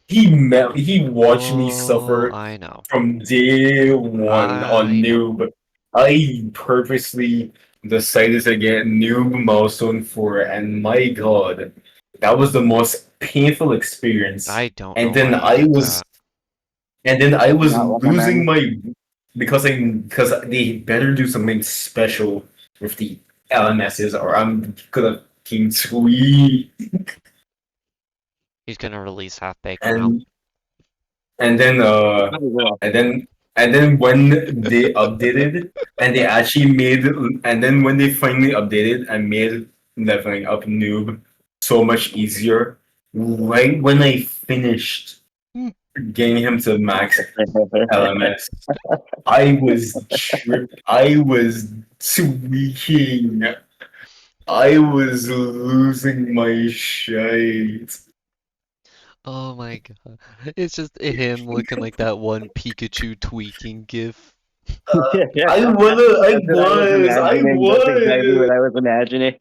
he watched me Oh, suffer I know. from day one on I know. noob. I purposely decided to get noob milestone 4, and my god, that was the most painful experience. I don't And know then why you I did was that. and then I was Not losing recommend. my because they better do something special with the LMSs or I'm gonna team tweet. He's gonna release Half Baked now. And and then Oh, well. and then and then when they updated and they actually made and then when they finally updated and made leveling up noob so much easier, right when I finished getting him to max LMS, I was tweaking. I was losing my shit. Oh my god. It's just him looking like that one Pikachu tweaking gif. Uh, That's what I was I imagining. That's exactly what was, I was imagining.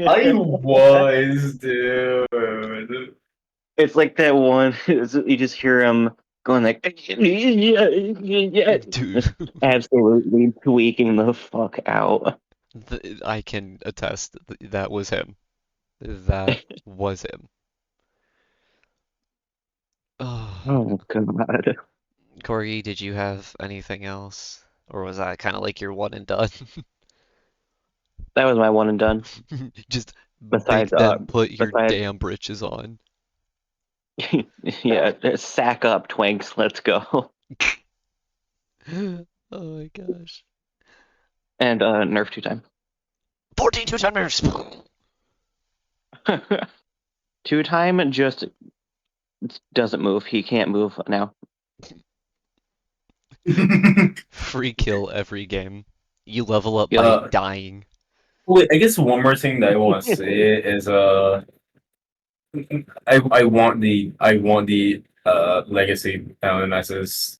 I was, dude. It's like that one. You just hear him going like, just Dude, absolutely tweaking the fuck out. I can attest that was him. That was him. Oh, Oh god, Corey, did you have anything else? Or was that kind of like your one and done? that was my one and done. Just Besides, make them put your besides, damn britches on. yeah, sack up, Twinks. Let's go. Oh my gosh. And Nerf 2 time. 14 two-timers! 2 time just doesn't move. He can't move now. Free kill every game. You level up by uh, dying. wait, I guess one more thing that I want to say is I want the legacy LMSs.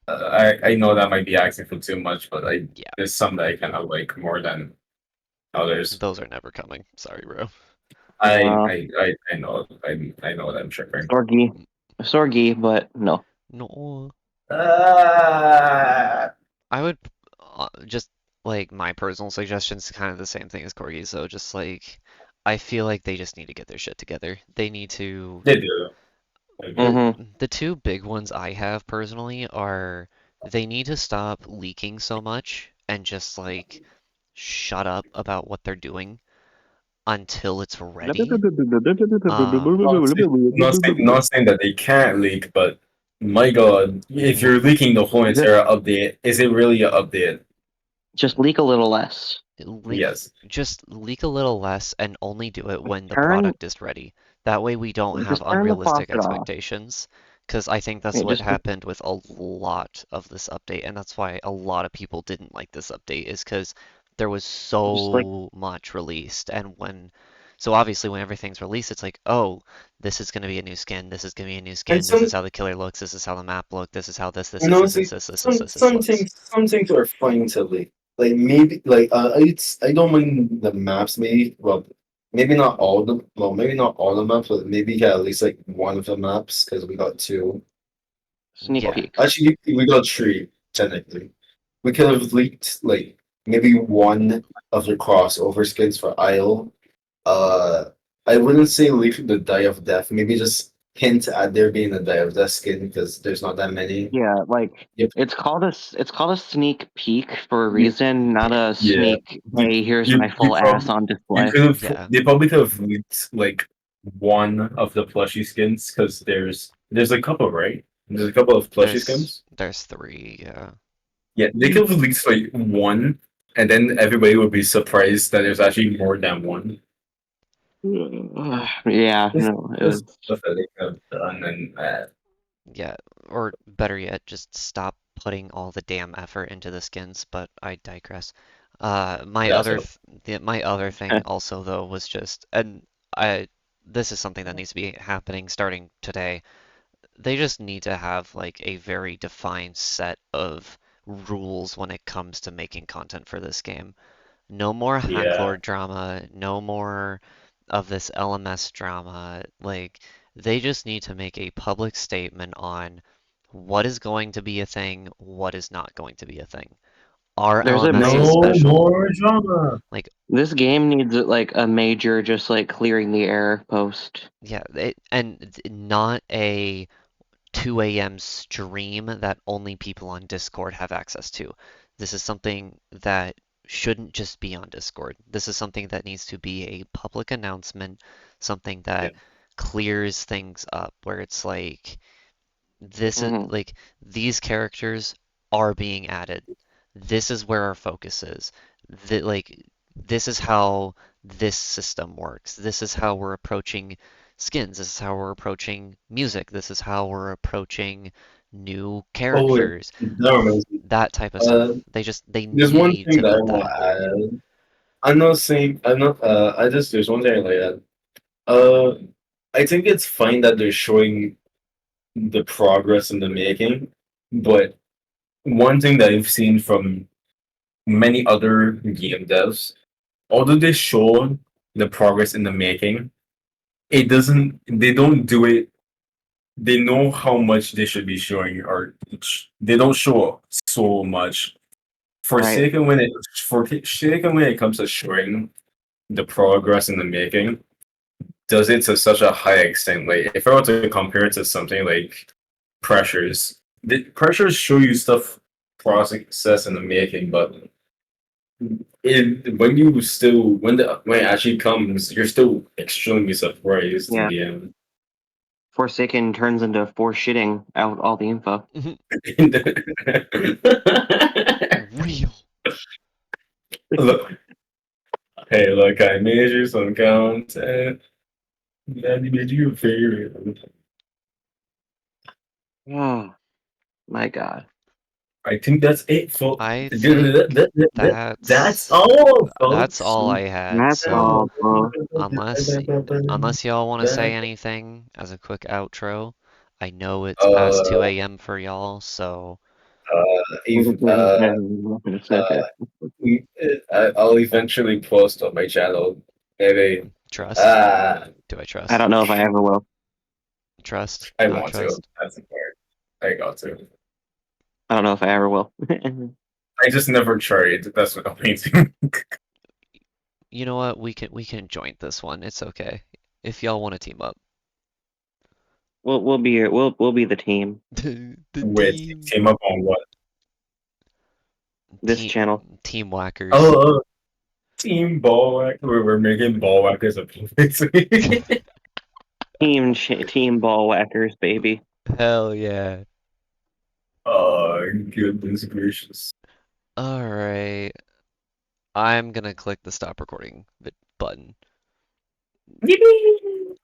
I know that might be asking for too much, but Yeah, there's some that I kind of like more than others. those are never coming. Sorry, bro. Uh, I know that I'm tripping. Sorgi, Sorgi, but no. No. Uh, I would just like my personal suggestions, kind of the same thing as Corgi. So just like I feel like they just need to get their shit together. They need to. they do. They do. Well, Mm-hmm. the two big ones I have personally are they need to stop leaking so much and just like shut up about what they're doing until it's ready. Not saying that they can't leak, but my God, if w- you're leaking the whole Just, entire update, is it really an update? just leak a little less. Yes. just leak a little less and only do it when the Turn, product is ready. That way we don't have just turn the unrealistic faucet off. expectations. Because I think that's Yeah, what just, happened with a lot of this update, and that's why a lot of people didn't like this update, is because there was just like, so much released. So obviously when everything's released, it's like, oh, this is going to be a new skin, this is going to be a new And skin, this is how the killer looks, this is how the map look, this is how you know, see, this looks. some things are fine to leak. Like maybe, I don't mind the maps. Maybe, well, maybe not all the, well, maybe not all the maps, but maybe yeah, at least like one of the maps because we got two. sneak Yeah, peek. Actually, we got three technically. We could have leaked like maybe one of the crossover skins for Isle. Uh, I wouldn't say leak the Die of Death. Maybe just hint at there being a Die of Death skin because there's not that many. Yeah, like Yep. it's called a sneak peek for a You, reason, not a yeah. sneak. Hey, here's my You full ass probably on you display. could have yeah. they probably could have leaked like one of the plushie skins because there's a couple, right? There's a couple of plushie skins. There's three, yeah. Yeah, they could have leaked like one, and then everybody would be surprised that there's actually more than one. Yeah, This no, it this was stuff that they could have done, and Yeah, or better yet, just stop putting all the damn effort into the skins, but I digress. that's what. My other thing also though was just, and I this is something that needs to be happening starting today. They just need to have like a very defined set of rules when it comes to making content for this game. No more Yeah, hacklord drama, no more of this LMS drama. Like They just need to make a public statement on what is going to be a thing, what is not going to be a thing. Are There's a LMSs major. No special? more drama. Like, This game needs like a major, just like clearing the air post. yeah, not a 2 a.m. stream that only people on Discord have access to. This is something that shouldn't just be on Discord. This is something that needs to be a public announcement, something Yeah. that clears things up, where it's this is Hmm. like these characters are being added. This is where our focus is. This is how this system works. This is how we're approaching skins. This is how we're approaching music. This is how we're approaching new Oh wait, characters. that reminds me. That type of Uh, stuff. They there's one need thing to that I put want that to out. add. I'm not saying I'm not. I just there's one thing I like that. Uh, I think it's fine that they're showing the progress in the making, but one thing that I've seen from many other game devs, although they show the progress in the making, it doesn't. They don't do it. They know how much they should be showing, or they don't show so much. Right. Forsaken when it comes to showing the progress in the making, does it to such a high extent. Like if I were to compare it to something like pressures, the pressures show you stuff process in the making, but when you still when it actually comes, you're still extremely surprised. Yeah. Yeah. Forsaken turns into force shitting out all the info. Real. Look, hey, look, I made you some content. That made you a favorite. Oh my god. I think that's it, folks. I think That's all, that's folks. all I had. That's So all, bro. unless y'all want to say anything as a quick outro, I know it's past Uh, 2 a.m. for y'all, so if uh, I'll eventually post on my channel. Maybe. trust. Ah, Do I I trust? don't know if I ever will. Trust? I Not want to. trust? That's the part. I got to. I don't know if I ever will. I just never tried. That's what amazing. You know what? We can join this one. It's okay. If y'all want to team up. We'll be here. We'll be the team. The With team team up on what? This team channel. team whackers. Oh, team ball whack. We're making ball whackers a publicity. Team ball whackers, baby. Hell yeah. Oh, goodness gracious. All right. I'm gonna click the stop recording button. Yippee!